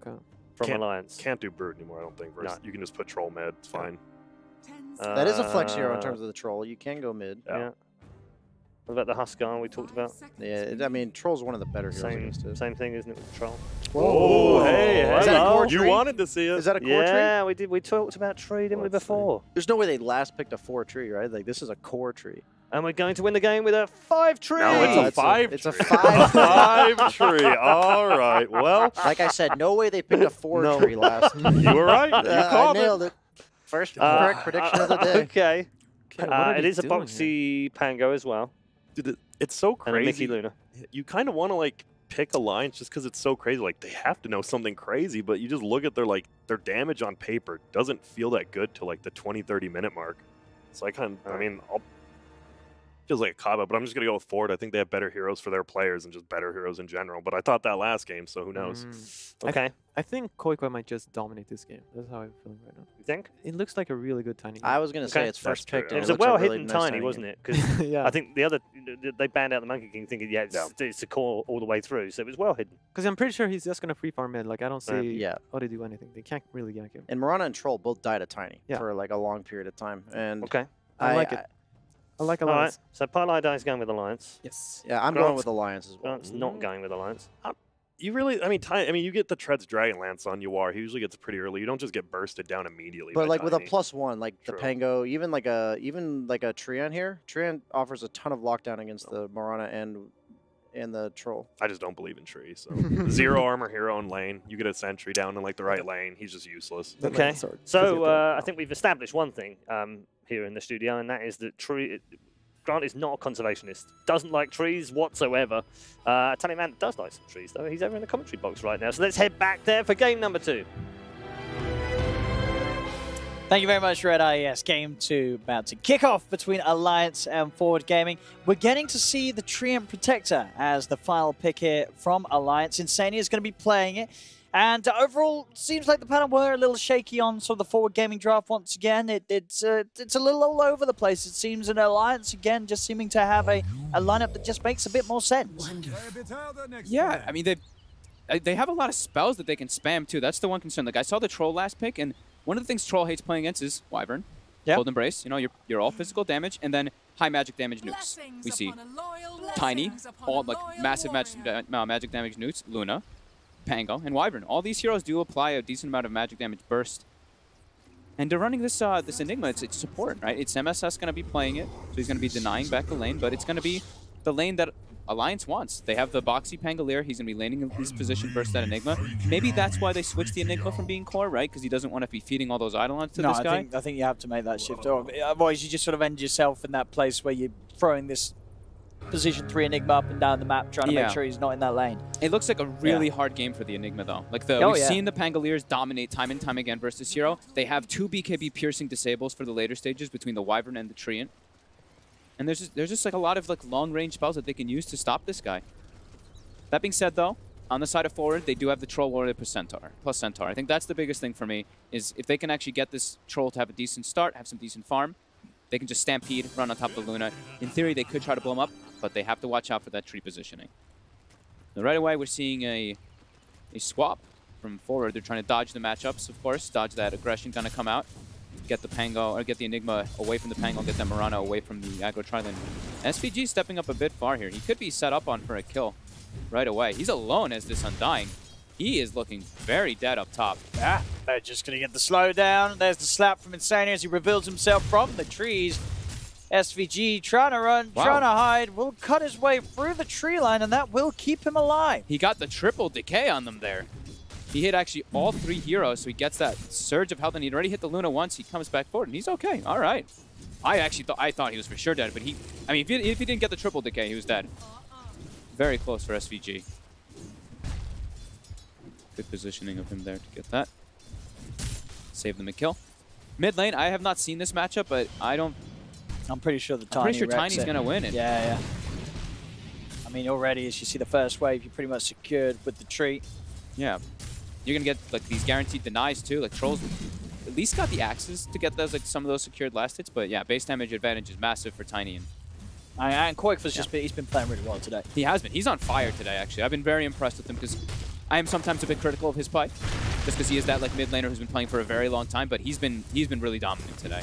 Okay. from Can't- Alliance. Can't do Brood anymore, I don't think. Versus, You can just put Troll mid. It's fine. That is a flex hero in Uh, terms of the troll. You can go mid. Yeah. Yeah. What about the Huskar we talked about? Yeah, I mean, troll's one of the better heroes Same, against it. same thing, isn't it, with Troll? Oh, hey, Is that a hello. core You tree? wanted to see it. Is that a core Yeah, we did. We talked about tree, didn't we, Let's see. before? tree? There's no way they last picked a 4 tree, right? Like, this is a core tree. And we're going to win the game with a 5 tree. No, it's a 5 It's a tree. 5 5 tree. All right. Well, like I said, no way they picked a 4 tree last. You were right. You called I nailed it. First correct prediction of the day. Okay. are it they is a doing boxy Pango as well. Dude, it's so And a Mickey crazy. Luna. You kind of want to like pick alliance just because it's so crazy. Like they have to know something crazy, but you just look at their damage on paper doesn't feel that good till like the 20-30 minute mark. So I mean, feels like a cop-out, but I'm just gonna go with Ford. I think they have better heroes for their players and just better heroes in general. But I thought that last game, so who knows? Okay. I think Koikoi might just dominate this game. That's how I'm feeling right now. You think? It looks like a really good tiny game. I was going to say Okay. it's first That's picked. true. It and was a looks like well-hidden really nice tiny, game. wasn't it? Because Yeah. I think the other, they banned out the Monkey King thinking, yeah, it's a core all the way through. So it was well hidden. Because I'm pretty sure he's just going to free farm mid. Like, I don't see Yeah. how they do anything. They can't really gank him. And Mirana and Troll both died at Tiny Yeah. for like a long period of time. And Okay. I like it. I like All right. Alliance. So Parlay is going with Alliance. Yes. Yeah, I'm Grant's- going with Alliance as well. Grant's not going with Alliance. You really, I mean, you get the Treads Dragonlance on Yuar. He usually gets pretty early. You don't just get bursted down immediately. But by like with a Tiny. +1, like True. the Pango, even like a Trian here. Trian offers a ton of lockdown against the Mirana and the Troll. I just don't believe in Tree. So 0 armor hero in lane. You get a sentry down in like the right lane. He's just useless. Okay. Sword. So I think we've established one thing here in the studio, and that is that Grant is not a conservationist. Doesn't like trees whatsoever. Tally Man does like some trees, though. He's over in the commentary box right now. So let's head back there for game number 2. Thank you very much, Red Eye. Yes, game 2 about to kick off between Alliance and Forward Gaming. We're getting to see the Treant Protector as the final pick here from Alliance. Insania is going to be playing it. And overall, seems like the panel were a little shaky on sort of the Forward Gaming draft once again. It's a little all over the place. It seems an Alliance, again, just seeming to have a lineup that just makes a bit more sense. Yeah, I mean, they have a lot of spells that they can spam, too. That's the one concern. Like, I saw the Troll last pick, and one of the things Troll hates playing against is Wyvern. Yeah. Cold Embrace, you know, you're all physical damage, and then high magic damage nukes. We see Tiny, all like massive magic damage nukes, Luna, Pango, and Wyvern. All these heroes do apply a decent amount of magic damage burst. And they're running this this Enigma, it's support, right? It's MSS going to be playing it, so he's going to be denying back the lane, but it's going to be the lane that Alliance wants. They have the boxy Pangolier. He's going to be laning in his position versus that Enigma. Maybe that's why they switched the Enigma from being core, right? Because he doesn't want to be feeding all those Eidolons to this guy. I think you have to make that shift. Otherwise, you just sort of end yourself in that place where you're throwing this position 3 Enigma up and down the map, trying to make sure he's not in that lane. It looks like a really hard game for the Enigma, though. Like we've seen the Pangoliers dominate time and time again versus hero. They have 2 BKB piercing disables for the later stages between the Wyvern and the Treant. And there's just like a lot of like long-range spells that they can use to stop this guy. That being said, though, on the side of Forward, they do have the Troll Warrior plus Centaur. I think that's the biggest thing for me, is if they can actually get this Troll to have a decent start, have some decent farm, they can just Stampede, run on top of the Luna. In theory, they could try to blow him up, but they have to watch out for that tree positioning. Now, right away, we're seeing a swap from Forward. They're trying to dodge the matchups, of course, dodge that aggression gonna come out. Get the Pango, or get the Enigma away from the Pango, get the Mirana away from the aggro tri-lane. SVG stepping up a bit far here. He could be set up on for a kill right away. He's alone as this Undying. He is looking very dead up top. Yeah, they're just going to get the slowdown. There's the slap from Insania as he reveals himself from the trees. SVG trying to run, trying to hide, will cut his way through the tree line, and that will keep him alive. He got the triple decay on them there. He hit actually all 3 heroes, so he gets that surge of health, and he'd already hit the Luna once. He comes back forward, and he's okay. All right. I thought he was for sure dead, but if he didn't get the triple decay, he was dead. Very close for SVG. Good positioning of him there to get that. Save them a kill. Mid lane, I have not seen this matchup, but I'm pretty sure Tiny's going to win it. Yeah. I mean, already as you see the first wave, you're pretty much secured with the tree. Yeah. You're going to get like these guaranteed denies too. Like Trolls at least got the axes to get those, like some of those secured last hits, but yeah, base damage advantage is massive for Tiny. And Koikva's he's been playing really well today. He has been. He's on fire today, actually. I've been very impressed with him because I am sometimes a bit critical of his play, just because he is that like mid laner who's been playing for a very long time, but he's been really dominant today.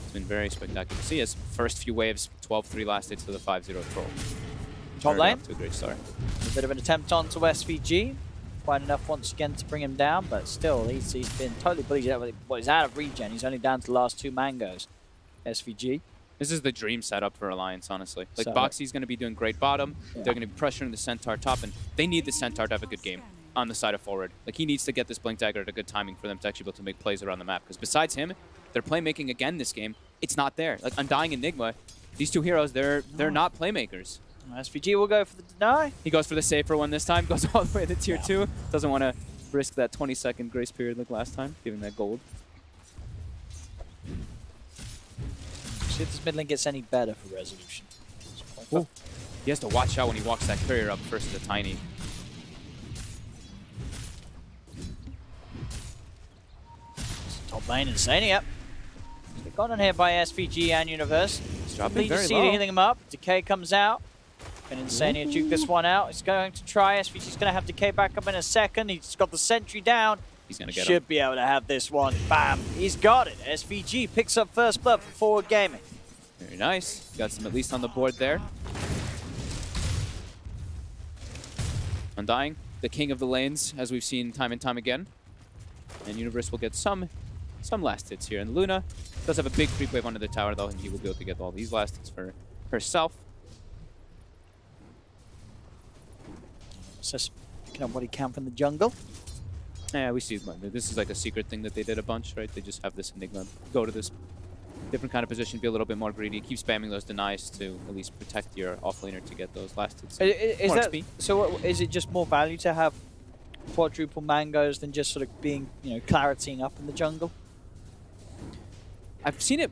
It's been very spectacular to see his first few waves, 12-3 last hits to the 5-0 Troll. Top lane. To a great start. A bit of an attempt onto SVG. Quite enough once again to bring him down, but still, he's been totally bullied. Well, he's out of regen. He's only down to the last 2 mangoes. SVG. This is the dream setup for Alliance, honestly. Like, So- Boxy's going to be doing great bottom. Yeah. They're going to be pressuring the Centaur top, and they need the Centaur to have a good game on the side of forward. Like, he needs to get this Blink Dagger at a good timing for them to actually be able to make plays around the map. Because besides him, their playmaking again this game, it's not there. Like, Undying Enigma, these two heroes, they're not playmakers. SVG will go for the deny. He goes for the safer one this time, goes all the way to tier 2. Doesn't want to risk that 20-second grace period like last time, giving that gold. See if this mid lane gets any better for Resolution. Ooh. He has to watch out when he walks that courier up first to the Tiny. Top lane, Insania. They've gone on here by SVG and Universe. dropping Need to very see low. healing him up. Decay comes out. Can Insania juke this one out? He's going to try. SVG's going to have Decay back up in a second. He's got the sentry down. He's going to get Should him. be able to have this one. Bam. He's got it. SVG picks up first blood for Forward Gaming. Very nice. Got some at least on the board there. Undying, the king of the lanes, as we've seen time and time again. And Universe will get some last hits here. And Luna does have a big creep wave under the tower, though, and he will be able to get all these last hits for herself. Just picking up what he can from the jungle. Yeah, we see this is like a secret thing that they did a bunch, right? They just have this Enigma go to this different kind of position, be a little bit more greedy, keep spamming those denies to at least protect your offlaner to get those last hits. Is More that, XP. so what, is it just more value to have quadruple mangoes than just sort of being, claritying up in the jungle? I've seen it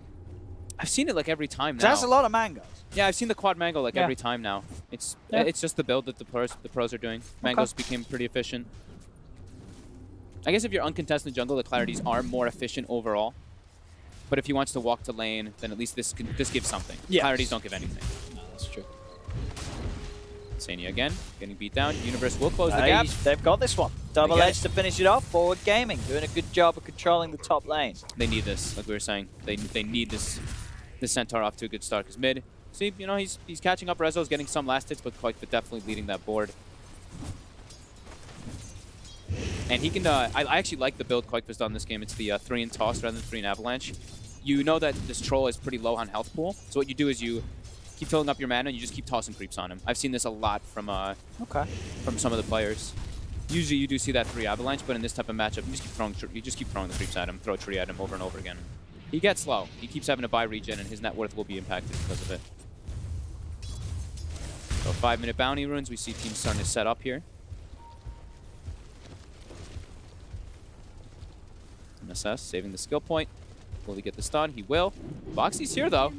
like every time now. That's a lot of mangoes. Yeah, I've seen the quad mango like Yeah. every time now. It's Yeah. it's just the build that the pros are doing. Mangoes became pretty efficient. I guess if you're uncontested jungle, the clarities are more efficient overall. But if he wants to walk to lane, then at least this gives something. Yes. Clarities don't give anything. No, that's true. Sania again, getting beat down. Universe will close the gap. They've got this one. Double get edge to finish it off. Forward Gaming doing a good job of controlling the top lane. They need this, like we were saying. They need this Centaur off to a good start. Because mid, see, he's catching up. Rezo's getting some last hits, but Quake definitely leading that board. And he can, I actually like the build Quake has done this game. It's the 3 in toss rather than 3 in avalanche. You know that this troll is pretty low on health pool. So what you do is you keep filling up your mana and you just keep tossing creeps on him. I've seen this a lot from some of the players. Usually you do see that 3 avalanche, but in this type of matchup, you just keep throwing the creeps at him, throw a tree at him over and over again. He gets slow. He keeps having to buy regen, and his net worth will be impacted because of it. So 5-minute bounty runes. We see teams starting to set up here. MSS saving the skill point. Will he get the stun? He will. Boxy's here, though.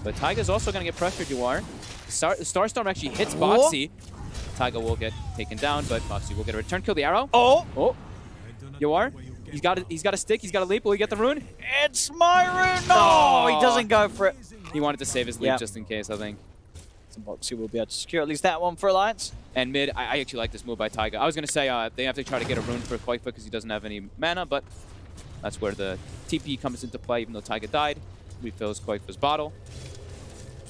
But Taiga's also going to get pressured, you are. Starstorm actually hits Boxy. Taiga will get taken down, but Boxy will get a return kill. The arrow. Oh! You are. He's got a stick. He's got a leap. Will he get the rune? It's my rune! No! He doesn't go for it. He wanted to save his leap just in case, I think. So Boxy will be able to secure at least that one for Alliance. And mid, I actually like this move by Taiga. I was going to say they have to try to get a rune for Quake because he doesn't have any mana, but that's where the TP comes into play, even though Taiga died. Refills Quake's bottle.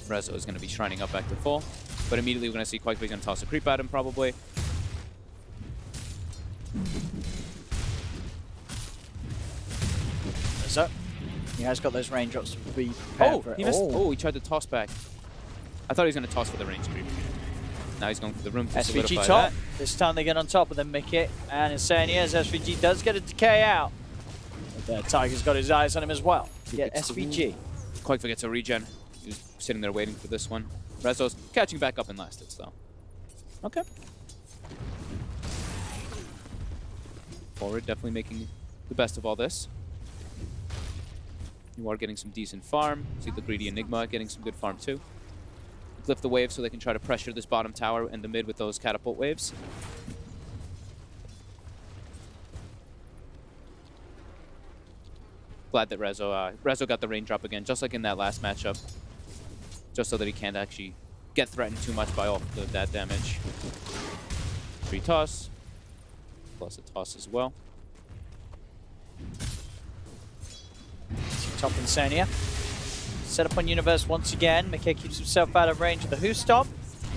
Rezo is going to be shrining up back to full. But immediately we're going to see Quake going to toss a creep at him, probably. So, he has got those raindrops to be prepared for it. He missed. Oh, he tried to toss back. I thought he was going to toss for the range creep. Now he's going for the room to SVG solidify top. that. This time they get on top of them, Mickey. And Insania, as SVG does get a decay out. But Tiger's got his eyes on him as well. Yeah, SVG. Quake gets a regen. He's sitting there waiting for this one. Rezo's catching back up in last hits, though. Okay. Forward definitely making the best of all this. You are getting some decent farm. See the greedy Enigma getting some good farm, too. Lift the wave so they can try to pressure this bottom tower and the mid with those catapult waves. Glad that Rezo got the raindrop again, just like in that last matchup. Just so that he can't actually get threatened too much by all that damage. 3 toss, plus a toss as well. Top Insania. Set up on Universe once again. Mickey keeps himself out of range of the Who Stop.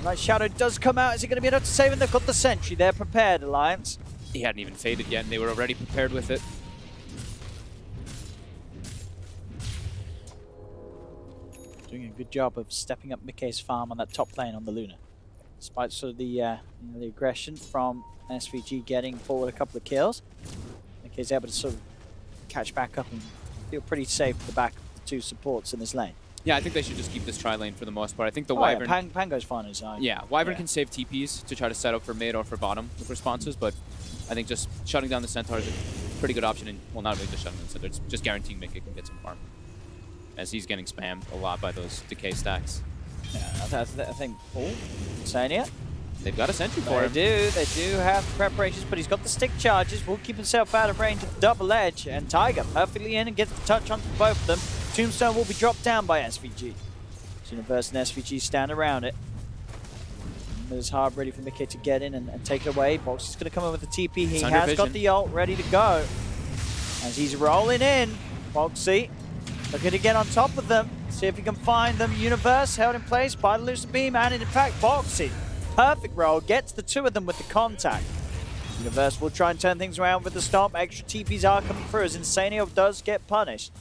Light Shadow does come out. Is he going to be able to save him? They've got the Sentry. They're prepared, Alliance. He hadn't even faded yet, and they were already prepared with it. Doing a good job of stepping up Mickey's farm on that top lane on the Luna. Despite sort of the the aggression from SVG getting forward a couple of kills, Mickey's able to sort of catch back up and feel pretty safe at the back of the two supports in this lane. Yeah, I think they should just keep this tri-lane for the most part. I think the Wyvern... Yeah, Pango's fine as well. Yeah, Wyvern can save TPs to try to set up for mid or for bottom with responses, but I think just shutting down the Centaur is a pretty good option. And, well, not really just shutting down the Centaur, it's just guaranteeing Mickey can get some farm, as he's getting spammed a lot by those decay stacks. Yeah, I think... Oh, Insania. They've got a sentry for him. They do have preparations, but he's got the stick charges. Will keep himself out of range of the double edge, and Tiger perfectly in and gets the touch on both of them. Tombstone will be dropped down by SVG. Universe and SVG stand around it. There's hard ready for Mickey to get in and take it away. Boxy's going to come in with the TP. He has got the ult ready to go. As he's rolling in, Boxy looking to get on top of them. See if he can find them. Universe held in place by the Lucid Beam, and in fact, Boxy. Perfect roll, gets the two of them with the contact. Universe will try and turn things around with the stomp. Extra TPs are coming through as Insanio does get punished.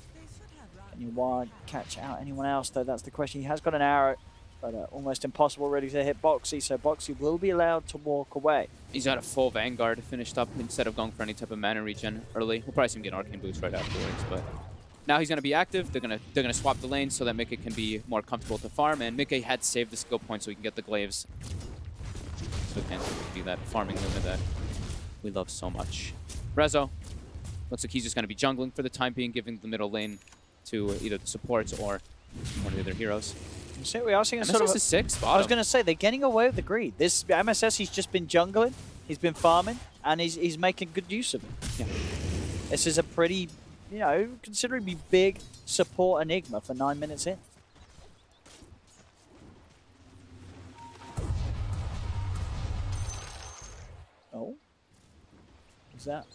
Can you catch out anyone else, though? That's the question. He has got an arrow, but almost impossible really to hit Boxy, so Boxy will be allowed to walk away. He's got a full Vanguard finished up instead of going for any type of mana regen early. We'll probably see him get an Arcane Boost right afterwards, but now he's going to be active. They're gonna swap the lane so that Mickey can be more comfortable to farm, and Mickey had saved the skill point so he can get the glaives. So it can be that farming Luna that we love so much. Rezo looks like he's just going to be jungling for the time being, giving the middle lane to either the supports or one of the other heroes. We are seeing sort of a 6 bottom. I was going to say, they're getting away with the greed. This MSS, he's just been jungling, he's been farming, and he's making good use of it. Yeah. This is a pretty, you know, considerably big support enigma for 9 minutes in. Oh. What's that?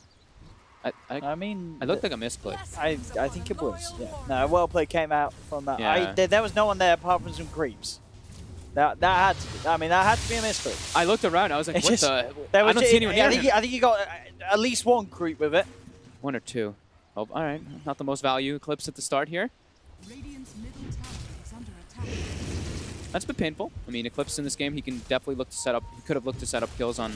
I mean... It looked like a misclick. I think it was, yeah. No, well play came out from that. Yeah. There was no one there apart from some creeps. That had to, I mean, that had to be a misclick. I looked around, I was like, what the... I don't see anyone near him. I think you got at least one creep with it. One or two. Oh, all right. Not the most value Eclipse at the start here. Radiant's middle tower is under attack. That's been painful. I mean, Eclipse in this game, he can definitely look to set up... He could have looked to set up kills on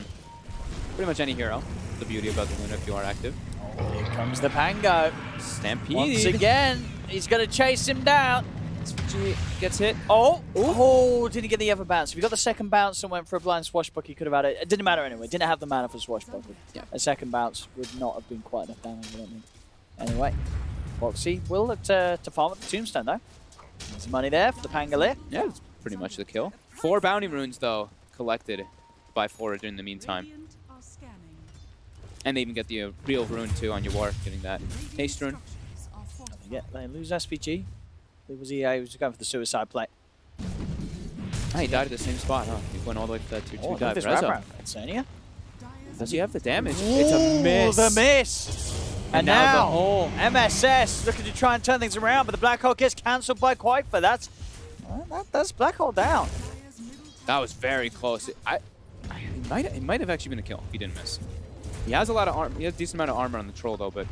pretty much any hero. The beauty about the Luna if you are active. Oh, here comes the Pango. Stampede. Once again, he's going to chase him down. SVG gets hit. Oh, didn't get the other bounce. If he got the second bounce and went for a blind swashbuckler, he could have had it. It didn't matter anyway. Didn't have the mana for swashbuckler. Yeah. A second bounce would not have been quite enough damage, I don't think. Anyway, Boxy will look to farm at the Tombstone, though. There's some money there for the Pangolier. Yeah, that's pretty much the kill. 4 bounty runes, though, collected by Forward in the meantime. And they even get the real rune, too, on your war, getting that haste rune. Yeah, they lose SVG. It was EA who was going for the suicide play. Ah, he died at the same spot, huh? He went all the way to that 2-2 dive. Rezo. Does he have the damage? It's a miss. The miss. And now the hole. MSS looking to try and turn things around, but the Black Hole gets cancelled by Quakefer. That's Black Hole down. That was very close. It might have actually been a kill if he didn't miss. He has a lot of armor. He has a decent amount of armor on the troll though, but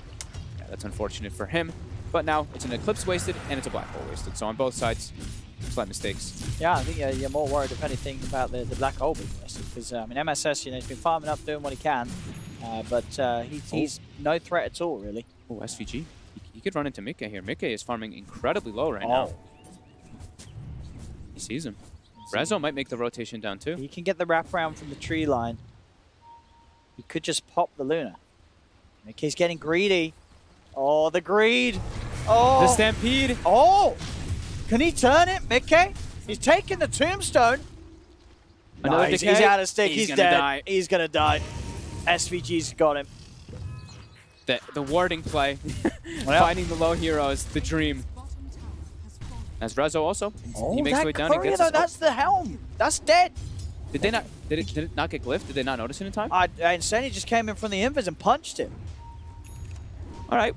yeah, that's unfortunate for him. But now it's an Eclipse wasted and it's a Black Hole wasted. So on both sides, slight mistakes. Yeah, I think you're more worried if anything about the Black Hole being wasted because I mean MSS, you know, he's been farming up, doing what he can, but he's no threat at all really. Oh, SVG. He could run into Mickey here. Mickey is farming incredibly low right now. He sees him. Rezo might make the rotation down too. He can get the wraparound from the tree line. He could just pop the Luna. Mickey's getting greedy. Oh, the greed. Oh. The Stampede. Oh. Can he turn it, Mickey? He's taking the Tombstone. Another He's out of stick. He's dead. Die. He's going to die. SVG's got him. The warding play. Finding the low hero is the dream. As Rezo also. He makes his way down and gets though, that's the helm. That's dead. Did it not get glyphed? Did they not notice it in time? Insania just came in from the invis and punched him. All right.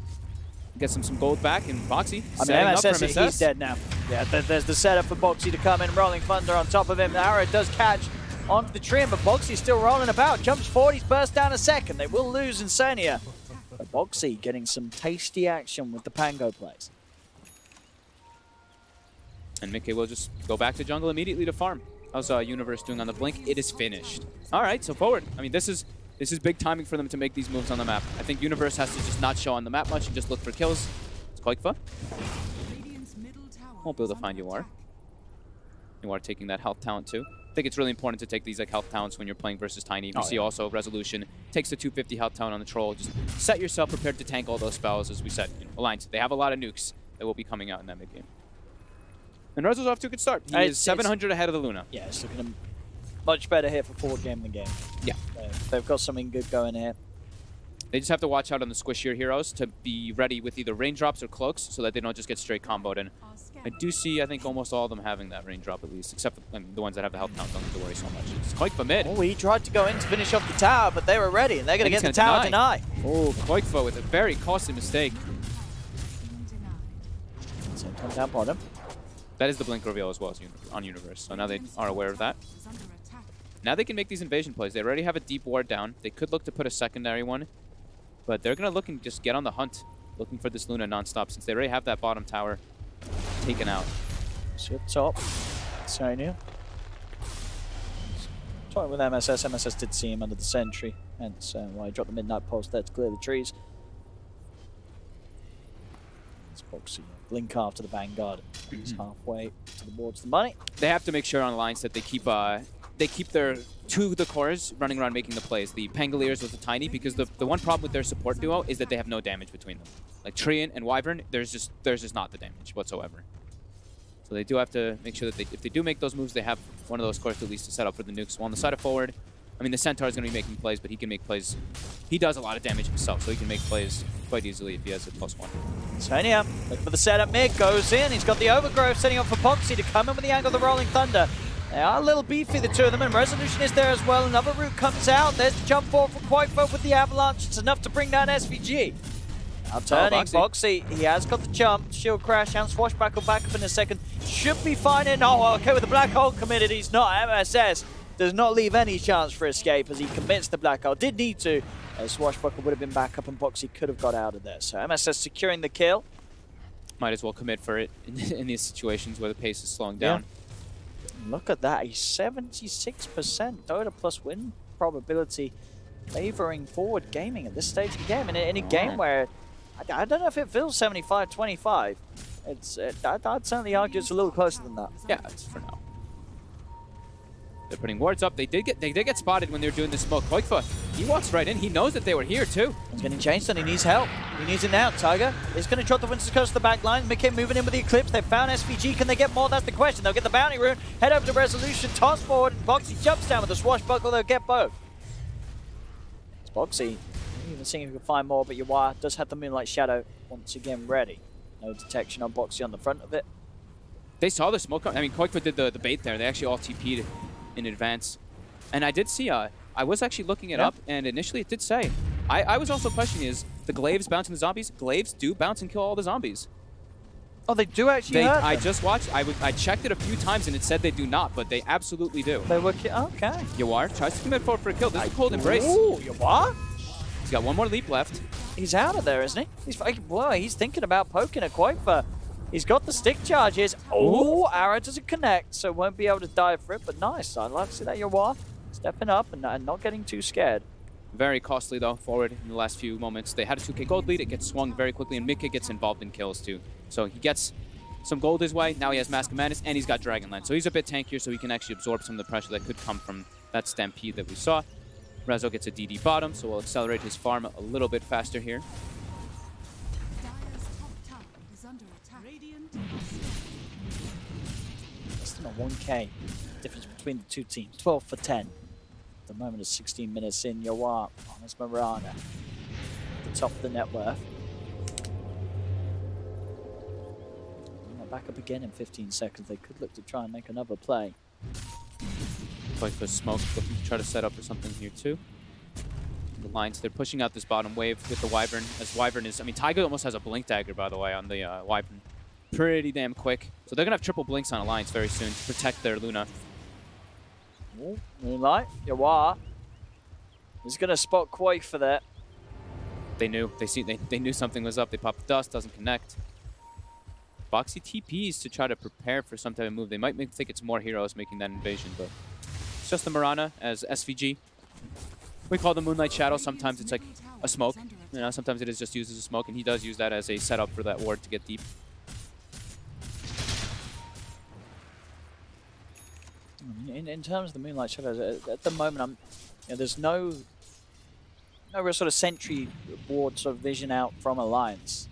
Gets him some gold back in Boxy. I mean, MSS, he's dead now. Yeah, there's the setup for Boxy to come in. Rolling Thunder on top of him. The arrow does catch onto the trim, but Boxy's still rolling about. Jumps forward, he's burst down a second. They will lose Insania. But Boxy getting some tasty action with the Pango plays. And Mickey will just go back to jungle immediately to farm. How's Universe doing on the blink? It is finished. All right, so forward. I mean, this is big timing for them to make these moves on the map. I think Universe has to just not show on the map much and just look for kills. It's Koikfa. Won't be able to find Yuar. Yuar taking that health talent too. I think it's really important to take these like health talents when you're playing versus Tiny. We see also Resolution takes the 250 health talent on the troll. Just set yourself prepared to tank all those spells, as we said. Alliance, they have a lot of nukes that will be coming out in that mid game. And Rezo's off to a good start. He is 700 ahead of the Luna. Yeah, it's looking much better here for forward game than game. Yeah. They've got something good going here. They just have to watch out on the squishier heroes to be ready with either raindrops or cloaks so that they don't just get straight comboed. And I do see, I think, almost all of them having that raindrop at least, except for, the ones that have the health count don't need to worry so much. It's Koikfa mid. Oh, he tried to go in to finish off the tower, but they were ready, and they're going to get the tower deny. Oh, Koikfa with a very costly mistake. Same time down bottom. That is the blink reveal as well as on Universe, so now they are aware of that. Now they can make these invasion plays. They already have a deep ward down. They could look to put a secondary one, but they're going to look and just get on the hunt, looking for this Luna nonstop since they already have that bottom tower taken out. See up top. Sonya. Toying with MSS. MSS did see him under the sentry, hence why he dropped the midnight pulse there to clear the trees. It's Boxy. Blink after the Vanguard. He's halfway towards the money. They have to make sure on Alliance that they keep their the cores running around making the plays. The Pangoliers with the Tiny, because the one problem with their support duo is that they have no damage between them. Like Treant and Wyvern, there's just not the damage whatsoever. So they do have to make sure that if they do make those moves, they have one of those cores at least to set up for the nukes. While on the side of forward, I mean, the Centaur is going to be making plays, but he can make plays. He does a lot of damage himself, so he can make plays quite easily if he has a +1. Sonya, look for the setup mid, goes in. He's got the overgrowth setting up for Boxy to come in with the angle of the Rolling Thunder. They are a little beefy, the two of them, and Resolution is there as well. Another route comes out. There's the jump forward for Koikfa with the Avalanche. It's enough to bring down SVG. Now turning, Boxy, he has got the jump. Shield crash and swashbuckle back up in a second. Should be fine in. Oh, okay, with the black hole committed, he's not. MSS does not leave any chance for escape as he commits the black hole. Did need to. Swashbuckle would have been back up and Boxy could have got out of there. So MSS securing the kill. Might as well commit for it in these situations where the pace is slowing down. Look at that, a 76% Dota plus win probability favoring forward gaming at this stage of the game. In a game where, I don't know if it feels 75-25. I'd certainly argue it's a little closer than that. Yeah, it's for now. They're putting wards up. They did get spotted when they were doing the smoke. Koikfa, he walks right in. He knows that they were here too. He's getting chased and he needs help. He needs it now. Tiger is going to drop the Winston Coast to the back line. Mickey moving in with the Eclipse. They found SVG. Can they get more? That's the question. They'll get the bounty rune. Head over to Resolution. Toss forward. And Boxy jumps down with the swashbuckle. They'll get both. It's Boxy. Even seeing if he can find more, but Yuar does have the Moonlight Shadow once again ready. No detection on Boxy on the front of it. They saw the smoke. I mean, Koikfa did the bait there. They actually all TP'd in advance. And I did see, I was actually looking it up, and initially it did say, I was also questioning, is the glaives bouncing the zombies? Glaives do bounce and kill all the zombies. Oh, they do actually hurt them. I just watched, I checked it a few times and it said they do not, but they absolutely do. They were, okay. Yuar tries to commit forward for a kill. This is a cold embrace. Ooh, Yuar? He's got one more leap left. He's out of there, isn't he? He's thinking about poking a Koikfa. He's got the stick charges. Oh, arrow doesn't connect, so won't be able to dive for it, but nice. I'd like to see that Yuar stepping up and not getting too scared. Very costly, though, forward in the last few moments. They had a 2k gold lead. It gets swung very quickly, and Mickey gets involved in kills, too. So he gets some gold his way. Now he has Mask of Madness, and he's got Dragonlance. So he's a bit tankier, so he can actually absorb some of the pressure that could come from that Stampede that we saw. Rezo gets a DD bottom, so we'll accelerate his farm a little bit faster here. Less than a 1k difference between the two teams. 12 for 10. At the moment is 16 minutes in. Yuar on his Marana. At the top of the net worth. Back up again in 15 seconds. They could look to try and make another play. Like for smoke, looking to try to set up for something here too. The lines, they're pushing out this bottom wave with the Wyvern. As Wyvern is, I mean, Tiger almost has a blink dagger, by the way, on the Wyvern. Pretty damn quick. So they're going to have triple blinks on Alliance very soon to protect their Luna. Ooh, Moonlight, Yuar. He's going to spot Quake for that. They knew. They knew something was up. They popped the dust, doesn't connect. Boxy TPs to try to prepare for some type of move. They might think it's more heroes making that invasion, but it's just the Mirana as SVG. We call the Moonlight Shadow. Sometimes it's like a smoke. You know, sometimes it is just used as a smoke, and he does use that as a setup for that ward to get deep. In terms of the Moonlight Shadows, at the moment, there's no real sort of sentry ward sort of vision out from Alliance.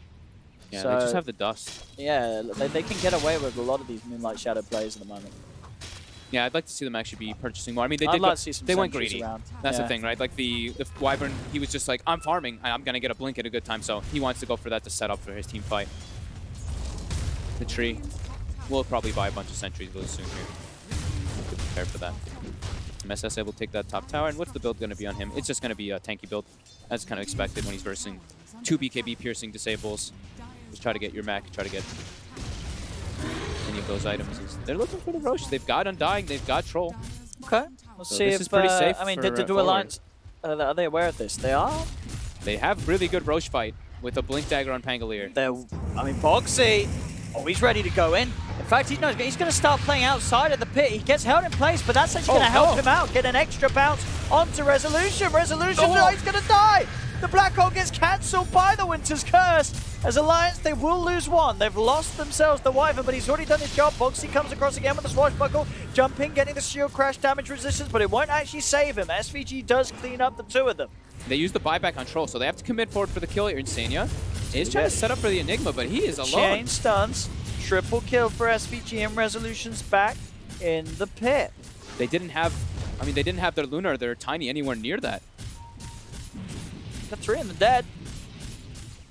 Yeah, so, they just have the dust. Yeah, they can get away with a lot of these Moonlight Shadow plays at the moment. Yeah, I'd like to see them actually be purchasing more. I mean, they I'd did. like to see some they went sentries greedy. around. That's Yeah. the thing, right? Like the Wyvern, he was just like, I'm farming. I'm gonna get a blink at a good time, so he wants to go for that to set up for his team fight. The tree. We'll probably buy a bunch of sentries really soon here to prepare for that. MSS able to take that top tower, and what's the build going to be on him? It's just going to be a tanky build, as kind of expected when he's versing 2 BKB piercing disables. Just try to get your mech, try to get any of those items. They're looking for the Roche. They've got Undying, they've got Troll. Okay, let's So see this if is pretty safe. I mean, for, did forward. Alliance? Are they aware of this? They are. They have really good Roche fight with a Blink Dagger on Pangolier. I mean, Boxy. Oh, he's ready to go in. In fact, he's going to start playing outside of the pit. He gets held in place, but that's actually going to help him out. Get an extra bounce onto Resolution. Resolution, no, he's going to die. The Black Hole gets cancelled by the Winter's Curse. As Alliance, they will lose one. They've lost themselves the Wyvern, but he's already done his job. Boxy comes across again with the Swashbuckle, jumping, getting the shield crash damage resistance, but it won't actually save him. SVG does clean up the 2 of them. They use the buyback on Troll, so they have to commit forward for the kill here. Insania is trying to set up for the Enigma, but he is alone. Chain stuns. Triple kill for SVG, and Resolution's back in the pit. They didn't have, I mean, they didn't have their Luna or their Tiny anywhere near that. Got 3 in the dead.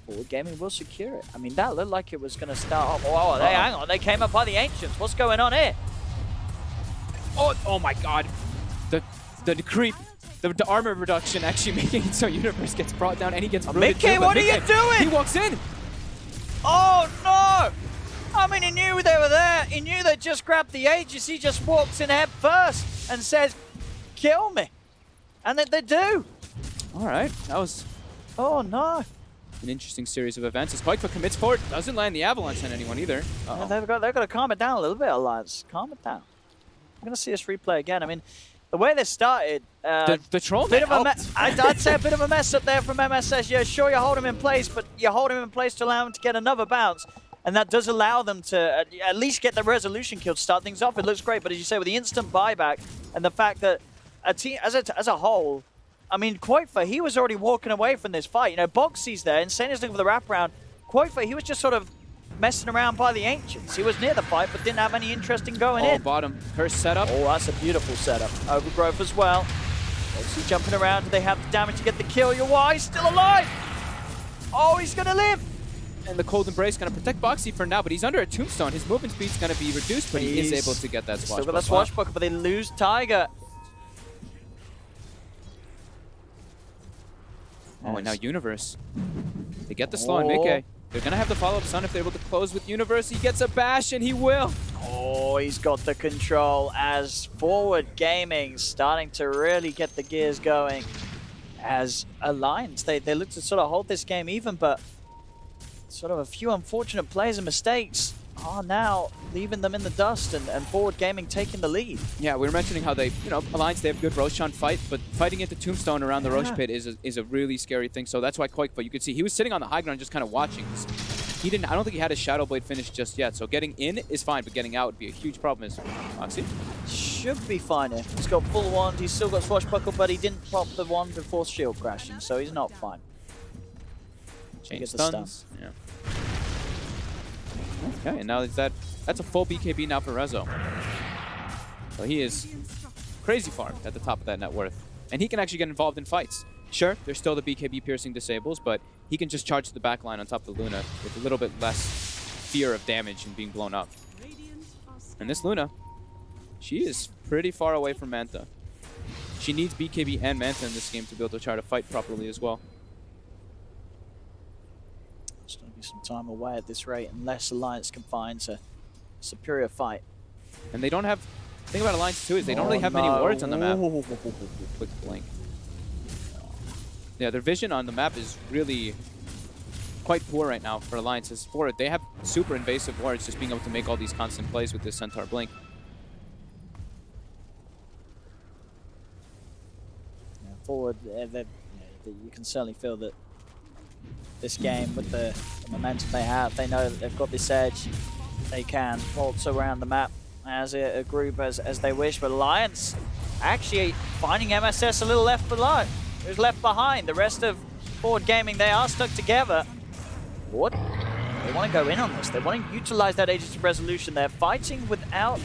Forward Gaming will secure it. I mean, that looked like it was going to start off. Oh, hang on. They came up by the Ancients. What's going on here? Oh my God. The creep. The armor reduction actually making it so Universe gets brought down and he gets rooted. Mickey, what are you doing? He walks in. Oh, no. I mean, he knew they were there. He knew they just grabbed the Aegis. He just walks in head first and says, kill me. And then they do. All right. That was Oh, no. an interesting series of events. As Koikva commits forward, doesn't land the Avalanche on anyone either. Yeah, they've got to calm it down a little bit, Alliance. Calm it down. I'm going to see us replay again. I mean, the way they started, the Troll bit of a helped. I'd say a bit of a mess up there from MSS. Yeah, sure, you hold him in place, but you hold him in place to allow him to get another bounce. And that does allow them to at least get the Resolution kill to start things off. It looks great, but as you say, with the instant buyback and the fact that a team, as a whole, I mean, Koikva, he was already walking away from this fight. You know, Boxy's there, Insania's looking for the wraparound. Koikva, he was just sort of messing around by the Ancients. He was near the fight, but didn't have any interest in going in. Bottom. Her setup. Oh, that's a beautiful setup. Overgrowth as well. Boxy jumping around. Do they have the damage to get the kill? He's still alive. Oh, he's going to live. And the Cold Embrace going to protect Boxy for now, but he's under a tombstone. His movement speed's going to be reduced, but he is able to get that Still swashbuckle. got that swashbuckle, but they lose Tiger. Oh, and now Universe. They get the slow on Mickey. They're going to have the follow-up stun if they're able to close with Universe. He gets a bash, and he will. Oh, he's got the control as Forward Gaming starting to really get the gears going. As Alliance, they look to sort of hold this game even, but sort of a few unfortunate plays and mistakes are now leaving them in the dust, and Forward Gaming taking the lead. Yeah, we were mentioning how they, Alliance, they have good Roshan fight, but fighting into Tombstone around the Roche pit is a really scary thing. So that's why Koikva, you could see, he was sitting on the high ground just kind of watching. I don't think he had his Shadow Blade finished just yet. So getting in is fine, but getting out would be a huge problem. Is Moxie? Should be fine here. He's got full wand, he's still got Swashbuckle, but he didn't pop the wand before shield crashing, so he's not fine. Chain stuns. Yeah. Okay, and now that's a full BKB now for Rezo. So he is crazy farmed at the top of that net worth. And he can actually get involved in fights. Sure, there's still the BKB piercing disables, but he can just charge to the back line on top of the Luna with a little bit less fear of damage and being blown up. And this Luna, she is pretty far away from Manta. She needs BKB and Manta in this game to be able to try to fight properly as well. It's going to be some time away at this rate unless Alliance can find a superior fight. And they don't have... The thing about Alliance too is they don't really have many wards on the map. Quick blink. Yeah, their vision on the map is really quite poor right now for Alliance's forward. They have super invasive wards, just being able to make all these constant plays with this Centaur Blink. Yeah, forward, you can certainly feel that this game, with the momentum they have, they know that they've got this edge. They can waltz around the map as a group as they wish, but Alliance actually finding MSS a little left below. Who's left behind? The rest of Forward Gaming, they are stuck together. What? They want to go in on this. They want to utilize that Aegis of Resolution. They're fighting without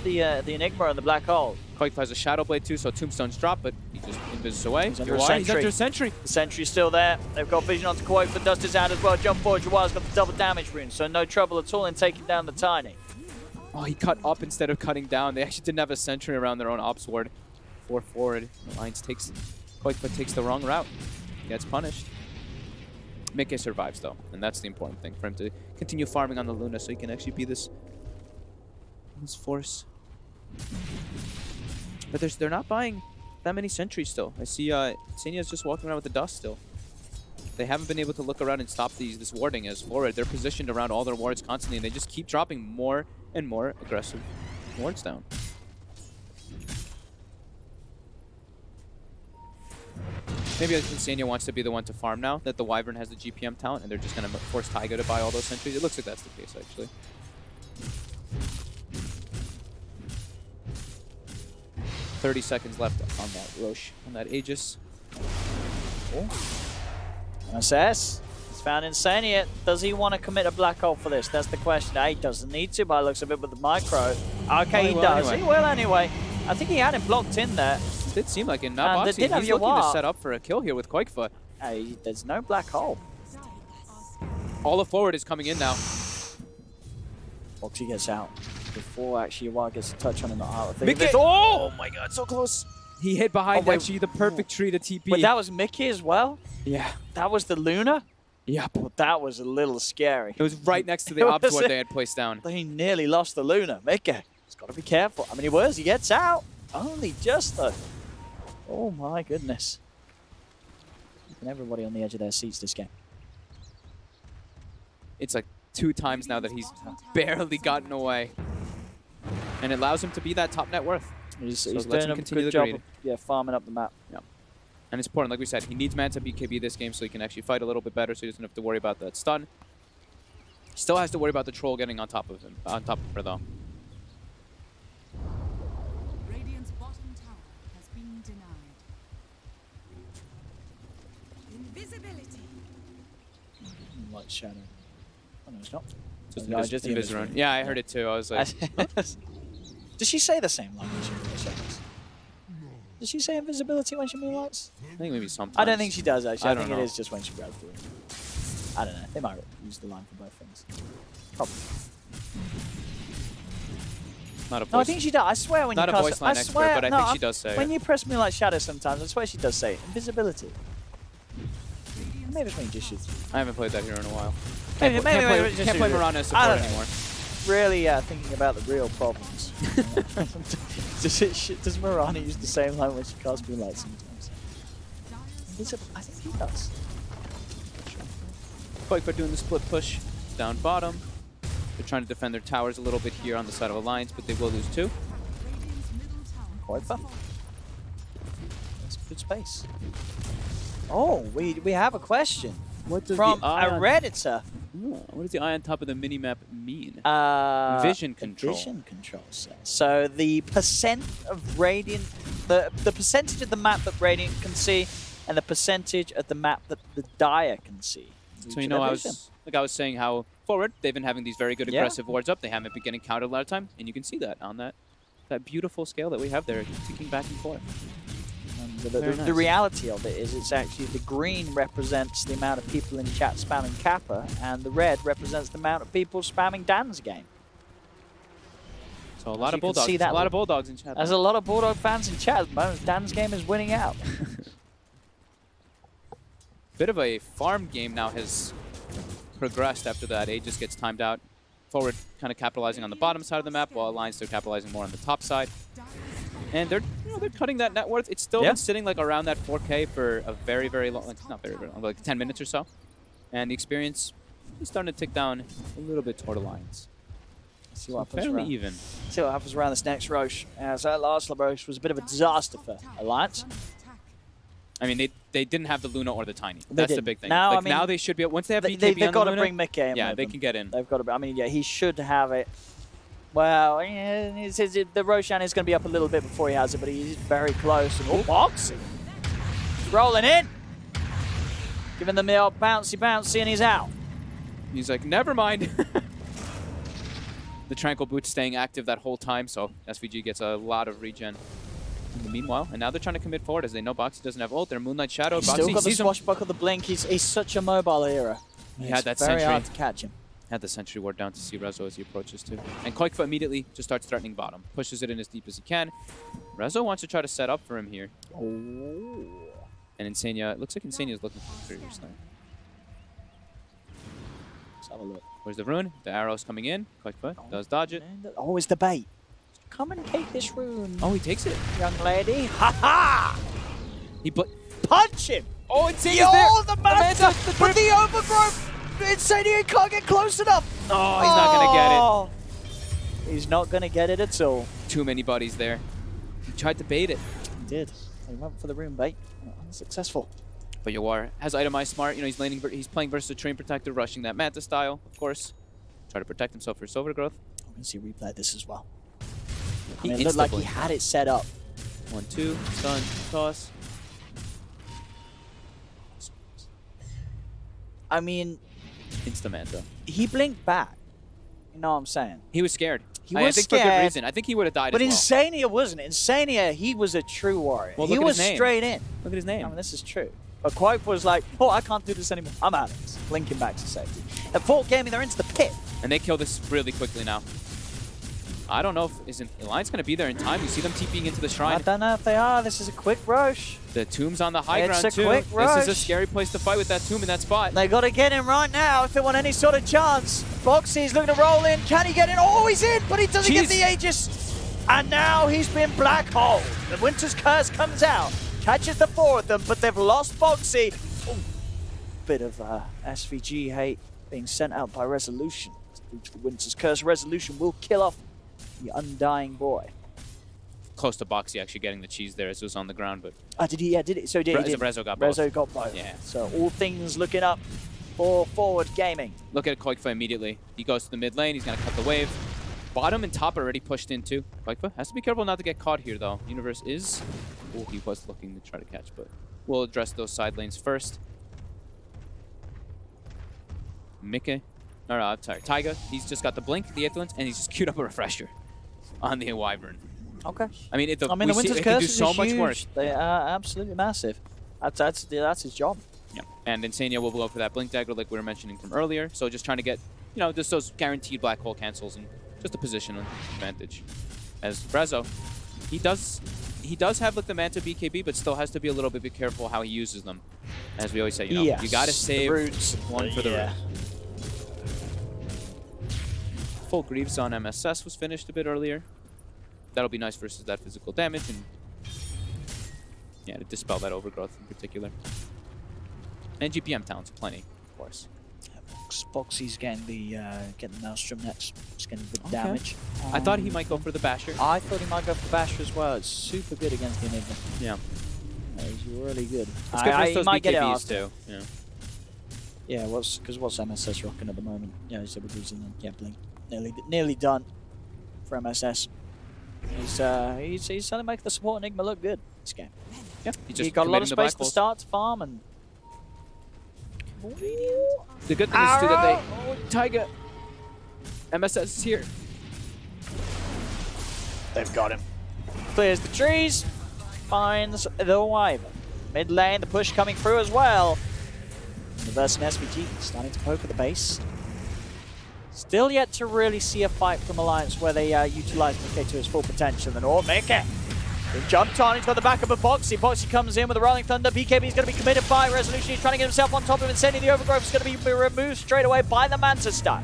the Enigma and the Black Hole. Koik has a Shadow Blade too, so Tombstone's drop, but he just invis away. He's under a sentry. He's under a sentry. The sentry's still there. They've got vision onto Koik, but Dust is out as well. Jump forward, Jawar's got the double damage rune, so no trouble at all in taking down the Tiny. Oh, he cut up instead of cutting down. They actually didn't have a sentry around their own ops ward. For forward, Alliance takes Koik, but takes the wrong route. Gets punished. Mickey survives though, and that's the important thing for him to continue farming on the Luna, so he can actually be this force. But they're not buying that many sentries still. I see Xenia's just walking around with the dust still. They haven't been able to look around and stop this warding as forward. They're positioned around all their wards constantly, and they just keep dropping more and more aggressive wards down. Maybe Xenia wants to be the one to farm now that the Wyvern has the GPM talent, and they're just going to force Taiga to buy all those sentries. It looks like that's the case, actually. 30 seconds left on that Roche, on that Aegis. Oh. MSS is found in Xenia. Does he want to commit a black hole for this? That's the question. He doesn't need to, by the looks of it with the micro. Okay, he does. Anyway. He will anyway. I think he had him blocked in there. It did seem like in that box, he's looking to set up for a kill here with Koikfoot. There's no black hole. All the forward is coming in now. Foxy gets out before actually Yawar gets a touch on him. Oh my god, so close. He hit behind actually the perfect tree to TP. But that was Mickey as well? Yeah. That was the Luna? Yep. Well, that was a little scary. It was right next to the ops ward they had placed down. He nearly lost the Luna. Mickey, he's got to be careful. I mean, he gets out. Only just though. Oh my goodness. Keeping everybody on the edge of their seats this game. It's like 2 times now that he's barely gotten away. And it allows him to be that top net worth. He's doing a good job of farming up the map. Yeah. And it's important, like we said, he needs man to beat KB this game so he can actually fight a little bit better, so he doesn't have to worry about that stun. Still has to worry about the troll getting on top of him, on top of her though. Radiant's bottom tower has been denied. Invisibility. Light shadow. Oh no, it's not. Just Invis. Yeah, I heard it too. I was like, Does she say the same language? Does she say invisibility when she moonlights? I think maybe sometimes. I don't think she does actually. I think know. it is just when she grabs through. I don't know. They might use the line for both things. Probably. Not a voice. No, I think she does. I swear when not you a cast voice line expert, but I think she does say when it. you press Moonlight Shadow sometimes, I swear she does say it. Invisibility. Maybe it's when you just shoot. I haven't played that hero in a while. Maybe can't play Mirana as support anymore. Really thinking about the real problems. Does Mirana use the same line when she casts Moonlight sometimes? I think he does. Koikfoot doing the split push down bottom. They're trying to defend their towers a little bit here on the side of Alliance, but they will lose 2. Koikfoot. That's good space. Oh, we have a question. What does from the eye a Redditor. What does the eye on top of the minimap mean? Vision control. Vision control set. So the percent of Radiant, the percentage of the map that Radiant can see, and the percentage of the map that the Dire can see. So you know, I was saying how forward they've been having these very good aggressive wards up. They haven't been getting countered a lot of time, and you can see that on that beautiful scale that we have there, ticking back and forth. The reality of it is it's actually the green represents the amount of people in chat spamming Kappa, and the red represents the amount of people spamming Dan's game. So a lot of Bulldogs. A lot of Bulldogs in chat. There's a lot of Bulldog fans in chat at the moment. Dan's game is winning out. Bit of a farm game now has progressed after that. Aegis gets timed out. Forward kind of capitalizing on the bottom side of the map, while Alliance they're capitalizing more on the top side. And they're cutting that net worth. It's still been sitting like around that 4K for a very, very long, not very, very long, like 10 minutes or so. And the experience is starting to tick down a little bit toward Alliance. See what happens fairly around. even. See what happens around this next Roche. As that last Roche was a bit of a disaster for Alliance. I mean, they didn't have the Luna or the Tiny. They That's the didn't. big thing. Now, like, I mean, now they should be. Once they have BKB they've on got the to Luna, bring Mickey in. yeah, with they them. can get in. They've got to. I mean, yeah, he should have it. Well, yeah, the Roshan is going to be up a little bit before he has it, but he's very close. And Boxy, he's rolling in, giving them the old bouncy, and he's out. He's like, never mind. The Tranquil Boot's staying active that whole time, so SVG gets a lot of regen in the meanwhile. And now they're trying to commit forward as they know Boxy doesn't have ult. They're Moonlight Shadow. He's Boxy still got the sees him. swashbuckle, the blink. He's such a mobile hero. He It's had that very sentry. hard to catch him. Had the sentry ward down to see Rezo as he approaches too. And Koikfa immediately just starts threatening bottom. Pushes it in as deep as he can. Rezo wants to try to set up for him here. Oh. And Insania, it looks like Insania's looking for the previous time. Let's have a look. Where's the rune? The arrow's coming in. Koikfa does dodge it. Oh, it's the bait. Come and take this rune. Oh, he takes it. Young lady. Ha ha! He punch him. Oh, Insania's oh, there. the Manta! But the overgrowth! Insania can't get close enough. Oh, he's not going to get it. He's not going to get it at all. Too many buddies there. He tried to bait it. He did. He went for the rune bait. Unsuccessful. But Yawar has itemized smart. You know, he's playing versus the Train Protector, rushing that Manta style, of course. Try to protect himself for his overgrowth. I'm going to see replay this as well. He it looked like he had it set up. 1-2, stun, toss. I mean, Insta-Manta. he blinked back. You know what I'm saying? He was scared. He I was think scared. for good reason. I think he would have died But as well. Insania wasn't. Insania, he was a true warrior. Well, he look at was his name. straight in. Look at his name. I mean, this is true. But Quake was like, oh, I can't do this anymore. I'm out of this. Blinking back to safety. At full gaming, they're into the pit. And they kill this really quickly now. I don't know if isn't Alliance going to be there in time. You see them TPing into the shrine. I don't know if they are. This is a quick Roche. The tomb's on the high It's ground a too. quick This is a rush. scary place to fight with that tomb in that spot. They got to get him right now if they want any sort of chance. Boxy's looking to roll in. Can he get in? Oh, he's in, but he doesn't get the Aegis. And now he's been black holed. The Winter's Curse comes out, catches the four of them, but they've lost Boxy. Oh, bit of SVG hate being sent out by Resolution. Due to the Winter's Curse, Resolution will kill off the undying boy. Close to Boxy actually getting the cheese there as it was on the ground, but Did he? Yeah, did it? So did he? Rezo got both. Rezo got both. Yeah. So all things looking up for Forward Gaming. Look at Koikfa immediately. He goes to the mid lane. He's going to cut the wave. Bottom and top are already pushed in too. Koikfa has to be careful not to get caught here though. Universe is... Oh, he was looking to try to catch, but we'll address those side lanes first. Mickey. No, I'm sorry. Taiga, he's just got the blink, the influence, and he's just queued up a refresher on the Wyvern. Okay. I mean, the Winter's it Curse can do is so much huge. work. They are absolutely massive. That's his job. Yeah, and Insania will go for that Blink Dagger like we were mentioning from earlier. So just trying to get, you know, just those guaranteed black hole cancels and just a position advantage. As Rezo, he does have like the Manta BKB, but still has to be a little bit careful how he uses them. As we always say, you know, you got to save one for the root. Full Greaves on MSS was finished a bit earlier. That'll be nice versus that physical damage and yeah, to dispel that overgrowth in particular. And GPM talents plenty, of course. Boxy's getting the Maelstrom next. It's getting good damage. I thought he might go for the Basher. I thought he might go for Basher as well. It's super good against the Enigma. Yeah. He's really good. It's good for those might get it BKBs after. too. Yeah. Yeah, because what's MSS rocking at the moment? Yeah, he's able to use Blink. Nearly done for MSS. He's starting to make the support Enigma look good this game. Yeah, he got a lot of space to start to farm and. The good thing is too that they. Oh, Taiga. MSS is here. They've got him. Clears the trees. Finds the Wyvern. Mid lane, the push coming through as well. Reversing SVG, starting to poke at the base. Still yet to really see a fight from Alliance where they utilize Mickey to his full potential. And Mickey. He jumped on, he's got the backup of Boxy. Boxy comes in with a Rolling Thunder. BKB is going to be committed by Resolution. He's trying to get himself on top of Insania. The Overgrowth is going to be removed straight away by the Manta stun.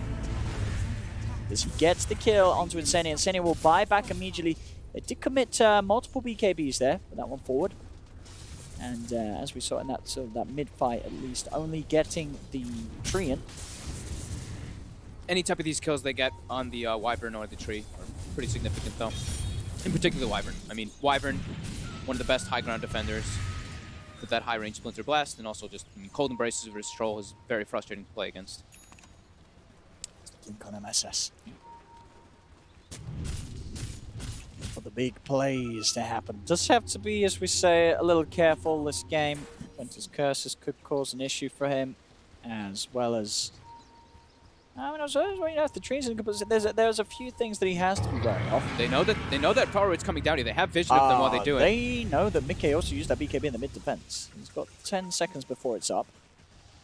As he gets the kill onto Insania, Insania will buy back immediately. They did commit multiple BKBs there, put that one forward. And as we saw in that sort of that mid-fight, at least, only getting the Treant. Any type of these kills they get on the Wyvern or the tree are pretty significant, though. In particular, Wyvern. I mean, Wyvern, one of the best high ground defenders with that high range Splinter Blast, and also just Cold Embraces versus Troll is very frustrating to play against. Blink on MSS. For the big plays to happen. Just have to be, as we say, a little careful this game. Winter's Curses could cause an issue for him, as well as... I mean, I was waiting out the trees, there's a few things that he has to be wary of. They know that power rate's coming down here. They have vision of them while they do it. They know that Mickey also used that BKB in the mid defense. He's got 10 seconds before it's up.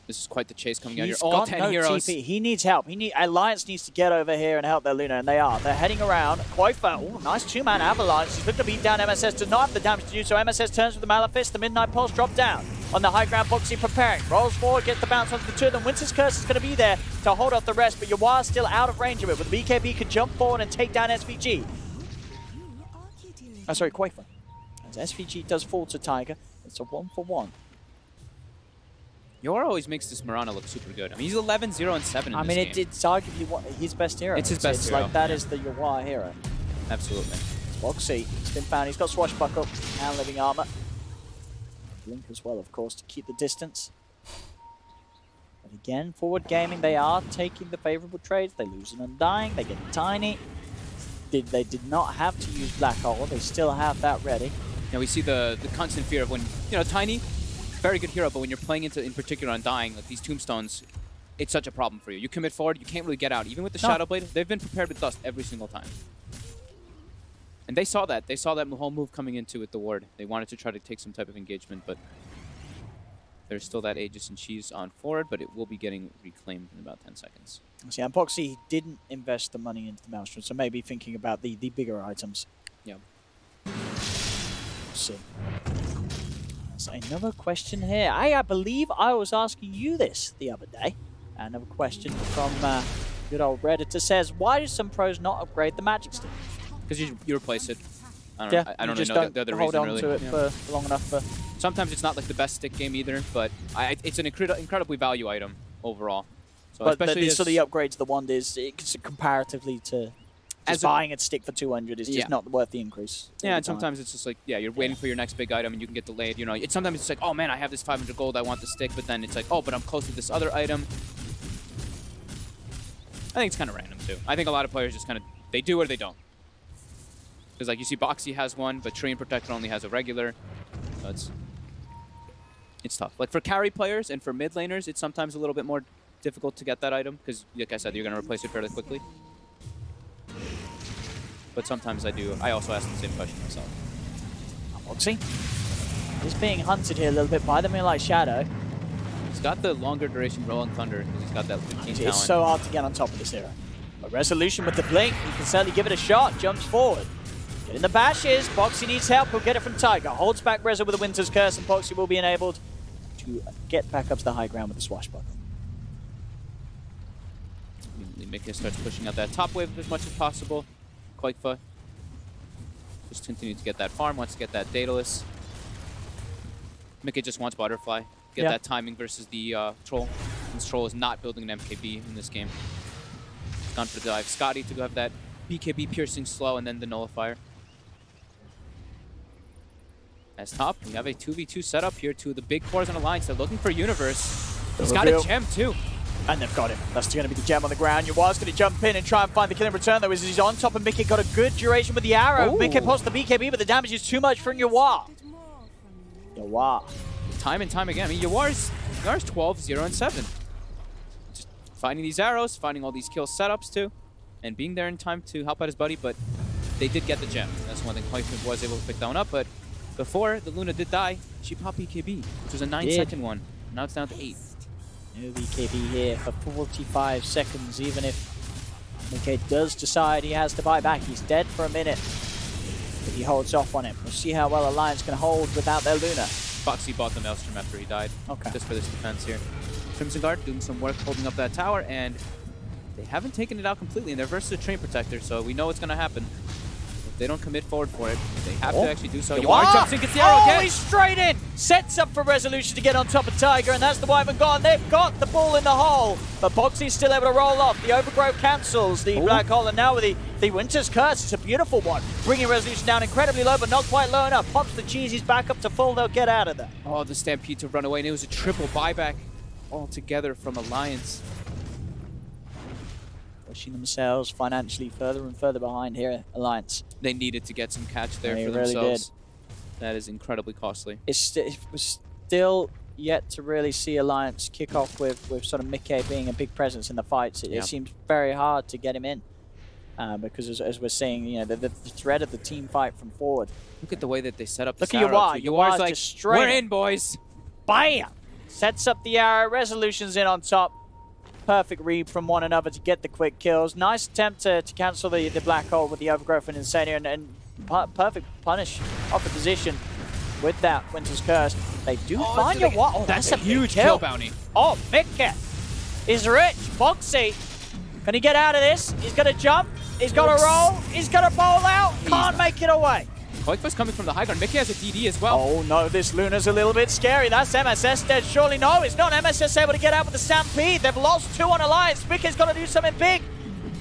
This is quite the chase coming out here. He's All got 10 no heroes. TP. He needs help. Alliance needs to get over here and help their Luna, and they are. They're heading around. Koifa, ooh, nice two-man avalanche. He's looking to beat down MSS, does not have the damage to do so. MSS turns with the Malefice. The Midnight Pulse drop down. On the high ground, Boxy preparing. Rolls forward, gets the bounce onto the two of them. Winter's Curse is going to be there to hold off the rest, but Yawar still out of range of it. With the BKB can jump forward and take down SVG. Oh, sorry, Koifa. As SVG does fall to Tiger, it's a 1-for-1. Yawar always makes this Mirana look super good. I mean, he's 11-0-7 in this game. It's arguably his best hero. It's his best hero. Like, that is the Yawar hero. Absolutely. It's Boxy. He's been found. He's got Swashbuckle and Living Armor. Blink as well, of course, to keep the distance. But again, forward gaming, they are taking the favorable trades. They lose an Undying. They get Tiny. They did not have to use Black Hole. They still have that ready. Now we see the constant fear of when, you know, Tiny, very good hero, but when you're playing into, in particular, Undying, like these tombstones, it's such a problem for you. You commit forward, you can't really get out. Even with the Shadow Blade, they've been prepared with Dust every single time. And they saw that. They saw that whole move coming into with the ward. They wanted to try to take some type of engagement, but there's still that Aegis and Cheese on forward, but it will be getting reclaimed in about 10 seconds. See, and Boxy didn't invest the money into the Maelstrom, so maybe thinking about the bigger items. Yeah. See. So another question here. I believe I was asking you this the other day. Another question from good old Redditor says, why do some pros not upgrade the Magic Stick? Because you replace it. I don't know. I don't just know don't the other hold reason, on really. to it for long enough. For sometimes it's not like the best stick game either, but it's an incredibly value item overall. So but especially so the upgrade to the wand is comparatively to just buying a stick for 200 is just not worth the increase. Yeah, and sometimes it's just like, you're waiting for your next big item and you can get delayed. You know, sometimes it's like, oh man, I have this 500 gold, I want the stick, but then it's like, oh, but I'm close to this other item. I think it's kind of random too. I think a lot of players just kind of, they do or they don't. Because like you see Boxy has one, but Tree and Protector only has a regular. So it's tough. Like for carry players and for mid laners, it's sometimes a little bit more difficult to get that item. Because like I said, you're going to replace it fairly quickly. But sometimes I also ask the same question myself. Boxy. He's being hunted here a little bit by the Moonlight Shadow. He's got the longer duration Rolling Thunder because he's got that 15 talent. It's so hard to get on top of this hero. A Resolution with the blink. He can certainly give it a shot. Jumps forward. Getting the bashes. Boxy needs help. He'll get it from Tiger. Holds back Reza with a Winter's Curse, and Boxy will be enabled to get back up to the high ground with the Swashbuckle. Mika starts pushing out that top wave as much as possible. Koifa just continues to get that farm, wants to get that Daedalus. Mika just wants Butterfly. Get that timing versus the Troll. This Troll is not building an MKB in this game. Gone for the dive. Scotty to have that BKB piercing slow and then the Nullifier. As top, we have a 2v2 setup here. Two of the big cores on Alliance. They're looking for Universe. He's got a gem too. And they've got him. That's going to be the gem on the ground. Yawar's going to jump in and try and find the kill in return, though, as he's on top of Mickey. Got a good duration with the arrow. Ooh. Mickey posts the BKB, but the damage is too much from Yawar. Yawar. Time and time again. I mean, Yawar's 12-0-7. Just finding these arrows, finding all these kill setups too, and being there in time to help out his buddy, but they did get the gem. That's one thing Koifa was able to pick that one up, but before the Luna did die, she popped BKB, which was a 9-second one. Now it's down to 8. No BKB here for 45 seconds, even if Mickey does decide he has to buy back. He's dead for a minute, but he holds off on it. We'll see how well Alliance can hold without their Luna. Foxy bought the Maelstrom after he died, just for this defense here. Crimson Guard doing some work holding up that tower, and they haven't taken it out completely, and they're versus a Train Protector, so we know what's going to happen. If they don't commit forward for it, they have to actually do so. Yawar jumps in, gets the arrow again. He's straight in! Sets up for Resolution to get on top of Tiger, and that's the Wyvern gone. They've got the ball in the hole, but Boxy's still able to roll off. The Overgrowth cancels the Black Hole, and now with the Winter's Curse, it's a beautiful one. Bringing Resolution down incredibly low, but not quite low enough. Pops the Cheesies back up to full, they'll get out of there. Oh, the Stampede to run away, and it was a triple buyback altogether from Alliance. Pushing themselves financially further and further behind here, Alliance. They needed to get some catch there They for really themselves. That is incredibly costly. It was still yet to really see Alliance kick off with sort of Mickey being a big presence in the fights. It seemed very hard to get him in because as we're seeing, you know, the threat of the team fight from forward. Look at the way that they set up. Look at Yawar. Yawar's like, just straight. we're in, boys. Bam! Sets up the arrow. Resolution's in on top. Perfect read from one another to get the quick kills. Nice attempt to cancel the Black Hole with the Overgrowth and Insania, and perfect punish off the position with that Winter's Curse. They do find your what? Oh, that's a huge kill bounty. Oh, Mickey is rich. Boxy, can he get out of this? He's going to jump. He's got to roll. He's going to bowl out. Can't make it away. Koikva's coming from the high ground. Mickey has a DD as well. Oh no, this Luna's a little bit scary. That's MSS dead. Surely no, it's not. MSS able to get out with the Stampede. They've lost 2 on Alliance. Mickey's got to do something big.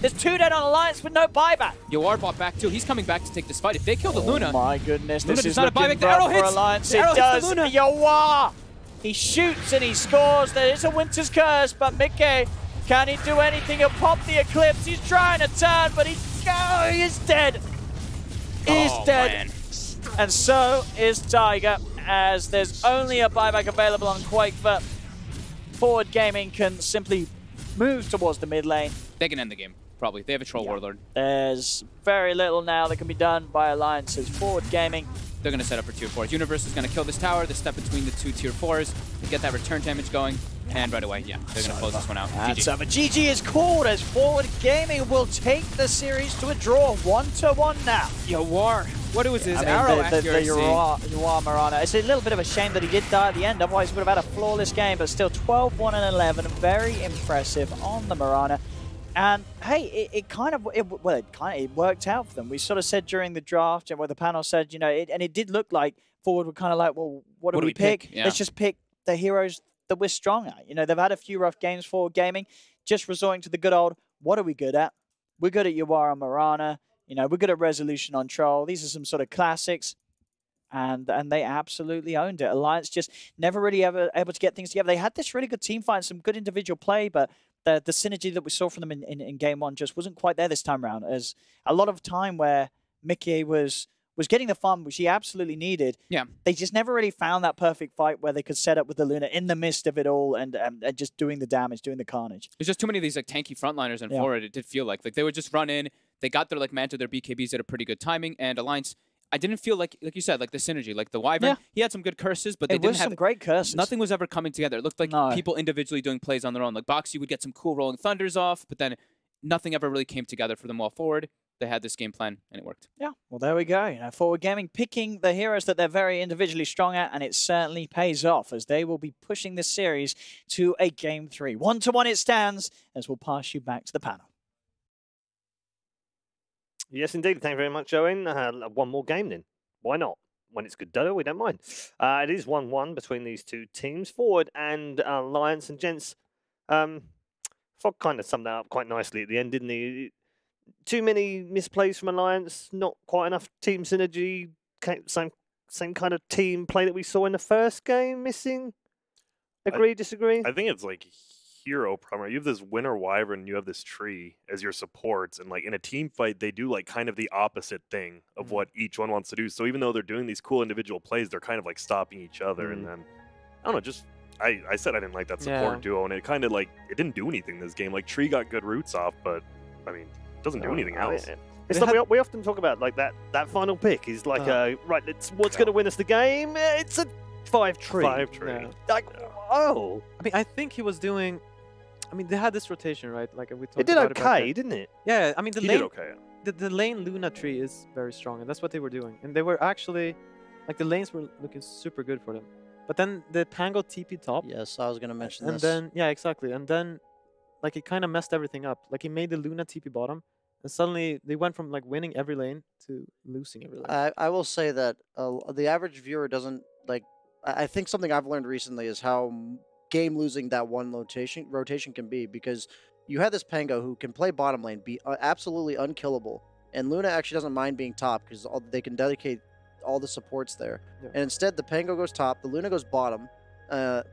There's 2 dead on Alliance with no buyback. Yawar bought back too. He's coming back to take this fight. If they kill the Luna. Oh my goodness, Luna this is not a looking buyback. The arrow rough hits. for Alliance. The arrow It does. hits the Luna. Yawar! He shoots and he scores. There is a Winter's Curse, but Mickey, can he do anything? He'll pop the Eclipse. He's trying to turn, but he is dead. He's dead. Man. And so is Tiger, as there's only a buyback available on Quakefoot. Forward Gaming can simply move towards the mid lane. They can end the game, probably. They have a Troll Warlord. There's very little now that can be done by Alliances. Forward Gaming. They're going to set up for tier 4s. Universe is going to kill this tower. They step between the 2 tier 4s to get that return damage going. And right away, yeah, they're going to close this one out. That's GG. over. GG is called as Forward Gaming will take the series to a draw. 1-1 now. Yawar, what was his I mean, arrow the accuracy? Yawar Marana. It's a little bit of a shame that he did die at the end. Otherwise, he would have had a flawless game. But still, 12-1-11. Very impressive on the Marana. And hey, it worked out for them. We sort of said during the draft, where the panel said, you know, and it did look like Forward were kind of like, well, what do we pick? Yeah. Let's just pick the heroes that we're strong at. You know, they've had a few rough games for Gaming, just resorting to the good old, what are we good at? We're good at Yawar and Marana. You know, we're good at Resolution on Troll. These are some sort of classics. And they absolutely owned it. Alliance just never really ever able to get things together. They had this really good team fight and some good individual play, but the synergy that we saw from them in game 1 just wasn't quite there this time around. As a lot of time where Mickey was getting the fun, which he absolutely needed. Yeah. They just never really found that perfect fight where they could set up with the Luna in the midst of it all and just doing the damage, doing the carnage. There's just too many of these like tanky frontliners and forward. It did feel like they would just run in. They got their like Manta, their BKBs at a pretty good timing, and Alliance. I didn't feel like you said, like the synergy, like the Wyvern. He had some good curses, but they didn't have some great curses. Nothing was ever coming together. It looked like people individually doing plays on their own. Like Boxy would get some cool rolling thunders off, but then nothing ever really came together for them all forward. They had this game plan, and it worked. Yeah, well, there we go. You know, Forward Gaming picking the heroes that they're very individually strong at, and it certainly pays off as they will be pushing this series to a game 3. 1-1 it stands, as we'll pass you back to the panel. Yes, indeed. Thank you very much, Owen. One more game then. Why not? When it's good dodo, we don't mind. It is 1-1 between these two teams, Forward and Alliance. And gents, Fog kind of summed that up quite nicely at the end, didn't he? Too many misplays from Alliance, not quite enough team synergy, same kind of team play that we saw in the first game missing. Agree, disagree? I think it's like hero primary. You have this winter wyvern, you have this tree as your supports, and like in a team fight, they do like kind of the opposite thing of what each one wants to do. So even though they're doing these cool individual plays, they're kind of like stopping each other. And then I don't know, just I said I didn't like that support duo, and it kind of like it didn't do anything this game. Like Tree got good roots off, but I mean, it doesn't do anything else. It's like we often talk about like that final pick is like right. It's what's going to win us the game. It's a 5-tree. 5-tree. Yeah. Like oh, I mean, I think he was doing. I mean, they had this rotation, right? Like we talked it did about okay, didn't it? Yeah, I mean, the He lane, did okay. the lane Luna tree is very strong, and that's what they were doing. And they were actually, like, the lanes were looking super good for them. But then the Pango TP top. Yes, I was going to mention and this. then, yeah, exactly. And then, like, it kind of messed everything up. Like, he made the Luna TP bottom, and suddenly they went from, like, winning every lane to losing every lane. I will say that the average viewer doesn't, like, I think something I've learned recently is how game losing that one rotation can be, because you had this Pango who can play bottom lane, be absolutely unkillable, and Luna actually doesn't mind being top because they can dedicate all the supports there. Yeah. And instead, the Pango goes top, the Luna goes bottom,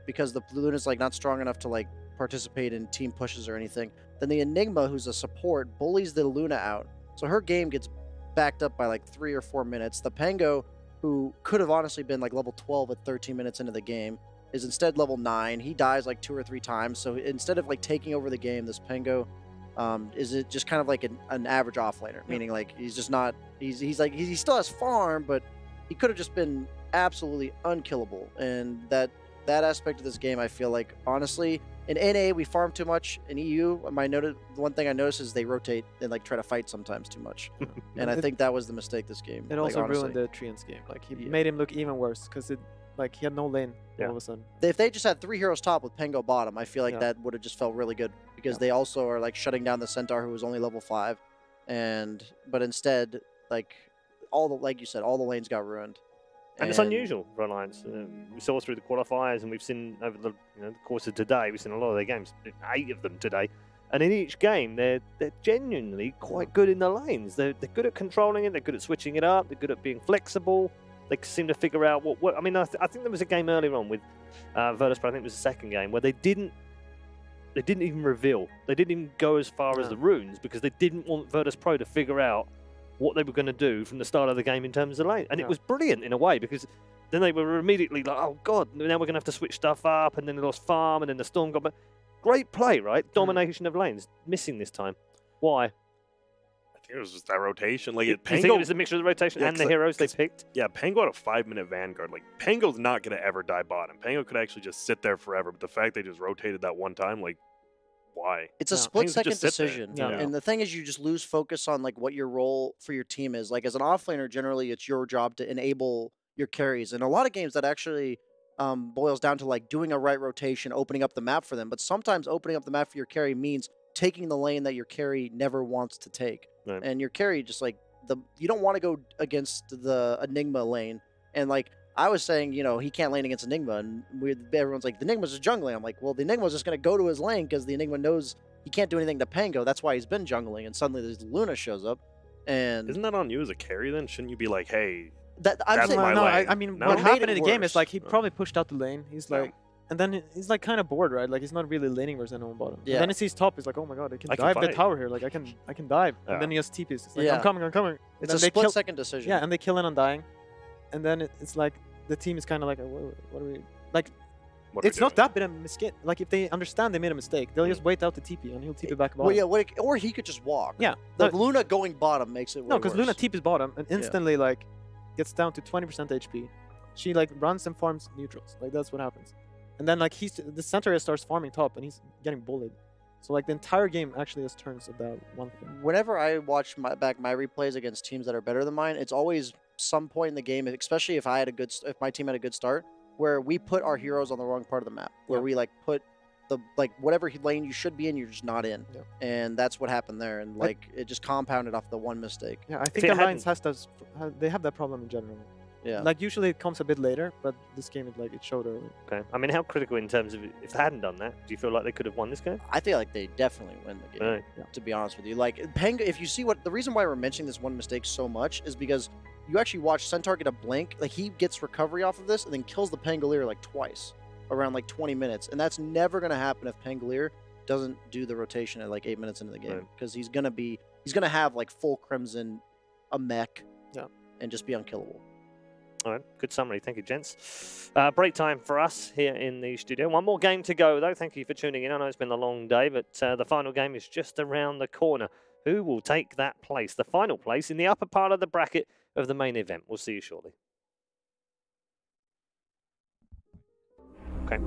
because the Luna's like not strong enough to like participate in team pushes or anything. Then the Enigma, who's a support, bullies the Luna out, so her game gets backed up by like 3 or 4 minutes. The Pango, who could have honestly been like level 12 at 13 minutes into the game, is instead level 9. He dies like 2 or 3 times. So instead of like taking over the game, this Pango is it just kind of like an average offlaner, meaning like he's just not. He's like he still has farm, but he could have just been absolutely unkillable. And that aspect of this game, I feel like honestly, in NA we farm too much. In EU, the one thing I noticed is they rotate and like try to fight sometimes too much. And I think that was the mistake this game. It also ruined the Treant's game. Like he made him look even worse because like he had no lane all of a sudden. If they just had 3 heroes top with Pango bottom, I feel like that would have just felt really good, because they also are like shutting down the Centaur, who was only level 5, but instead, like like you said, all the lanes got ruined. And it's unusual for Alliance. We saw through the qualifiers, and we've seen over the course of today, we've seen a lot of their games, 8 of them today. And in each game, they're genuinely quite good in the lanes. They're good at controlling it. They're good at switching it up. They're good at being flexible. They seem to figure out what I mean, I think there was a game earlier on with Virtus, but I think it was the second game, where they didn't even reveal. They didn't even go as far as the runes, because they didn't want Virtus Pro to figure out what they were going to do from the start of the game in terms of lane. And it was brilliant in a way, because then they were immediately like, oh god, now we're going to have to switch stuff up, and then they lost farm, and then the Storm got back. Great play, right? Domination of lanes. Missing this time. Why? I think it was just that rotation. Like, Pango, you think it was a mixture of the rotation and the heroes they picked? Yeah, Pango had a 5-minute Vanguard. Like, Pango's not going to ever die bottom. Pango could actually just sit there forever, but the fact they just rotated that one time, like, why? It's a split-second decision. And the thing is, you just lose focus on like what your role for your team is. Like, as an offlaner, generally, it's your job to enable your carries. And a lot of games that actually boils down to like doing a right rotation, opening up the map for them. But sometimes opening up the map for your carry means taking the lane that your carry never wants to take. Right. And your carry just like you don't want to go against the Enigma lane. And like I was saying, he can't lane against Enigma, and everyone's like, the Enigma's just jungling. I'm like, well, the Enigma's just going to go to his lane because the Enigma knows he can't do anything to Pango. That's why he's been jungling. And suddenly this Luna shows up. And isn't that on you as a carry then? Shouldn't you be like, hey, that's my lane? I mean, what happened in the game is like he probably pushed out the lane. He's like, and then he's like kind of bored, right? Like he's not really laning versus anyone bottom. Yeah. And then he sees top. He's like, oh my god, I can dive the tower here. Like I can dive. And then he has TPs. It's like, I'm coming. It's a split-second decision. Yeah, and they kill in on dying. And then it's like the team is kind of like, what are we like? It's not that big a mistake. Like if they understand they made a mistake, they'll just wait out the TP and he'll TP back bottom. Well, yeah, or he could just walk. Yeah, the Luna going bottom makes it. No, because Luna TPs bottom and instantly like gets down to 20% HP. She like runs and farms neutrals. Like that's what happens. And then like the center starts farming top and he's getting bullied. So like the entire game actually just turns of that one thing. Whenever I watch my replays against teams that are better than mine, it's always some point in the game, especially if my team had a good start, where we put our heroes on the wrong part of the map, where we like put the whatever lane you should be in, you're just not in, and that's what happened there, and like it just compounded off the one mistake. Yeah, I think Alliance they have that problem in general. Yeah, like usually it comes a bit later, but this game it showed early. Okay, I mean, how critical in terms of if they hadn't done that, do you feel like they could have won this game? I feel like they definitely win the game. Right. To be honest with you, like Pango, if you see the reason why we're mentioning this one mistake so much is because you actually watch Centaur get a blink, like he gets recovery off of this and then kills the Pangolier like twice around like 20 minutes, and that's never gonna happen if Pangolier doesn't do the rotation at like 8 minutes into the game, because he's gonna have like full Crimson, a mech, and just be unkillable. All right, good summary. Thank you, gents. Break time for us here in the studio. One more game to go, though. Thank you for tuning in. I know it's been a long day, but the final game is just around the corner. Who will take that place, the final place, in the upper part of the bracket of the main event? We'll see you shortly. Okay.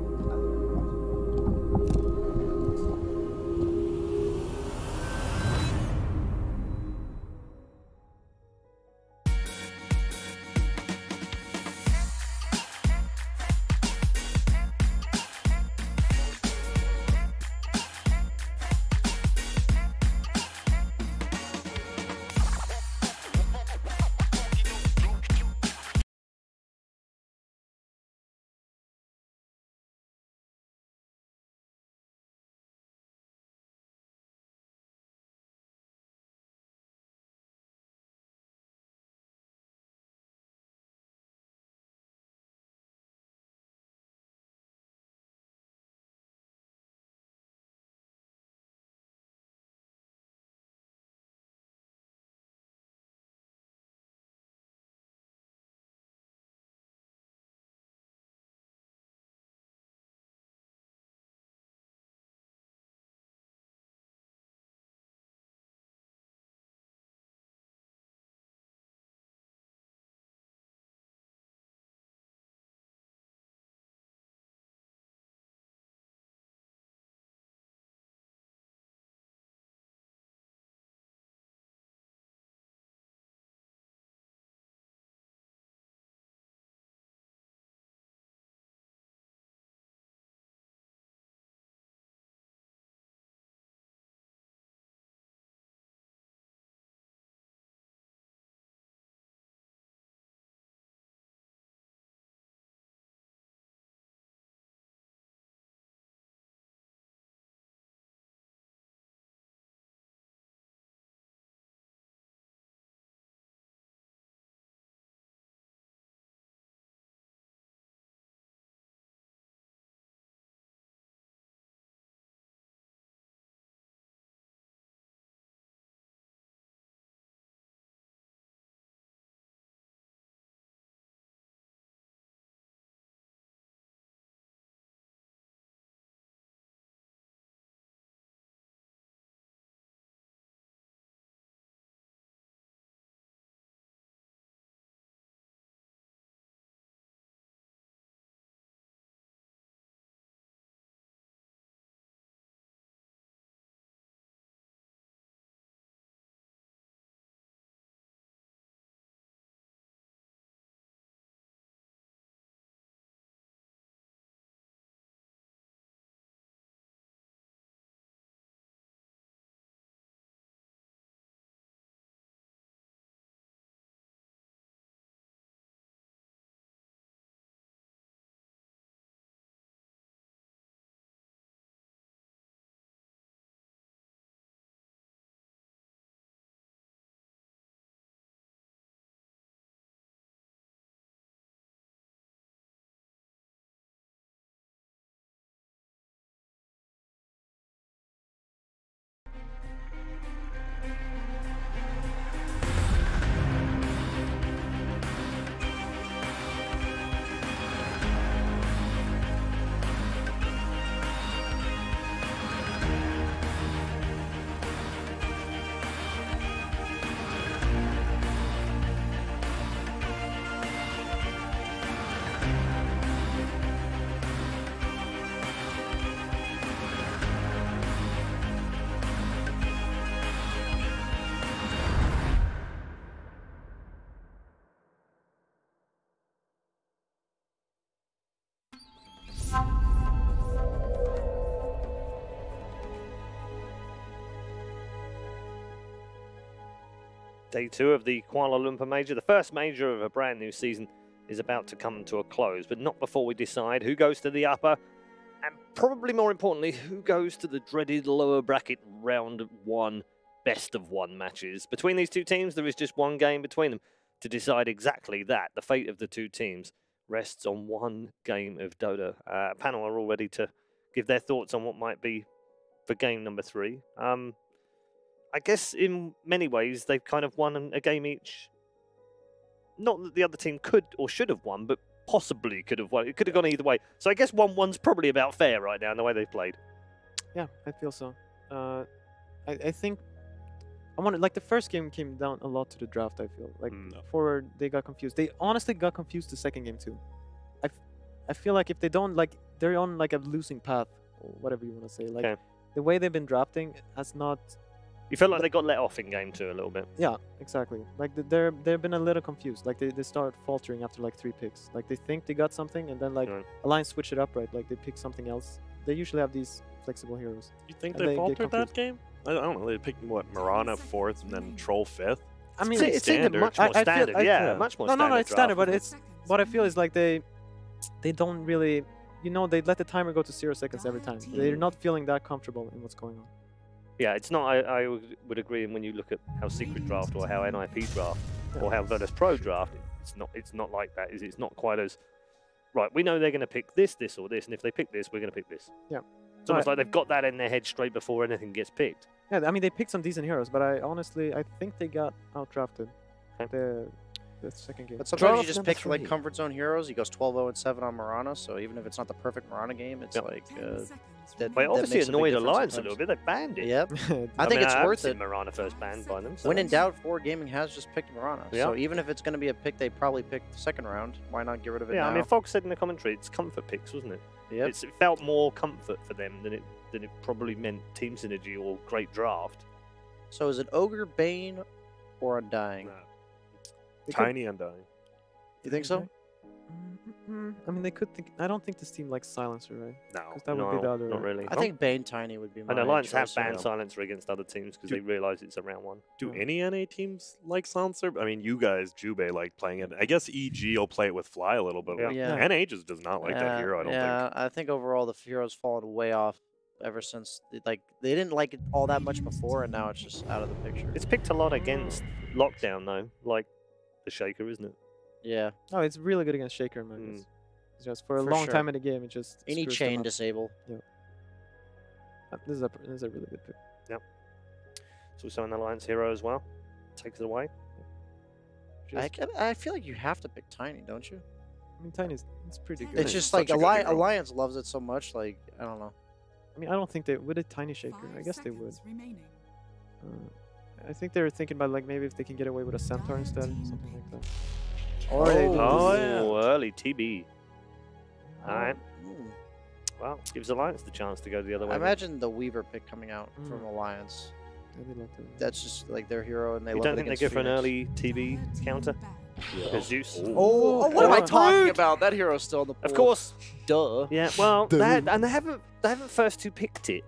Day 2 of the Kuala Lumpur Major. The first major of a brand new season is about to come to a close, but not before we decide who goes to the upper, and probably more importantly, who goes to the dreaded lower bracket round 1 best of 1 matches. Between these two teams, there is just one game between them to decide exactly that. The fate of the two teams rests on one game of Dota. Panel are all ready to give their thoughts on what might be for game number 3. I guess in many ways, they've kind of won a game each. Not that the other team could or should have won, but possibly could have won. It could have gone either way. So I guess 1-1's probably about fair right now in the way they've played. Yeah, I feel so. I think I wanted, like, the first game came down a lot to the draft, I feel. Like, forward, they got confused. They honestly got confused the second game, too. I feel like if they don't, like, they're on, like, a losing path, or whatever you want to say. Like, the way they've been drafting has not... You felt like they got let off in game 2 a little bit. Yeah, exactly. Like, they've been a little confused. Like, they start faltering after, like, 3 picks. Like, they think they got something, and then, like, Alliance switch it up, right? Like, they pick something else. They usually have these flexible heroes. You think they faltered that game? I don't know. They picked, what, Mirana 4th and then Troll 5th? I mean, it's standard. Much more standard. Much more standard. No, it's standard, but it's... What I feel is, like, they don't really... You know, they let the timer go to 0 seconds every time. They're not feeling that comfortable in what's going on. Yeah, it's not. I would agree. And when you look at how Secret draft or how NIP draft or how Virtus Pro draft, it's not like that. It's not quite as right. We know they're going to pick this, this, or this, and if they pick this, we're going to pick this. Yeah, it's almost like they've got that in their head straight before anything gets picked. Yeah, I mean they picked some decent heroes, but I think they got outdrafted the second game. But sometimes you just pick like comfort zone heroes. He goes 12-0-7 on Mirana, so even if it's not the perfect Mirana game, it's like that. They obviously annoyed Alliance a little bit. They banned it. Yep. I think it's worth it. Mirana first banned by them. So when in doubt, Forward Gaming has just picked Mirana. Yeah. So even if it's going to be a pick they probably picked the second round, why not get rid of it now? I mean, Fox said in the commentary, it's comfort picks, wasn't it? Yep. It felt more comfort for them than it probably meant team synergy or great draft. So is it Ogre, Bane, or Undying? Tiny Undying. You think so? I mean, they could think. I don't think this team likes Silencer, right? No, because that would be the other. Not really. I think Bane Tiny would be my And Alliance have choice, banned Silencer against other teams because they realise it's a round 1. Do any NA teams like Silencer? I mean, you guys, Jubei, like playing it. I guess EG will play it with Fly a little bit. Yeah. NA just does not like that hero, I don't think. Yeah, I think overall the hero's fallen way off ever since. Like, they didn't like it all that much before, and now it's just out of the picture. It's picked a lot against Lockdown, though, like the Shaker, isn't it? Yeah. Oh, it's really good against Shaker, man. It's just for a long time in the game, it just any chain disable. Yeah. This is a really good pick. Yep. It's also an Alliance hero as well. Takes it away. I feel like you have to pick Tiny, don't you? I mean, Tiny's it's pretty good. It's just like Alliance loves it so much. Like, I don't know. I mean, I don't think they would a Tiny Shaker. I guess they would. I think they were thinking about like maybe if they can get away with a Centaur instead, something like that. Or early TB. All right. Well, gives Alliance the chance to go the other way. I imagine the Weaver pick coming out from Alliance. That's just like their hero, and they. You don't think they go for an early TB counter? Yeah. Zeus. Oh, what am I talking about? That hero's still in the pool. Of course. Duh. Yeah. Well, they haven't first 2 picked it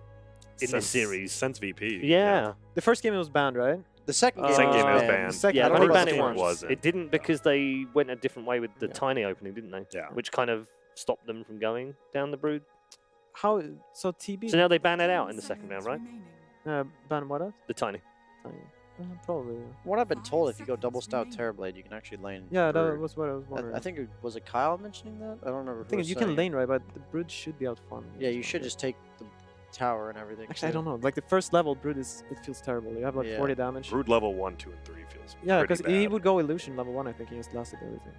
in this series since VP. Yeah. The first game it was banned, right? The second game, it was banned. Yeah, only banned it once. It didn't because they went a different way with the Tiny opening, didn't they? Yeah. Which kind of stopped them from going down the Brood. How? So TB. So now they ban it out in the second round, right? Ban what else? The Tiny. Probably. Yeah. What I've been told, if you go double stout Terrorblade, you can actually lane. Yeah, that was what I was wondering. I think was it Kyle mentioning that? I don't remember. The thing is, you can lane right, but the Brood should be out farming. Yeah, you should just take the tower and everything. Actually, I don't know. Like the first level, Brood it feels terrible. You have like 40 damage. Brood level 1, 2, and 3 feels. Yeah, because he would go Illusion level 1. I think he just lasted everything.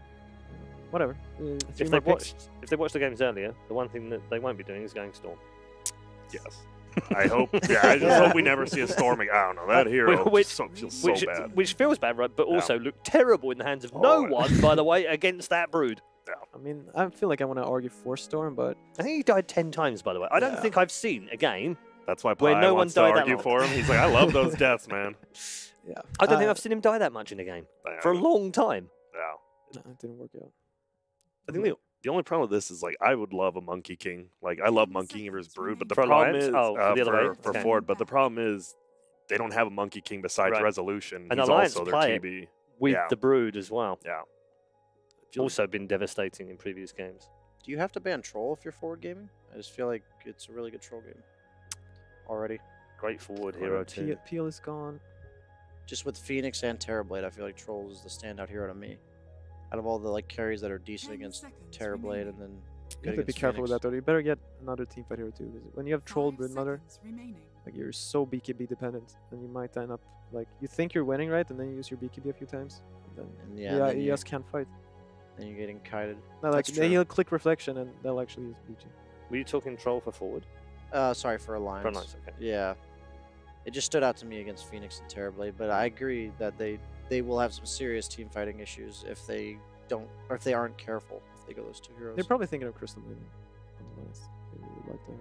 Whatever. If they watched the games earlier, the one thing that they won't be doing is going Storm. Yes. I hope. Yeah, I just hope we never see a storming. I don't know. That hero feels so bad. Which feels bad, right? But also looked terrible in the hands of no one, by the way, against that Brood. Yeah. I mean, I feel like I want to argue for Storm, but I think he died 10 times, by the way. I don't think I've seen a game That's why where Pi no wants one to died argue that for him. He's like, I love those deaths, man. Yeah. I don't think I've seen him die that much in a game for a long time. Yeah. No, it didn't work out. I think the only problem with this is like I would love a Monkey King. Like I love Monkey King versus Brood, but the For problem Alliance? is for the other way? for Okay. Ford. But the problem is they don't have a Monkey King besides Right. Resolution. And He's Alliance also their play it TB. with Yeah. the Brood as well. Yeah. Also been devastating in previous games. Do you have to ban Troll if you're forward gaming? I just feel like it's a really good Troll game already. Great forward hero too. Peel is gone. Just with Phoenix and Terrorblade, I feel like Troll is the standout hero to me. Out of all the like carries that are decent against Terrorblade and then You good have to be against careful with Phoenix. that though. You better get another teamfight hero too. 'Cause when you have Troll Brood Mother, like you're so BKB dependent, and you might end up like you think you're winning, right, and then you use your BKB a few times, and then then you you- just can't fight. Then you're getting kited. No, like That's true. he'll click reflection, and they'll actually use BG. Were you talking Troll for forward? Sorry, for Alliance. For Alliance, okay. Yeah. It just stood out to me against Phoenix and Terrorblade, but I agree that they will have some serious team fighting issues if they don't, or if they aren't careful, if they go those two heroes. They're probably thinking of Crystal Maiden. Otherwise, they really like that.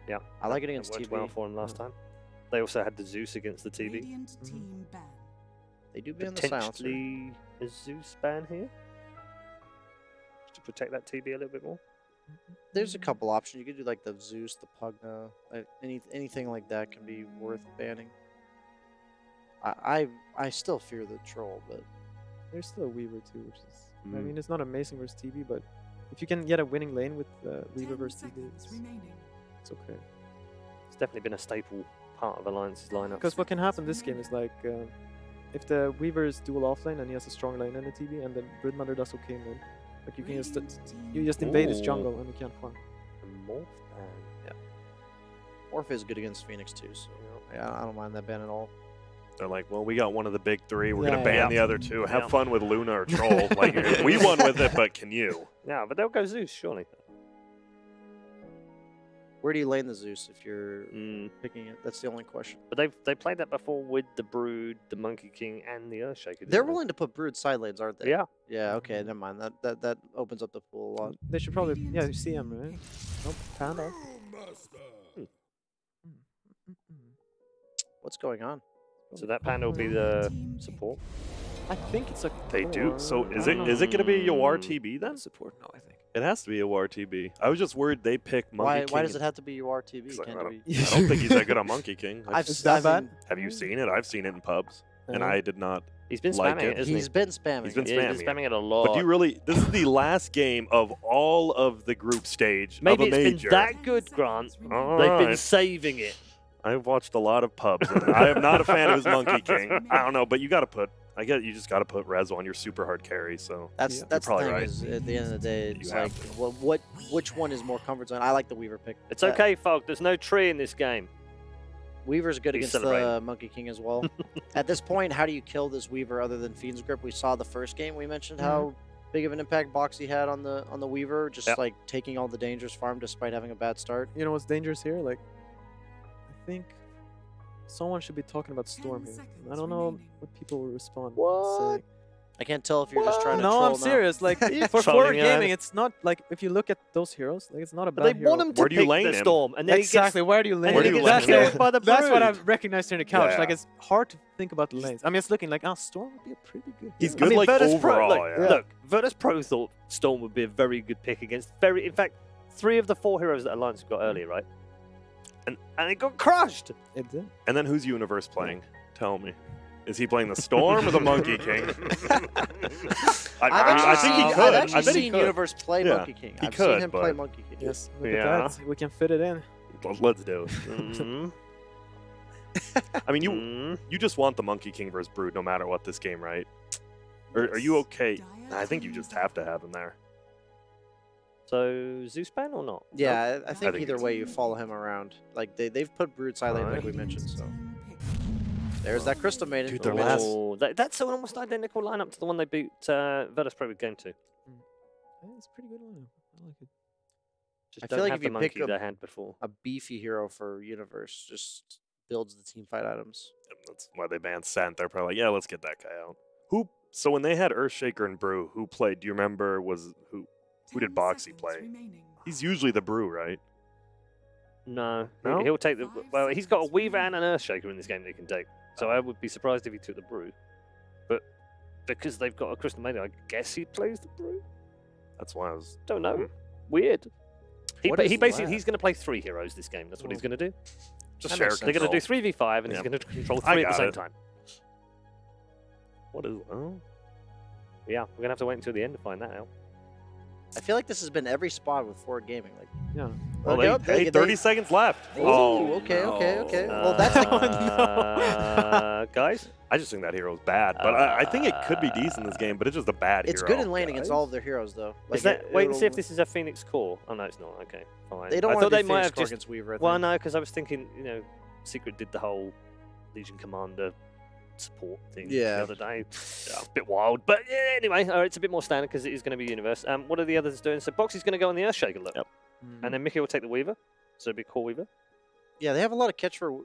Yeah. I like it That against worked TB. well for him last time. They also had the Zeus against the TB. Radiant team ban. They do ban the silencer. Potentially a Zeus ban here to protect that TB a little bit more. There's a couple options. You could do like the Zeus, the Pugna, anything like that can be worth banning. I still fear the Troll, but There's still a Weaver too, which is I Mm. mean it's not amazing versus TB, but if you can get a winning lane with Weaver 10 versus TB, seconds remaining. it's okay. It's definitely been a staple part of Alliance's lineup. Because what can happen this game is like if the Weaver is dual offlane and he has a strong lane in the TB, and then Brood Mother does okay in lane, like you can just invade his Ooh. jungle and you can't farm. A morph ban. Yeah. Morph is good against Phoenix too, so yeah, I don't mind that ban at all. They're like, well, we got one of the big three. We're Yeah, gonna ban yeah. the other two. Have Yeah. fun with Luna or Troll. Like we won with it, but can you? Yeah, but they'll go Zeus, surely. Where do you lane the Zeus if you're Mm. picking it? That's the only question. But they played that before with the Brood, the Monkey King, and the Earthshaker. didn't They're they? willing to put Brood side lanes, aren't they? Yeah. Yeah. Okay. Never mind. That opens up the pool a lot. They should probably you see him, right? Nope, Panda. What's going on? So that Panda will be the support. I think it's a They do. core. So I is don't it know. gonna be a Yawar TB then? Support? No, I think. It has to be a Yawar TB. I was just worried they pick Monkey Why? King. Why does it have to be URTB? 'Cause I Can't don't, it be? I don't think he's that good on Monkey King. Is that bad? Have you seen it? I've seen it in pubs, and Yeah. I did not. He's been like spamming it. it, isn't He's been spamming. He's been he? Yeah, he's spamming been spamming it a lot. But do you really? This is the last game of all of the group stage Maybe of a it's major. been that good, Grant. All They've been right. saving it. I've watched a lot of pubs. And I am not a fan of his Monkey King. I don't know, but you got to put. I get you just got to put Rez on your super hard carry. So That's You're that's the probably thing. right. Is at the end of the day, it's You like have which one is more comfort zone? I like the Weaver pick. It's okay, Fog. There's no tree in this game. Weaver's good He's against the celebrating. Monkey King as well. At this point, how do you kill this Weaver other than Fiend's Grip? We saw the first game. We mentioned how big of an impact Boxy had on the Weaver, just Yep. like taking all the dangerous farm despite having a bad start. You know what's dangerous here? Like, I think someone should be talking about Storm here. I don't know what people will respond. What? I can't tell if you're just trying to No, troll I'm now. serious. Like for Trolling forward it. gaming, it's not like if you look at those heroes, like it's not a But bad they hero. want him to Where do you pick lane the him? Storm, and then Exactly. Where do you lane? Where do him? you That's lane him? killed by the That's what Brood. I've recognized here in the couch. Yeah. Like it's hard to think about the lanes. I'm just looking like, Storm would be a pretty good. He's hero. good, like, Virtus Pro, overall, look, yeah. look, Virtus Pro thought Storm would be a very good pick against in fact, 3 of the 4 heroes that Alliance got earlier, right? And it got crushed. It did. And then who's Universe playing? Tell me. Is he playing the Storm or the Monkey King? I think he I've could. actually I bet he seen could. Universe play Yeah, Monkey King. he I've could, seen him play but- Monkey King. Yes. Look Yeah. at that. We can fit it in. Let's do it. Mhm. I mean, you just want the Monkey King versus Brood no matter what this game, right? Or are you okay? I think you just have to have him there. So Zeus ban or not? Yeah, I think think either it's- way you follow him around. Like they've put Brood side lane like we mentioned. So there's that Crystal Maiden. Dude, that we their last- mentioned. Oh, that's an almost identical lineup to the one they beat Virtus Pro with Game 2. It's a pretty good one. I like it. Just I don't feel like have if the you pick monkey they had before. a beefy hero for Universe, just builds the team fight items. That's why they banned Scent. They're probably like, yeah, let's get that guy out. So when they had Earthshaker and Brew, who played? Do you remember? Who did Boxy play? He's usually the Brew, right? No, No? he'll take the. Well, he's got a Weaver and an Earthshaker in this game that he can take. So I would be surprised if he took the Brew. But because they've got a Crystal Maiden, I guess he plays the Brew. That's why I was. Don't know. Weird. He What is basically that? he's going to play 3 heroes this game. That's what he's going to do. Just share They're going to control. do 3v5, and he's Yeah. going to control I 3 at the got same it. time. What is? Oh, Yeah, we're going to have to wait until the end to find that out. I feel like this has been every spot with Ford Gaming. Like, Yeah. well, Okay, hey, 30 seconds left. Oh, okay. Well, that's guys. I just think that hero's bad, but I think it could be decent in this game. But it's just a bad it's hero. good in lane against all of their heroes, though. Like, Is that, wait and see if it'll- this is a Phoenix core. Oh, no, it's not. Okay, fine. They don't I want thought to they do might Phoenix have core just. against Weaver. I Well, think. no, because I was thinking, Secret did the whole Legion Commander support thing Yeah. the other day. Yeah, a bit wild, but yeah, anyway, it's a bit more standard because it is going to be Universe. What are the others doing? So Boxy's going to go on the Earthshaker look, Yep. And then Mickey will take the Weaver, so it'll be Core Weaver. Yeah, they have a lot of catch for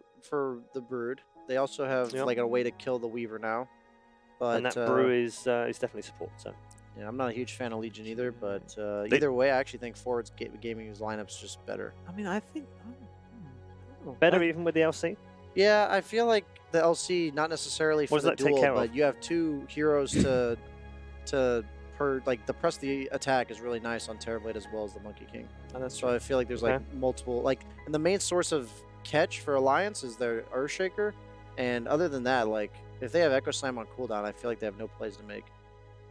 the Brood. They also have Yep. like a way to kill the Weaver now. But And that Brew is definitely support. So yeah, I'm not a huge fan of Legion either. But They- either way, I actually think Ford's gaming's lineup's just better. I mean, I think. I don't know. better even with the LC. Yeah, I feel like the LC not necessarily for What does the that take duel, care of? but you have two heroes to like the press the attack is really nice on Terrorblade as well as the Monkey King. And that's So true. I feel like there's Okay. like multiple and the main source of catch for Alliance is their Earthshaker, and other than that, like if they have Echo Slam on cooldown, I feel like they have no plays to make,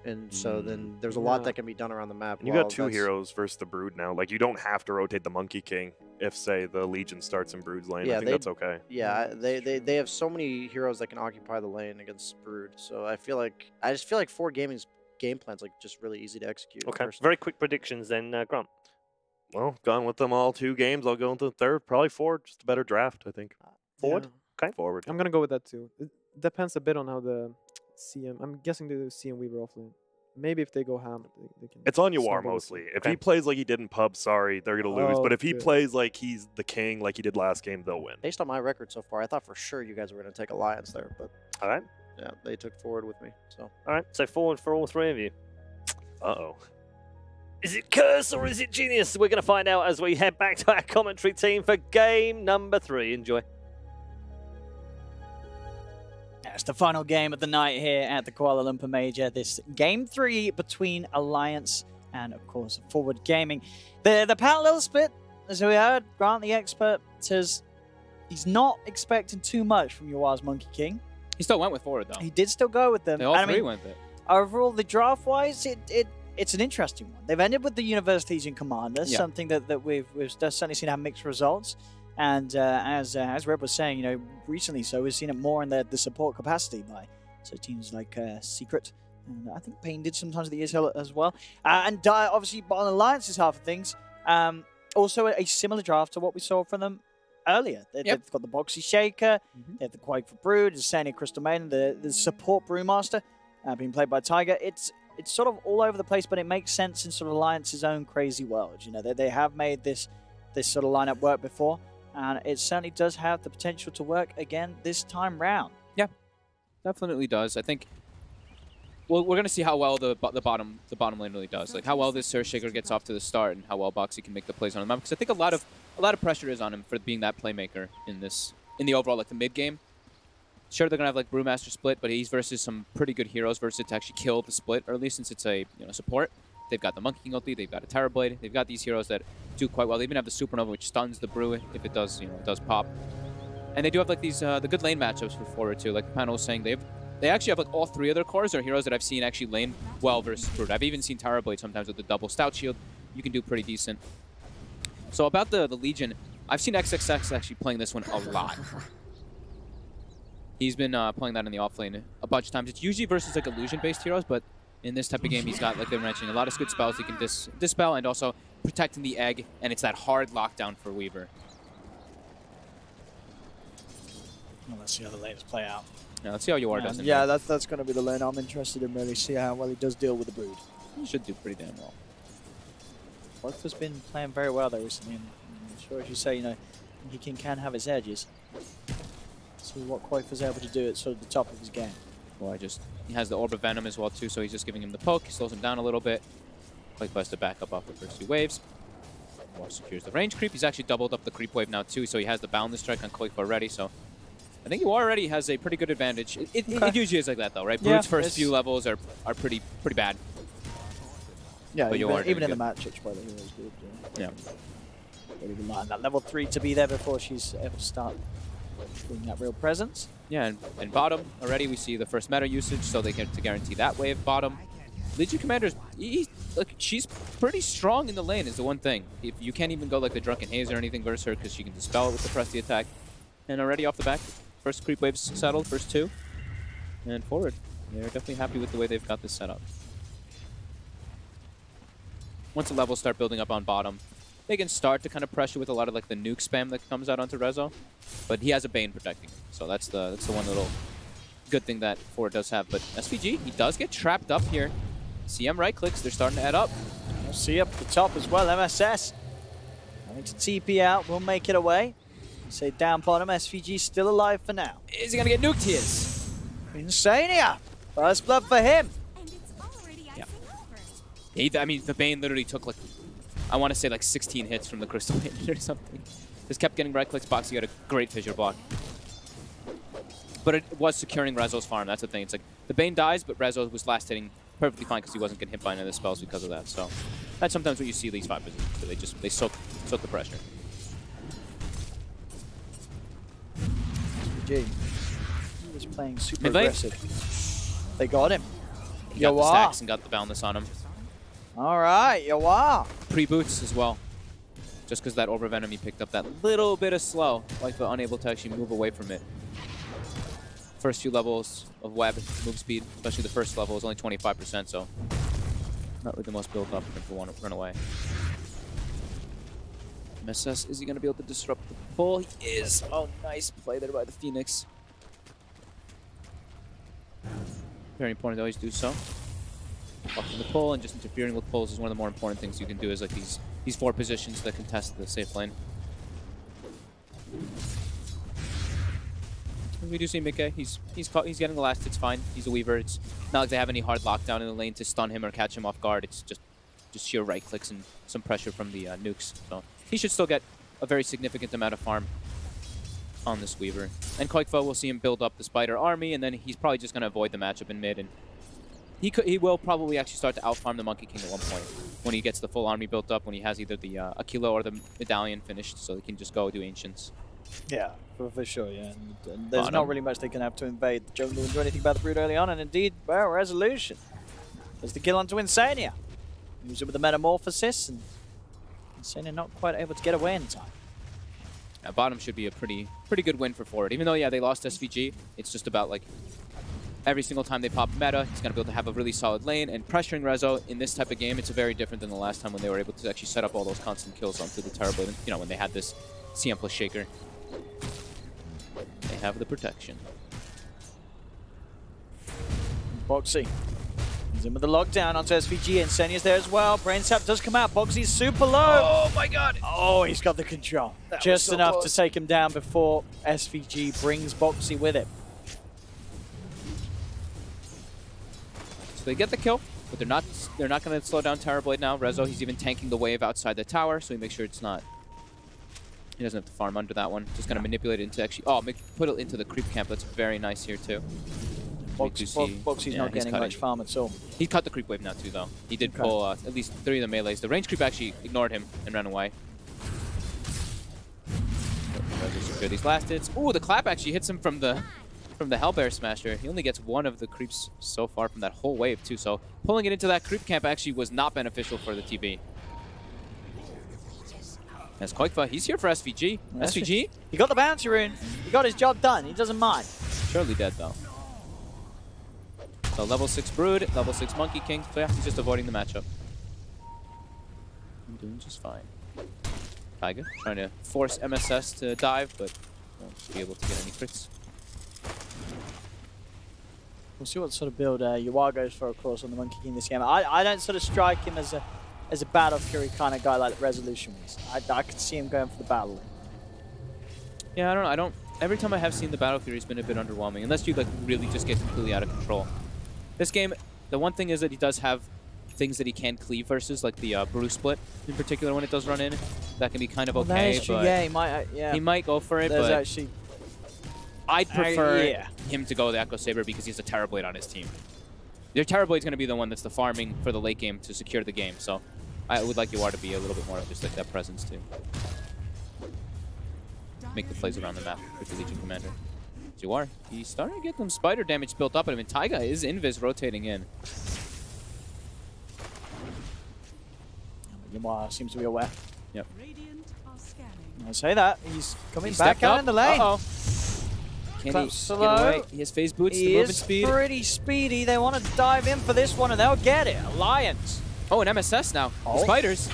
and so then there's a lot Yeah. that can be done around the map. And you while got two that's- heroes versus the Brood now. Like you don't have to rotate the Monkey King if, say, the Legion starts in Brood's lane. Yeah, I think they- that's okay. Yeah, they have so many heroes that can occupy the lane against Brood. So I just feel like Ford Gaming's game plan's like just really easy to execute. Okay, personally. very quick predictions then, Grant. Well, gone with them all 2 games. I'll go into the third. Probably Ford. Just a better draft, I think. Forward? Yeah. Okay. Forward. I'm gonna go with that too. It depends a bit on how the CM. I'm guessing they do CM Weaver offlane. Maybe if they go ham, they can. It's on Yawar snuggle with mostly. some- If he plays like he did in pub, sorry, they're gonna lose. Oh, But if he good. plays like he's the king, like he did last game, they'll win. Based on my record so far, I thought for sure you guys were going to take Alliance there, but All right. yeah, they took Forward with me. So All right. So forward for all 3 of you. Uh-oh. Is it curse or is it genius? We're going to find out as we head back to our commentary team for game number 3. Enjoy. It's the final game of the night here at the Kuala Lumpur Major. This game 3 between Alliance and, of course, Forward Gaming. The parallel split, as we heard, Grant the expert says he's not expecting too much from Yawar's Monkey King. He still went with Forward, though. He did still go with them. They all And I three mean, went with it. overall, the draft-wise, it's an interesting one. They've ended with the Universe Legion Commander, Yeah. something that we've certainly seen have mixed results. And as Red was saying, recently, so we've seen it more in the support capacity by teams like Secret, and I think Pain did sometimes at the ESL as well. And obviously, on Alliance's half of things, also a similar draft to what we saw from them earlier. They've got the Boxy Shaker, they have the Quake for Brood, the Sania Crystal Maiden, the support Brewmaster being played by Tiger. It's sort of all over the place, but it makes sense in sort of Alliance's own crazy world. They have made this sort of lineup work before, and it certainly does have the potential to work again this time round. Yeah, definitely does. I think. Well, we're gonna see how well the bottom lane really does. Like how well this Earthshaker gets off to the start, and how well Boxy can make the plays on the map. Because I think a lot of pressure is on him for being that playmaker in the overall like the mid game. Sure, they're gonna have like Brewmaster split, but he's versus some pretty good heroes versus to actually kill the split early, since it's a support. They've got the Monkey King ulti, they've got a Terrorblade, they've got these heroes that do quite well. They even have the Supernova, which stuns the Brew if it does, it does pop. And they do have like these the good lane matchups for Forward too. Like the panel was saying, they actually have like all 3 of their cores are heroes that I've seen actually lane well versus Brood. I've even seen Terrorblade sometimes with the double Stout Shield. You can do pretty decent. So about the Legion, I've seen XXX actually playing this one a lot. He's been playing that in the offlane a bunch of times. It's usually versus like illusion-based heroes, but in this type of game, he's got, like they were mentioning, a lot of good spells he can dispel, and also protecting the egg, and it's that hard lockdown for Weaver. Well, let's see how the lanes play out. Yeah, let's see how Yawar does. Yeah, that's going to be the lane I'm interested in, really, see how well he does deal with the Brood. He should do pretty damn well. Both has been playing very well there recently, and I'm sure, as you say, he can have his edges. See what Quaifer's able to do at sort of the top of his game. Well, he has the Orb of Venom as well too, so he's just giving him the poke. He slows him down a little bit. Quake has to back up off the first 2 waves. More secures the range creep. He's actually doubled up the creep wave now too, so he has the Boundless Strike on Quake already. So I think he already has a pretty good advantage. It usually is like that though, right? Yeah, Brood's first few levels are pretty bad. Yeah, But even in the good. match, it's why the hero's good. Yeah. Really rely on that level 3 to be there before she's able to start being that real presence. Yeah, and bottom already we see the first meta usage, so they get to guarantee that wave bottom. Legion Commander's, look, she's pretty strong in the lane is the one thing. If you can't even go like the Drunken Haze or anything versus her because she can dispel it with the press the attack. And already off the back, first creep waves settled, first 2. And forward. They're definitely happy with the way they've got this set up. Once the levels start building up on bottom, they can start to kind of pressure with a lot of like the nuke spam that comes out onto Rezo. But he has a Bane protecting him, so that's the one little good thing that Forward does have. But SVG, he does get trapped up here. CM right clicks, they're starting to add up. We'll see up the top as well, MSS. Going to TP out, will make it away. Say down bottom, SVG still alive for now. Is he gonna get nuked? He is. Insania! First blood for him. Yeah. I mean, the Bane literally took like, I want to say like 16 hits from the Crystal Bane or something. Just kept getting right clicks, Boxy got a great fissure block. But it was securing Rezo's farm, that's the thing. It's like, the Bane dies, but Rezo was last hitting perfectly fine because he wasn't getting hit by any of the spells because of that. So that's sometimes what you see these 5 positions. So they soak the pressure. He was playing super aggressive. They got him. He got the stacks and got the boundless on him. All right, Yawa. Pre-boots as well. Just because that Orb Venom he picked up that little bit of slow, like but unable to actually move away from it. First few levels of web move speed, especially the first level, is only 25%, so not really the most built up if we want to run away. MSS, is he going to be able to disrupt the pull? He is. Oh, nice play there by the Phoenix. Very important to always do so. Blocking the pull and just interfering with pulls is one of the more important things you can do, is like these 4 positions that contest the safe lane. We do see Mickey. He's getting the last. It's fine. He's a Weaver. It's not like they have any hard lockdown in the lane to stun him or catch him off guard. It's just sheer right clicks and some pressure from the nukes. So he should still get a very significant amount of farm on this Weaver. And Koikfa, will see him build up the Spider army, and then he's probably just going to avoid the matchup in mid. And he will probably actually start to outfarm the Monkey King at one point when he gets the full army built up, when he has either the Aquila or the Medallion finished, so he can just go do Ancients. Yeah, for sure, yeah. And there's not really much they can have to invade the jungle and do anything about the Brood early on, and indeed, well, Resolution. There's the kill onto Insania. Use it with the Metamorphosis, and Insania not quite able to get away in time. Yeah, bottom should be a pretty good win for Forward. Even though, yeah, they lost SVG, it's just about, like, every single time they pop meta, he's going to be able to have a really solid lane, and pressuring Rezo in this type of game, it's very different than the last time when they were able to actually set up all those constant kills onto the Terrorblade, you know, when they had this CM plus Shaker. They have the protection. Boxy. He's in with the lockdown onto SVG. Insania's there as well. Brain Sap does come out. Boxy's super low. Oh my god. Oh, he's got the control. Just so enough to take him down before SVG brings Boxy with him. So they get the kill, but they're not going to slow down Terrorblade now. Rezo, he's even tanking the wave outside the tower, so he makes sure it's not. He doesn't have to farm under that one. Just going to manipulate it into actually... Oh, put it into the creep camp. That's very nice here, too. Boxy's not getting much farm at all. He cut the creep wave now, too, though. He did pull at least 3 of the melees. The range creep actually ignored him and ran away. Secure these last hits. Ooh, the clap actually hits him from the Hellbear Smasher. He only gets 1 of the creeps so far from that whole wave, too. So pulling it into that creep camp actually was not beneficial for the TB. As Koikfa, he's here for SVG. SVG? He got the bounty rune. He got his job done. He doesn't mind. Surely dead, though. So level 6 Brood, level 6 Monkey King. So yeah, he's just avoiding the matchup. I'm doing just fine. Taiga trying to force MSS to dive, but won't be able to get any crits. We'll see what sort of build Yawa goes for, of course, on the Monkey King this game. I don't sort of strike him as a Battle Fury kind of guy like Resolution was. I could see him going for the battle. Yeah, I don't know. I don't. Every time I have seen the Battle Fury, it's been a bit underwhelming, unless you like really just get completely out of control. This game, the one thing is that he does have things that he can cleave versus, like the Brew Split in particular when it does run in. That can be kind of okay, but yeah, he might go for it. There's but actually, I'd prefer him to go the Echo Saber because he's a Terrorblade on his team. Your Terrorblade's going to be the one that's the farming for the late game to secure the game, so I would like Yawar to be a little bit more of just like that presence too. make the plays around the map with the Legion Commander. Jawar, he's starting to get some spider damage built up on him, and Taiga is invis rotating in. Yamar seems to be aware. Yep. I say that. He's coming back out in the lane. Uh-oh. Can he get away? He has phase boots, the movement speed. He is pretty speedy. They want to dive in for this one, and they'll get it. Alliance. Oh, an MSS now. The spiders.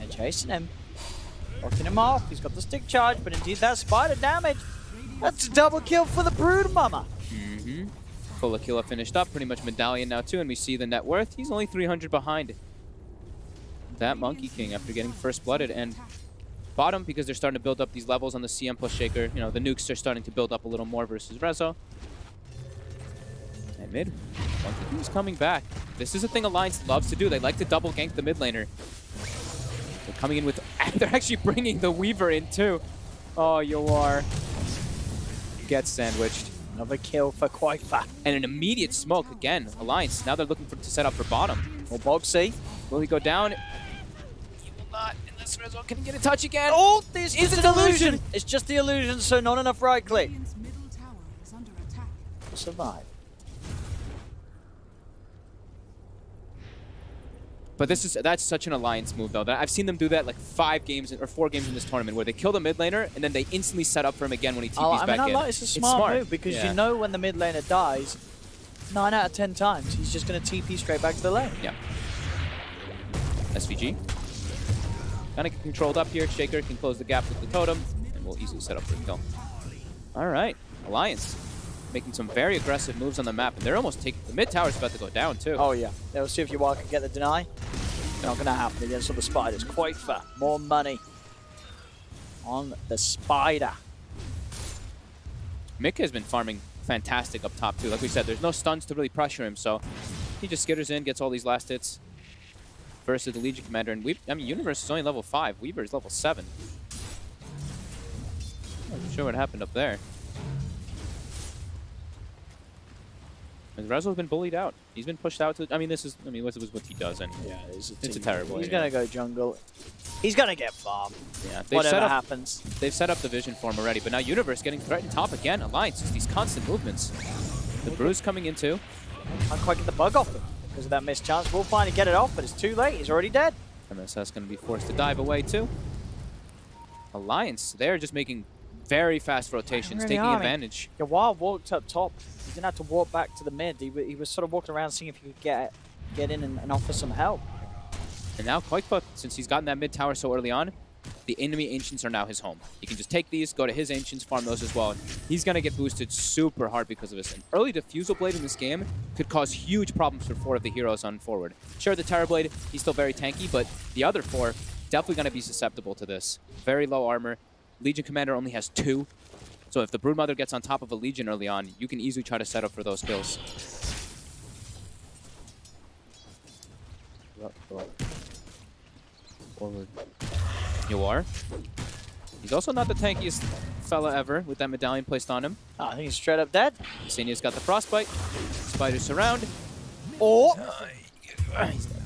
They're chasing him. Blocking him off. He's got the stick charge, but indeed that spider damage. That's a double kill for the Brood Mama. Full Aquila finished up. Pretty much Medallion now, too. And we see the net worth. He's only 300 behind that Monkey King after getting first blooded. And bottom, because they're starting to build up these levels on the CM plus Shaker. You know, the nukes are starting to build up a little more versus Rezo. And mid, Monkey King's coming back. This is a thing Alliance loves to do. They like to double gank the mid laner. They're coming in with... They're actually bringing the Weaver in, too. Oh, Yawar gets sandwiched. Another kill for Quaifa. And an immediate smoke again. Alliance, now they're looking to set up for bottom. Well, Bogsy. Will he go down? He will not, unless Rezo can get a touch again. Oh, this is an illusion. It's just the illusion, so not enough right click. Survive. But that's such an Alliance move, though. I've seen them do that like 5 games or 4 games in this tournament, where they kill the mid laner and then they instantly set up for him again when he TPs back in. It's a smart move because you know when the mid laner dies, 9 out of 10 times he's just going to TP straight back to the lane. Yeah. SVG. Kind of controlled up here. Shaker can close the gap with the totem, and we'll easily set up for a kill. All right, Alliance making some very aggressive moves on the map, and they're almost taking... The mid tower's about to go down, too. Oh, yeah. They'll see if Yawar can get the deny. Not going to happen against all the spiders. Quaifa, more money on the spider. Mick has been farming fantastic up top, too. Like we said, there's no stuns to really pressure him, so he just skitters in, gets all these last hits versus the Legion Commander. And I mean, Universe is only level 5. Weaver is level 7. I'm not sure what happened up there. Rezo's been bullied out. He's been pushed out to... I mean, this is what he does, and yeah, it's a terrible... He's going to go jungle. He's going to get farmed. Yeah, whatever happens. They've set up the vision for him already, but now Universe getting threatened top again. Alliance, just these constant movements. The Bruise coming in too. Can't quite get the bug off him because of that missed chance. We'll finally get it off, but it's too late. He's already dead. MSS going to be forced to dive away too. Alliance, they're just making very fast rotations, taking advantage. Yawar walked up top. He didn't have to walk back to the mid. He was sort of walking around seeing if he could get in and offer some help. And now Quaifa, since he's gotten that mid tower so early on, the enemy Ancients are now his home. He can just take these, go to his Ancients, farm those as well. He's going to get boosted super hard because of this. An early Diffusal Blade in this game could cause huge problems for 4 of the heroes on forward. Sure, the Terror Blade, he's still very tanky, but the other 4 definitely going to be susceptible to this. Very low armor. Legion Commander only has 2. So if the Broodmother gets on top of a Legion early on, you can easily try to set up for those kills. Yawar. He's also not the tankiest fella ever with that medallion placed on him. Oh, I think he's straight up dead. Senia's got the frostbite. Spiders surround. Oh! He's dead.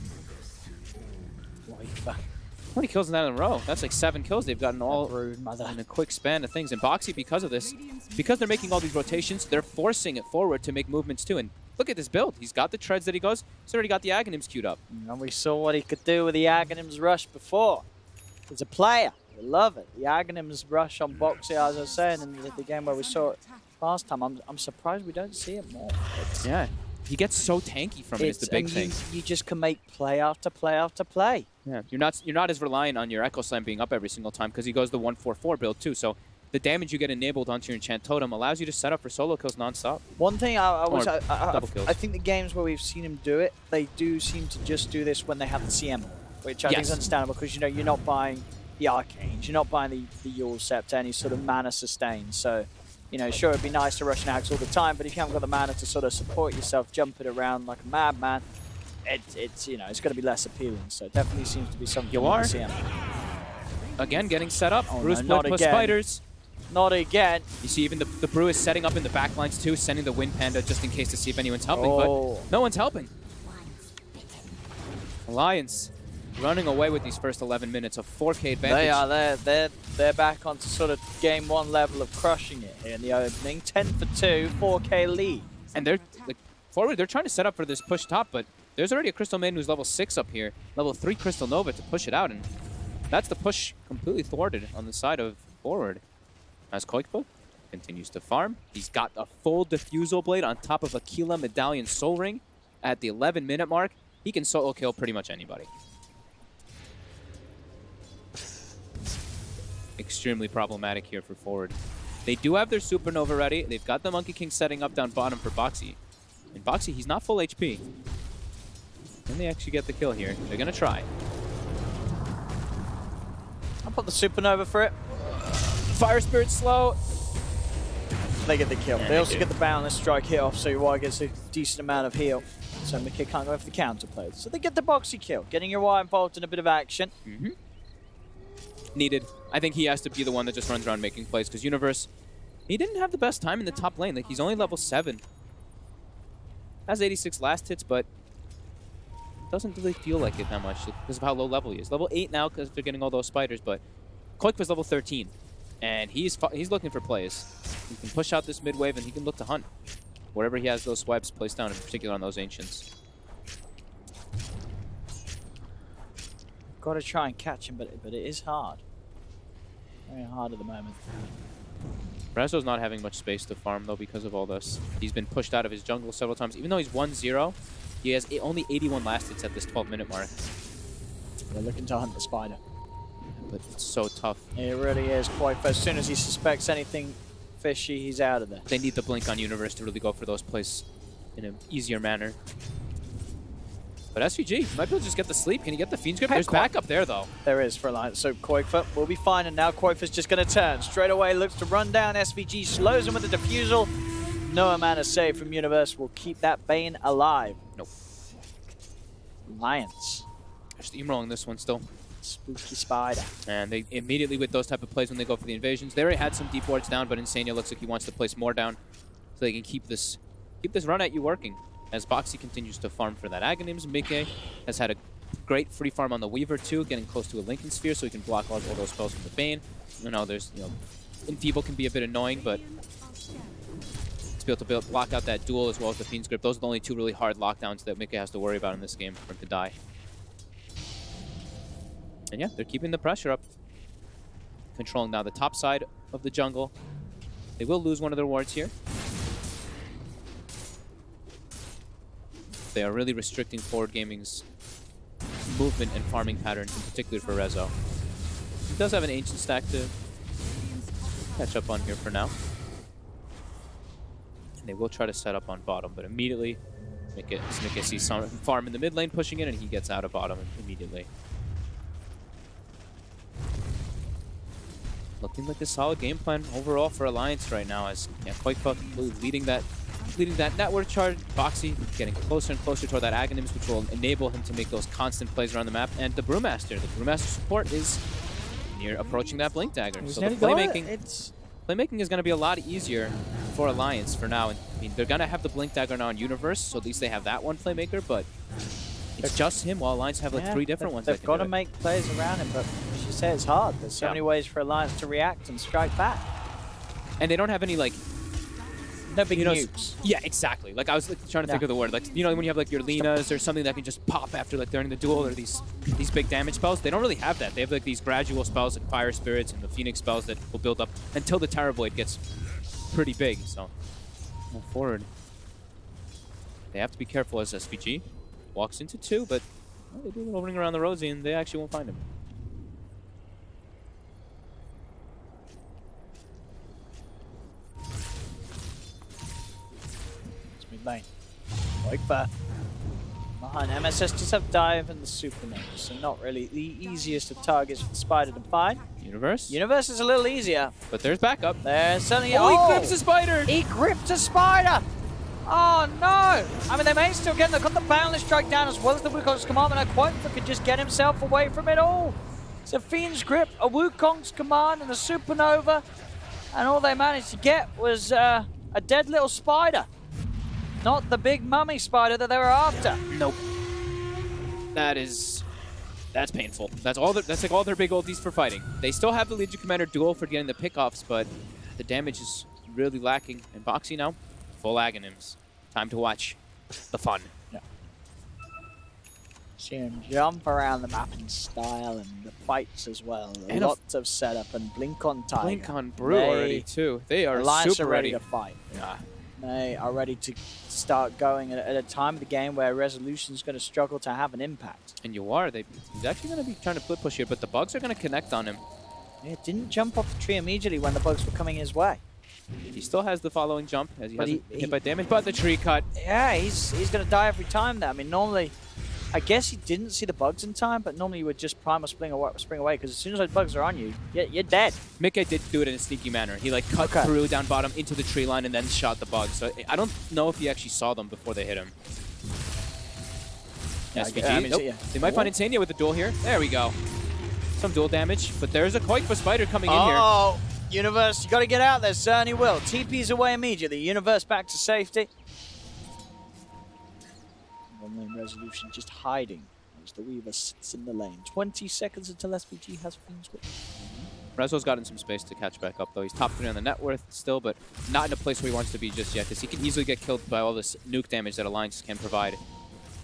How many kills in that in a row? That's like 7 kills they've gotten all in a quick span of things. And Boxy, because of this, because they're making all these rotations, they're forcing it forward to make movements too. And look at this build. He's got the treads that he goes. He's already got the Aghanims queued up. And we saw what he could do with the Aghanims rush before. He's a player. I love it. The Aghanims rush on Boxy, as I was saying in the game where we saw it last time. I'm surprised we don't see it more. Yeah. He gets so tanky from it. It's the big thing. You just can make play after play after play. Yeah, you're not as reliant on your Echo Slam being up every single time because he goes the 1-4-4 build too. So the damage you get enabled onto your Enchant Totem allows you to set up for solo kills nonstop. One thing I think the games where we've seen him do it, they do seem to just do this when they have the CM, which I think is understandable because you're not buying the Arcanes, you're not buying the Yule Scepter, any sort of mana sustain. So sure, it'd be nice to rush an axe all the time, but if you haven't got the mana to sort of support yourself, jump it around like a madman, it's going to be less appealing. So it definitely seems to be something you are. Again, getting set up. Oh, Bruce Blood plus Spiders. Not again. You see even the Brew is setting up in the back lines too, sending the Wind Panda just in case to see if anyone's helping, but no one's helping. Alliance running away with these first 11 minutes of 4K advantage. They are. They're back onto sort of game 1 level of crushing it here in the opening. 10 for 2, 4K lead. And they're like forward. They're trying to set up for this push top, but there's already a Crystal Maiden who's level 6 up here, level 3 Crystal Nova to push it out, and that's the push completely thwarted on the side of forward. As Koikpa continues to farm, he's got a full Diffusal Blade on top of a Kila Medallion Soul Ring at the 11-minute mark. He can solo kill pretty much anybody. Extremely problematic here for forward. They do have their Supernova ready. They've got the Monkey King setting up down bottom for Boxy. And Boxy, he's not full HP. Can they actually get the kill here? They're going to try. I'll put the Supernova for it. Fire Spirit slow. They get the kill. They also get the Boundless Strike hit off, so Iwai gets a decent amount of heal. So Mickey can't go for the counter plays. So they get the Boxy kill, getting Iwai involved in a bit of action. Needed. I think he has to be the one that just runs around making plays, because Universe, he didn't have the best time in the top lane. Like, he's only level 7. Has 86 last hits, but doesn't really feel like it that much because of how low level he is. Level 8 now because they're getting all those spiders, but Koikpa's level 13. And he's looking for plays. He can push out this mid wave, and he can look to hunt wherever he has those swipes placed down, in particular on those Ancients. Got to try and catch him, but it is hard. Very hard at the moment. Rezo's not having much space to farm, though, because of all this. He's been pushed out of his jungle several times. Even though he's 1-0, he has only 81 last hits at this 12-minute mark. They're looking to hunt the spider. But it's so tough. It really is. Quite as soon as he suspects anything fishy, he's out of there. They need the blink on Universe to really go for those plays in an easier manner. But SVG might be able to just get the sleep. Can he get the Fiend's Grip? There's backup there, though. There is for Alliance. So Koikpa will be fine, and now Koikpa's just going to turn. Straight away looks to run down SVG, slows him with the Diffusal. No amount of save from Universe will keep that Bane alive. Nope. Alliance. They're steamrolling this one still. Spooky Spider. And they immediately, with those type of plays when they go for the invasions, they already had some deep wards down, but Insania looks like he wants to place more down so they can keep this run at you working. As Boxy continues to farm for that Aghanims, Mickey has had a great free farm on the Weaver too, getting close to a Lincoln Sphere so he can block all those spells from the Bane. Enfeeble can be a bit annoying, but to be able to block out that duel as well as the Fiend's Grip, those are the only two really hard lockdowns that Mickey has to worry about in this game for him to die. And yeah, they're keeping the pressure up. Controlling now the top side of the jungle. They will lose one of their wards here. They are really restricting forward gaming's movement and farming patterns, in particular for Rezo. He does have an Ancient stack to catch up on here for now. And they will try to set up on bottom, but immediately Mickey sees some farm in the mid lane pushing in, and he gets out of bottom immediately. Looking like a solid game plan overall for Alliance right now, as Koikpa leading that network charge. Boxy getting closer and closer toward that Aghanims, which will enable him to make those constant plays around the map. And the Brewmaster support is near approaching that Blink Dagger. So the playmaking is going to be a lot easier for Alliance for now. And I mean, they're going to have the Blink Dagger now on Universe, so at least they have that one playmaker, but it's just him, while Alliance have like 3 different ones. They've got to make plays around him, but as you say, it's hard. There's so many ways for Alliance to react and strike back. And they don't have any like... No big nukes. Yeah, exactly. Like I was trying to think of the word. Like, you know, when you have like your Linas or something that can just pop after like during the duel, or these big damage spells, they don't really have that. They have like these gradual spells like Fire Spirits and the Phoenix spells that will build up until the Terror Blade gets pretty big. So, move forward. They have to be careful as SVG walks into 2, but they do a little ring around the rosy and they actually won't find him. Lane. Koikpa behind MSS just have Dive and the Supernova, so not really the easiest of targets for the Spider to find. Universe is a little easier. But there's backup. There's suddenly... Oh, he grips a Spider! He gripped a Spider! Oh no! I mean, they may still get... They've got the Boundless Strike down as well as the Wukong's Command, and Koikpa could just get himself away from it all. It's a Fiend's Grip, a Wukong's Command, and a Supernova, and all they managed to get was a dead little Spider. Not the big mummy spider that they were after. Nope. That is That's painful. That's all. That's like all their big ultis for fighting. They still have the Legion Commander duel for getting the pickoffs, but the damage is really lacking. And Boxy now, full Aghanims. Time to watch the fun. Yeah. See him jump around the map in style and the fights as well. And lots of setup and blink on Tiger. Blink on Brew already too. They are Alliance super are ready ready to fight. Yeah. They are ready to start going at a time of the game where Resolution's going to struggle to have an impact. And you are. He's actually going to be trying to flip push here, but the bugs are going to connect on him. Yeah, didn't jump off the tree immediately when the bugs were coming his way. He still has the following jump as he hasn't hit by damage, but the tree cut. Yeah, he's going to die every time there. I mean, normally, I guess he didn't see the bugs in time, but normally you would just prime or spring away, because as soon as those bugs are on you, you're dead. Mickey did do it in a sneaky manner. He like cut through down bottom into the tree line and then shot the bugs. So I don't know if he actually saw them before they hit him. Yeah, SVG, nope. yeah. They might find Insania with the duel here. There we go. Some duel damage, but there's a Quake for Spider coming in here. Oh, Universe, you got to get out there. Certainly will. TP's away immediately. Universe back to safety. One lane Resolution just hiding as the Weaver sits in the lane. 20 seconds until SVG has things with. Rezo's gotten some space to catch back up, though. He's top 3 on the net worth still, but not in a place where he wants to be just yet, because he can easily get killed by all this nuke damage that Alliance can provide.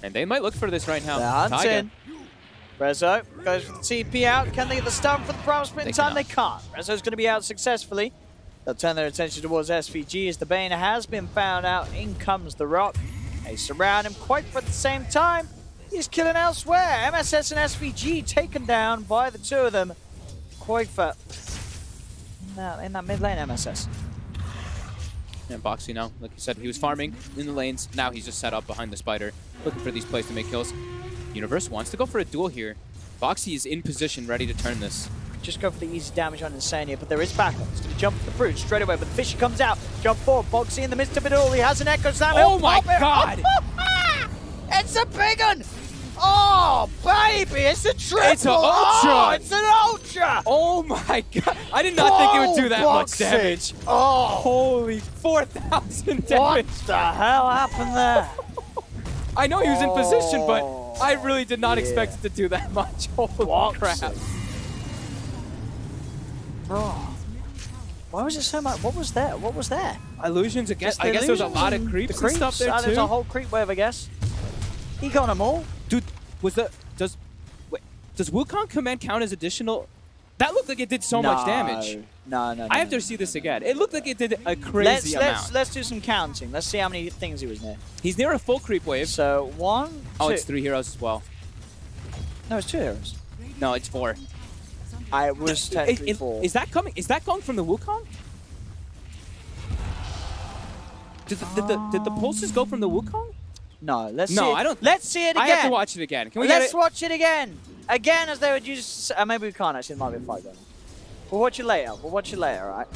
And they might look for this right now. The hunt's in. Rezo goes for the TP out. Can they get the stun for the Prime Split in time? They can't. Rezo's going to be out successfully. They'll turn their attention towards SVG as the Bane has been found out. In comes the Rock. They surround him quite for the same time. He's killing elsewhere. MSS and SVG taken down by the two of them. Koifa in that mid lane, MSS. And Boxy now, like you said, he was farming in the lanes. Now he's just set up behind the Spider, looking for these plays to make kills. Universe wants to go for a duel here. Boxy is in position, ready to turn this. Just go for the easy damage on Insania, but there is backup. He's going to jump for the Brute straight away, but the Fisher comes out. Jump forward, Boxy in the midst of it all. He has an Echo Slam. Oh my god! It's a big one! Oh, baby, it's a triple! It's an ultra! Oh, it's an ultra! Oh my god! I did not think it would do that much Boxy. damage. Oh! Holy 4,000 damage! What the hell happened there? I know he was in position, but I really did not expect it to do that much. Holy crap. Oh. Why was it so much? What was there? What was there? Illusions again. I guess there was a lot of creeps and stuff there too. There's a whole creep wave, I guess. He got them all. Dude, does Wukong command count as additional? That looked like it did so much damage. No. I have to see this again. It looked like it did a crazy amount. Let's do some counting. Let's see how many things he was near. He's near a full creep wave. So 1, 2. Oh, it's 3 heroes as well. No, it's 2 heroes. No, it's 4. I was technically 4. Is that coming? Is that going from the Wukong? Did the pulses go from the Wukong? No, let's see. No, it. I don't. Let's see it again. I have to watch it again. Can we Let's watch it again. Again, as they would use. Maybe we can't actually. It might be a fight going on. We'll watch it later. Alright?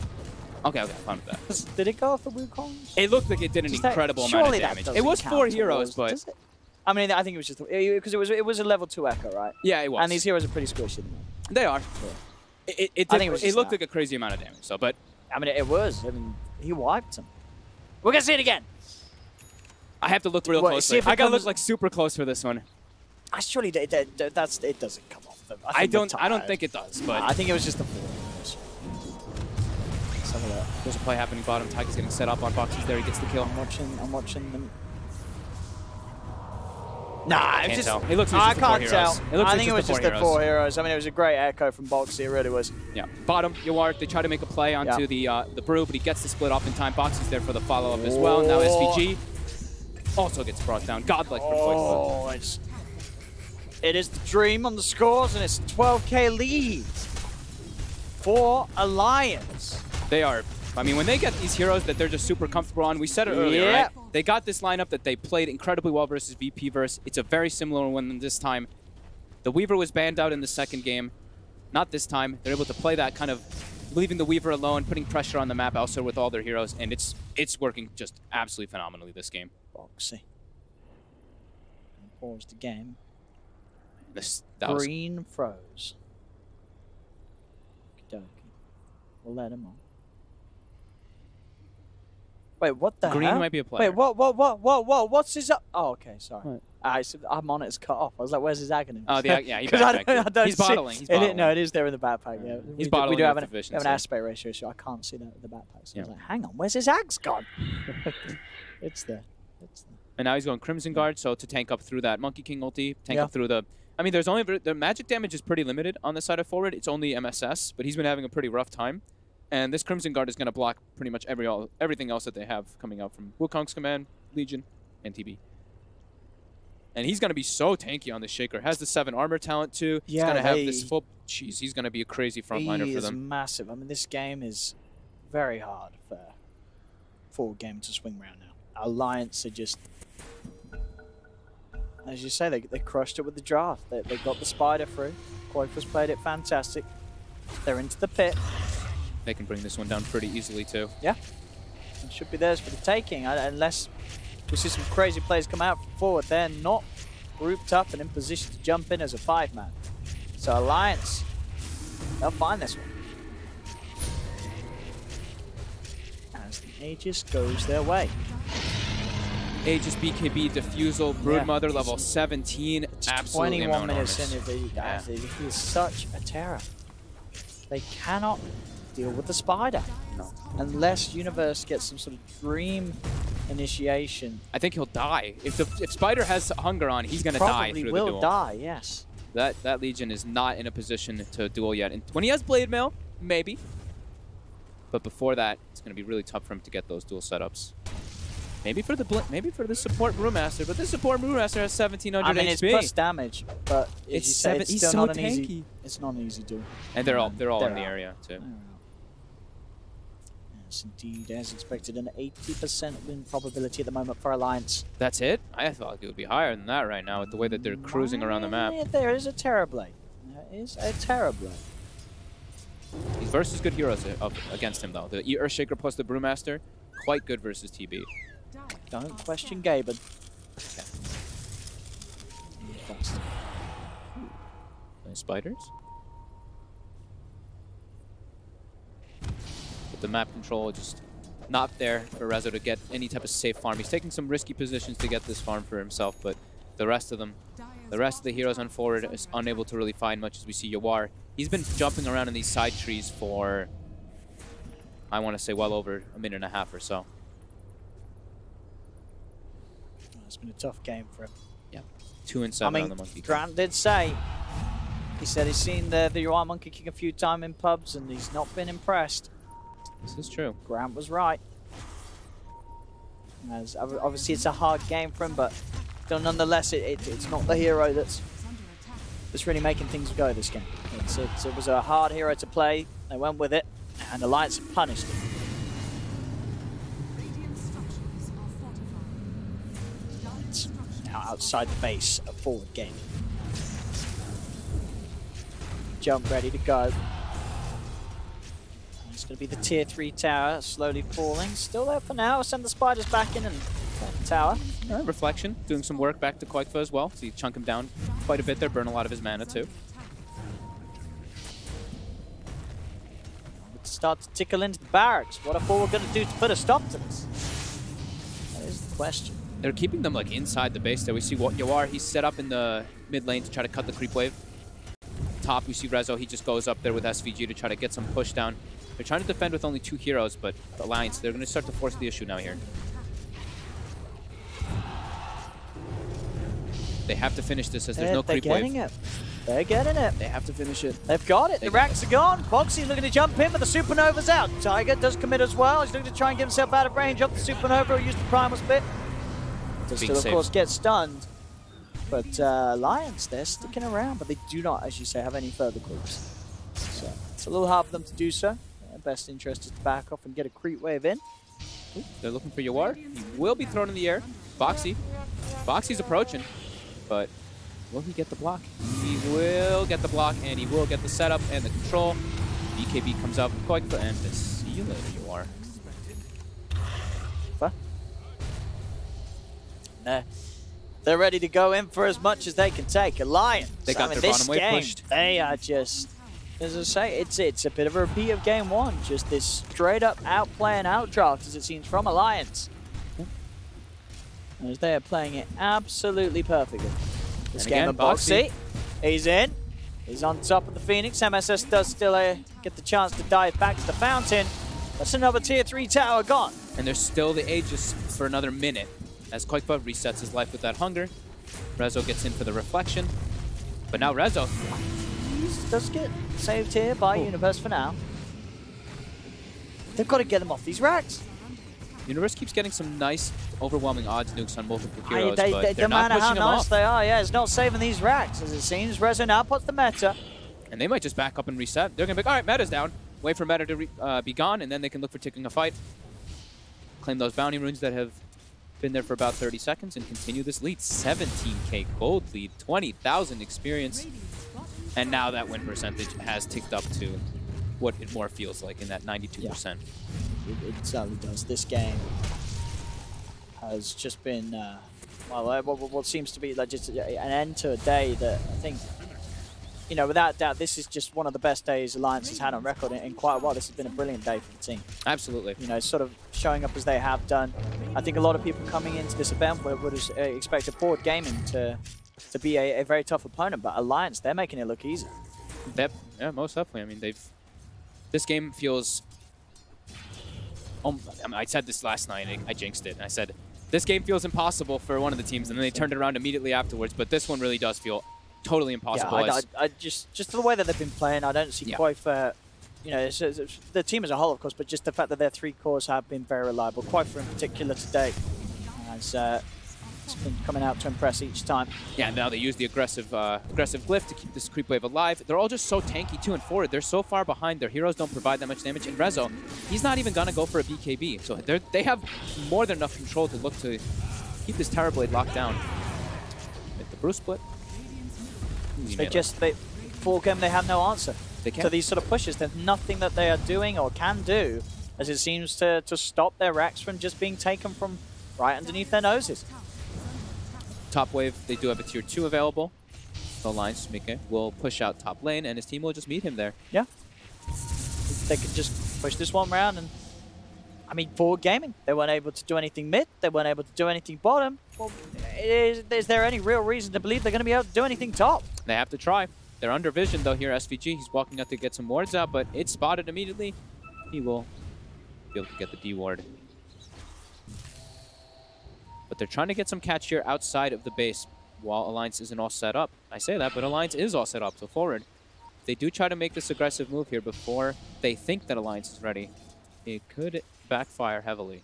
Okay, I'm fine with that. Did it go off the Wukong? It looked like it did an incredible amount of damage. It was 4 heroes, but I mean, I think it was just because it was a level 2 Echo, right? Yeah, it was. And these heroes are pretty squishy. They are. Yeah. It looked like a crazy amount of damage. So, but I mean, it was. I mean, he wiped him. We're gonna see it again. I have to look real closely. I gotta look like super close for this one. Surely it doesn't come off. I don't think it does, but I think it was just the 4. There's a play happening bottom. Tiger's getting set up on Boxy's there. He gets the kill. I'm watching them. Nah, I it's just. tell. It looks I like just can't the 4 tell. heroes. It looks I like think it was just the 4 heroes. I mean, it was a great echo from Boxy. It really was. Yeah. Bottom, Yawar, they try to make a play onto the Brew, but he gets the split off in time. Boxy's there for the follow-up as well. Now SVG also gets brought down. Godlike from Quake. It is the dream on the scores, and it's a 12k lead for Alliance. They are. I mean, when they get these heroes that they're just super comfortable on, we said it earlier, right? They got this lineup that they played incredibly well versus VP-verse. It's a very similar one this time. The Weaver was banned out in the second game. Not this time. They're able to play that kind of leaving the Weaver alone, putting pressure on the map also with all their heroes, and it's working just absolutely phenomenally this game. Boxy. Pause the game. Green froze. Okey-dokey. We'll let him on. Wait, what the Green hell? might be a player. Wait, what? What's his... Oh, okay, sorry. I'm on it, it's cut off. I was like, where's his agony? Oh, yeah, he 'Cause backpacked I it. don't He's see- bottling. He's bottling. No, it is there in the backpack. Yeah, He's we bottling do have with an efficiency. aspect ratio issue. I can't see the backpack. So I was like, hang on, where's his axe gone? It's there. It's there. And now he's going Crimson Guard, so to tank up through that Monkey King ulti, tank up through the... I mean, there's only... The magic damage is pretty limited on the side of forward. It's only MSS, but he's been having a pretty rough time. And this Crimson Guard is going to block pretty much everything else that they have coming out from Wukong's command, Legion, and TB. And he's going to be so tanky on this Shaker. Has the 7 armor talent, too. Yeah, he's going to have this full... Jeez, he's going to be a crazy frontliner for them. He is massive. I mean, this game is very hard for forward game to swing around now. Alliance are just... As you say, they crushed it with the draft. They got the spider through. Koifa's played it fantastic. They're into the pit. They can bring this one down pretty easily, too. Yeah. It should be theirs for the taking, unless we see some crazy players come out forward. They're not grouped up and in position to jump in as a 5-man. So Alliance, they'll find this one. As the Aegis goes their way. Aegis, BKB, Diffusal, Broodmother, level 17. It's absolutely 21 minutes enormous. in. He is such a terror. They cannot deal with the spider. No. Unless Universe gets some sort of dream initiation. I think he'll die. If Spider has hunger on, he's going to die through the duel. Probably will die, yes. That Legion is not in a position to duel yet. And when he has Blade Mail, maybe. But before that, it's going to be really tough for him to get those duel setups. Maybe for the support Brewmaster, but this support Brewmaster has 1700 I mean, HP. it's plus damage, but It's you say, it's he's still so not an tanky. easy. It's not an easy duel. And they're all in the out. area too. Yes, indeed, as expected, an 80% win probability at the moment for Alliance. That's it? I thought it would be higher than that right now with the way that they're cruising around the map. There is a Terrorblade. There is a Terrorblade. He's versus good heroes against him though. The Earthshaker plus the Brewmaster, quite good versus TB. Don't question Gaben. Nice spiders. But the map control just not there for Rezo to get any type of safe farm. He's taking some risky positions to get this farm for himself, but the rest of them, the rest of the heroes on forward is unable to really find much as we see Yawar. He's been jumping around in these side trees for, I want to say, well over a minute and a half or so. It's been a tough game for him. Yeah, 2 and 7 on the Monkey King. Grant did say, he said he's seen the UI Monkey King a few times in pubs and he's not been impressed. This is true. Grant was right. As obviously it's a hard game for him, but still nonetheless it's not the hero that's really making things go this game. It was a hard hero to play. They went with it, and Alliance punished it. Now outside the base of forward game. Jump ready to go. It's going to be the tier 3 tower, slowly falling. Still there for now. Send the spiders back in and tower. All right, Reflection, doing some work back to Koikfa as well. So you chunk him down quite a bit there, burn a lot of his mana too. Start to tickle into the barracks. What are forward going to do to put a stop to this? That is the question. They're keeping them like inside the base there. We see Yawar, he's set up in the mid lane to try to cut the creep wave. Top, we see Rezo, he just goes up there with SVG to try to get some push down. They're trying to defend with only 2 heroes, but the Alliance, they're going to start to force the issue now here. They have to finish this as there's no creep wave. They're getting it. They're getting it. They have to finish it. They've got it. The racks are gone. Boxy's looking to jump in, but the Supernova's out. Tiger does commit as well. He's looking to try and get himself out of range of the Supernova. He'll use the Primal Spit. Does still, of course, get stunned. But Alliance, they're sticking around, but they do not, as you say, have any further creeps. So it's a little hard for them to do so. Their best interest is to back off and get a creep wave in. Ooh, they're looking for Yawar. He will be thrown in the air. Boxy. Boxy's approaching, but will he get the block? He will get the block, and he will get the setup and the control. BKB comes up, Koikfa, and see you later, Yawar. They're ready to go in for as much as they can take. Alliance, They got their this bottom wave game, pushed. they are just, as I say, it's a bit of a repeat of game one. Just this straight up outplay and outdraft, as it seems, from Alliance. As they are playing it absolutely perfectly. This game of Boxy, he's in. He's on top of the Phoenix. MSS does still get the chance to dive back to the fountain. That's another tier 3 tower gone. And there's still the Aegis for another minute as Koikpa resets his life with that hunger. Rezo gets in for the reflection. But now Rezo does get saved here by Universe for now. They've got to get them off these racks. Universe keeps getting some nice, overwhelming odds nukes on multiple heroes, but they're not pushing them off. They are, yeah, it's not saving these racks, as it seems. Rezo now puts the meta. And they might just back up and reset. They're going to be like, all right, meta's down. Wait for meta to be gone, and then they can look for taking a fight. Claim those bounty runes that have been there for about 30 seconds and continue this lead. 17k gold lead, 20,000 experience. And now that win percentage has ticked up to what it more feels like in that 92%. Yeah. It certainly does. This game has just been, what seems to be like just an end to a day that I think, you know, without doubt, this is just one of the best days Alliance has had on record in quite a while. This has been a brilliant day for the team. Absolutely. You know, sort of showing up as they have done. I think a lot of people coming into this event would expect Forward Gaming to be a very tough opponent, but Alliance, they're making it look easy. Yeah, most definitely. I mean, this game feels... I said this last night, I jinxed it, and I said, this game feels impossible for one of the teams, and then they turned it around immediately afterwards, but this one really does feel totally impossible. Yeah, I just the way that they've been playing, I don't see Koifa, you know, it's the team as a whole, of course, but just the fact that their 3 cores have been very reliable. Koifa in particular today has it's been coming out to impress each time. Yeah, now they use the aggressive glyph to keep this creep wave alive. They're all just so tanky too and forward. They're so far behind. Their heroes don't provide that much damage. And Rezo, he's not even gonna go for a BKB. So they have more than enough control to look to keep this Terror Blade locked down. With the Bruce split. Full game, they have no answer to these sort of pushes. There's nothing that they are doing or can do, as it seems to stop their racks from just being taken from right underneath their noses. Top wave, they do have a tier 2 available. The Alliance Mike will push out top lane, and his team will just meet him there. Yeah. They could just push this one round, and I mean, Forward Gaming, they weren't able to do anything mid, they weren't able to do anything bottom. Well, is there any real reason to believe they're going to be able to do anything top? They have to try. They're under vision, though, here, SVG. He's walking out to get some wards out, but it's spotted immediately. He will be able to get the D ward. But they're trying to get some catch here outside of the base while Alliance isn't all set up. I say that, but Alliance is all set up, so forward. If they do try to make this aggressive move here before they think that Alliance is ready, it could backfire heavily.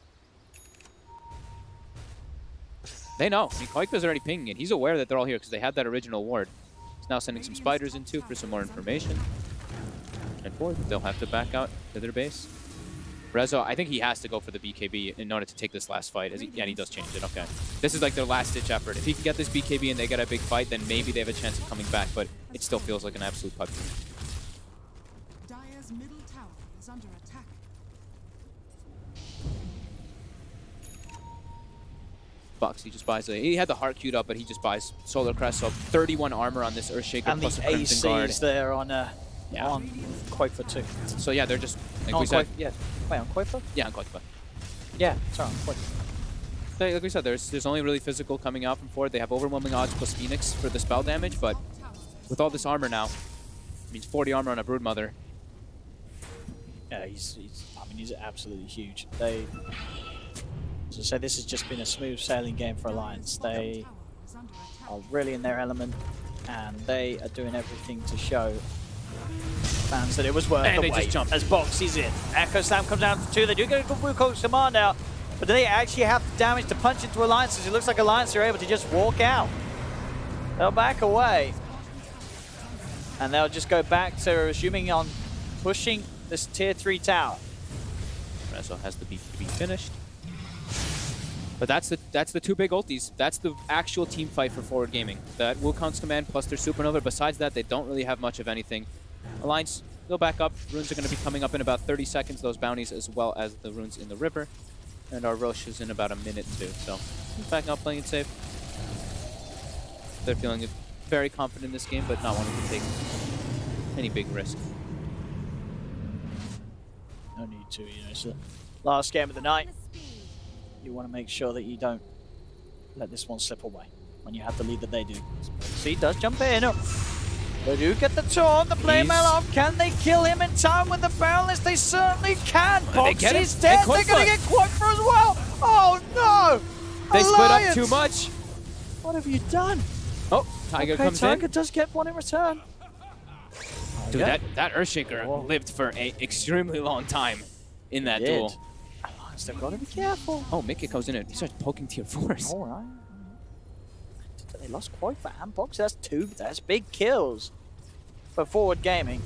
They know. I mean, Koikpa's already pinging it. He's aware that they're all here because they had that original ward. He's now sending some spiders in too for some more information. And forward, they'll have to back out to their base. Rezo, I think he has to go for the BKB in order to take this last fight. Yeah, and he does change it. Okay. This is like their last-ditch effort. If he can get this BKB and they get a big fight, then maybe they have a chance of coming back, but it still feels like an absolute putt. Dire's middle tower is under attack. Bucks, he just buys he had the heart queued up, but he just buys Solar Crest, so 31 armor on this Earthshaker and plus the a Crimson Guard. ACs there on Koifa too. So yeah, they're just, like we said. Yeah. Wait, on Koifa? Yeah, on Koifa. Yeah, sorry, on Koifa. Like we said, there's only really physical coming out from forward. They have overwhelming odds plus Phoenix for the spell damage, but with all this armor now, it means 40 armor on a Broodmother. Yeah, he's absolutely huge. As I say, this has just been a smooth sailing game for Alliance. They are really in their element, and they are doing everything to show fans that it was worth the wait. Just jump as Boxy's in. Echo Slam comes down to 2. They do get a good Wukong's command out, but do they actually have the damage to punch into Alliance? As it looks like Alliance are able to just walk out. They'll back away, and they'll just go back to resuming on pushing this tier 3 tower. Rezo has the BKB finished. But that's the 2 big ultis. That's the actual team fight for Forward Gaming. That Wukong's command plus their Supernova. Besides that, they don't really have much of anything. Alliance, go back up. Runes are going to be coming up in about 30 seconds. Those bounties as well as the runes in the river. And our Roche is in about a minute too. So, backing up, playing it safe. They're feeling very confident in this game, but not wanting to take any big risk. No need to, you know, it's the last game of the night. You want to make sure that you don't let this one slip away when you have the lead that they do. See, does jump in. They do get the taunt, the playmail off. Can they kill him in time with the Boundless? They certainly can. Boxy's dead. They're going to get Quackfor as well. Oh no! They split up too much. What have you done? Oh, Tiger comes Tiger in. does get one in return. Dude, that Earthshaker lived for an extremely long time in that duel. They've got to be careful. Oh, Mickey comes in and he starts poking tier 4s. All right. They lost Quackfor and Boxy. That's two. That's big kills for Forward Gaming.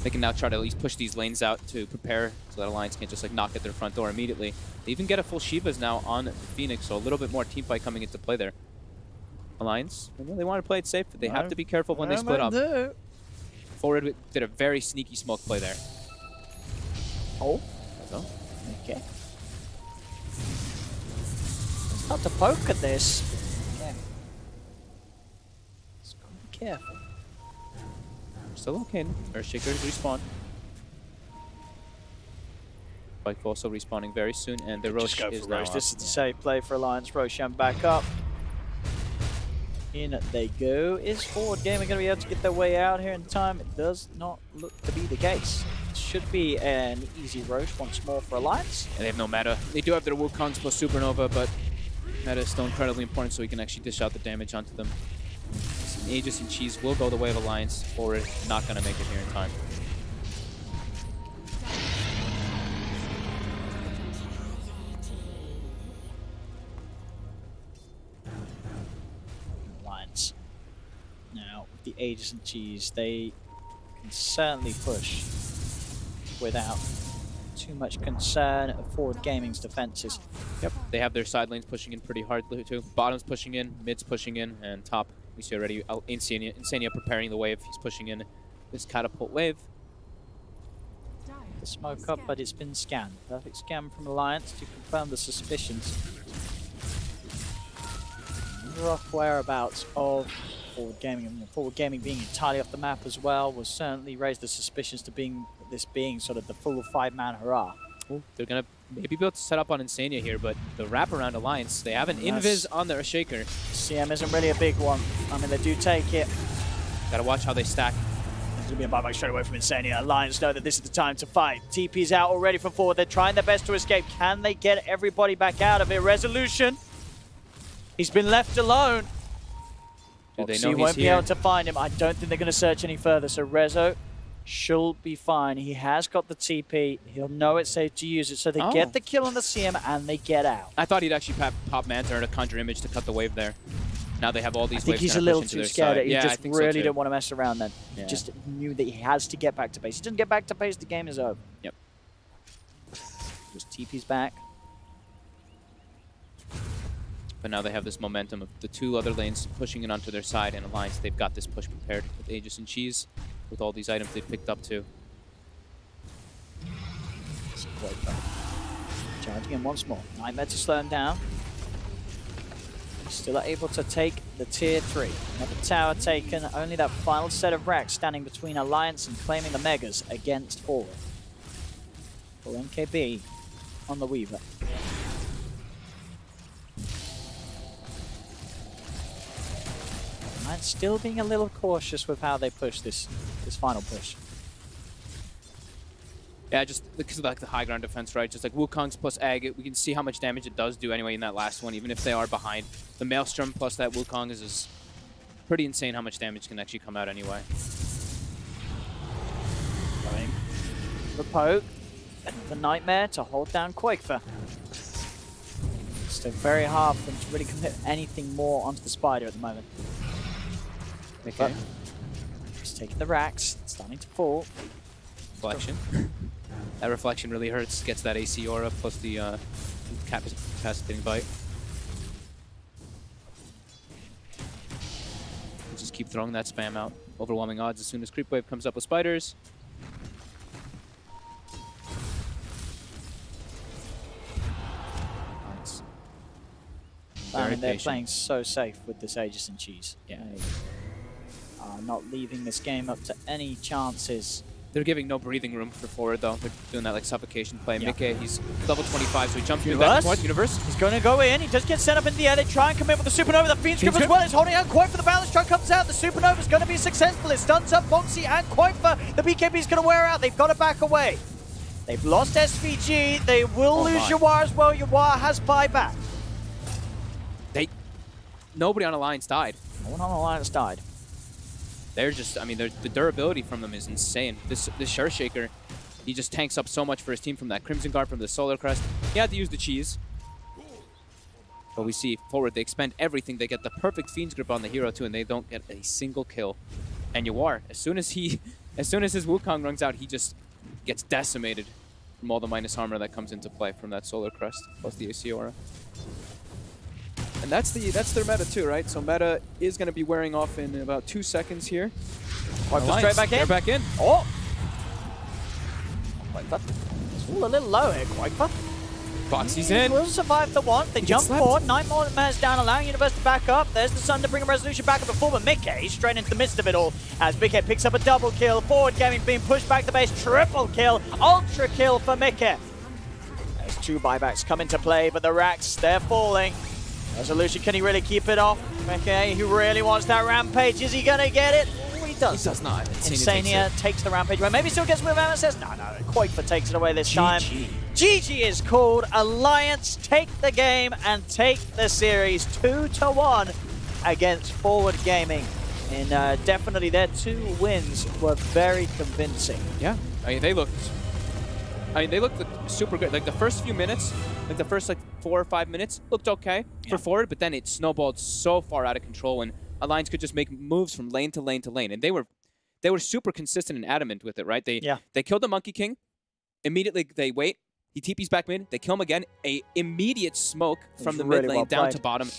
They can now try to at least push these lanes out to prepare so that Alliance can't just like knock at their front door immediately. They even get a full Shivas now on the Phoenix, so a little bit more team fight coming into play there. Alliance, they want to play it safe, but they have to be careful when they split up. Forward did a very sneaky smoke play there. Oh. So. Okay. Start to poke at this. Okay. Just gotta be careful. Still okay. Earthshakers respawn. Spike also respawning very soon, and the Rosh is now This is the safe play for Alliance. Roshan back up. In they go. Is Forward Gaming going to be able to get their way out here in time? It does not look to be the case. It should be an easy Rosh once more for Alliance. And they have no meta. They do have their Wukongs plus Supernova, but meta is still incredibly important so we can actually dish out the damage onto them. Aegis and Cheese will go the way of Alliance. Forward not going to make it here in time. Alliance. Now, with the Aegis and Cheese, they can certainly push without too much concern of Forward Gaming's defenses. Yep, they have their side lanes pushing in pretty hard too. Bottom's pushing in, mid's pushing in, and top, we see already Insania preparing the wave. He's pushing in this catapult wave. The smoke up, but it's been scanned. Perfect scan from Alliance to confirm the suspicions. Rough whereabouts of Forward Gaming, and Forward Gaming being entirely off the map as well will certainly raise the suspicions to this being sort of the full 5-man hurrah. Ooh, they're gonna maybe be able to set up on Insania here, but the wraparound Alliance, they have an invis on their Shaker. CM isn't really a big one. I mean, they do take it. Gotta watch how they stack. There's gonna be a buyback straight away from Insania. Alliance know that this is the time to fight. TP's out already from Forward. They're trying their best to escape. Can they get everybody back out of it? Resolution. He's been left alone. Do they know he's won't be here? able to find him. I don't think they're going to search any further. So Rezo should be fine. He has got the TP. He'll know it's safe to use it. So they get the kill on the CM and they get out. I thought he'd actually pop Manta to conjure image to cut the wave there. Now they have all these waves. I think he's a little too scared. He just really didn't want to mess around then. Yeah. He just knew that he has to get back to base. He doesn't get back to base, the game is over. Yep. Just TP's back. But now they have this momentum of the two other lanes pushing it onto their side, and Alliance, they've got this push prepared with Aegis and Cheese, with all these items they've picked up too. Charging him once more. Nightmare to slow him down. Still able to take the tier 3. Another tower taken. Only that final set of racks standing between Alliance and claiming the Megas against Forward. For NKB on the Weaver. And still being a little cautious with how they push this final push. Yeah, just because of like the high ground defense, right? Just like Wukong's plus Egg, we can see how much damage it does do anyway in that last one, even if they are behind. The Maelstrom plus that Wukong is pretty insane how much damage can actually come out anyway. Going the poke, and the Nightmare to hold down Quackfor. Still very hard for them to really commit anything more onto the Spider at the moment. Okay. He's taking the racks, it's starting to fall. Reflection. That reflection really hurts. Gets that AC aura plus the capacitating bite. We'll just keep throwing that spam out. Overwhelming odds as soon as Creep Wave comes up with spiders. Nice. I mean, they're playing so safe with this Aegis and Cheese. Yeah. They are not leaving this game up to any chances They're giving no breathing room for forward, though. They're doing that like suffocation play. Yeah. Mickey, he's level 25, so he jumps through that point. Universe. He's going to go in. He does get set up in the air. They try and commit with the Supernova. The Fiend's Grip as well. He's holding out. Quite for the balance truck comes out. The Supernova's going to be successful. It stuns up Foxy and quite for the BKB's going to wear out. They've got to back away. They've lost SVG. They will lose Yawar as well. Yawar has buyback. Nobody on Alliance died. No one on Alliance died. They're just, I mean, the durability from them is insane. This Sure Shaker, he just tanks up so much for his team from that Crimson Guard, from the Solar Crest. He had to use the cheese. But we see forward, they expend everything. They get the perfect Fiend's Grip on the hero too, and they don't get a single kill. And Yawar, as soon as his Wukong runs out, he just gets decimated from all the minus armor that comes into play from that Solar Crest, plus the AC aura. And that's their meta too, right? So meta is going to be wearing off in about 2 seconds here. Straight back in. They're back in. Oh! Quakefa. It's all a little low here, Quakefa. Foxy's in. Will survive the one. They jump forward. 9 more minutes down, allowing Universe to back up. There's the Sun to bring a resolution back up before, but Mickey straight into the midst of it all as Mickey picks up a double kill. Forward Gaming being pushed back to base. Triple kill. Ultra kill for Mickey. There's 2 buybacks come into play, but the racks, they're falling. Resolution, can he really keep it off? Mickey, who really wants that rampage. Is he going to get it? Oh, he does. He does not. Insania takes the rampage away. Maybe still gets with MSS. No, Quakefa takes it away this time. GG is called. Alliance take the game and take the series 2-1 against Forward Gaming. And definitely their 2 wins were very convincing. Yeah, I mean, they looked super good. Like the first few minutes, like the first 4 or 5 minutes looked okay for forward, but then it snowballed so far out of control, and Alliance could just make moves from lane to lane to lane, and they were super consistent and adamant with it, right? They killed the Monkey King, immediately they wait, he TP's back mid, they kill him again, a immediate smoke from the mid lane down to bottom.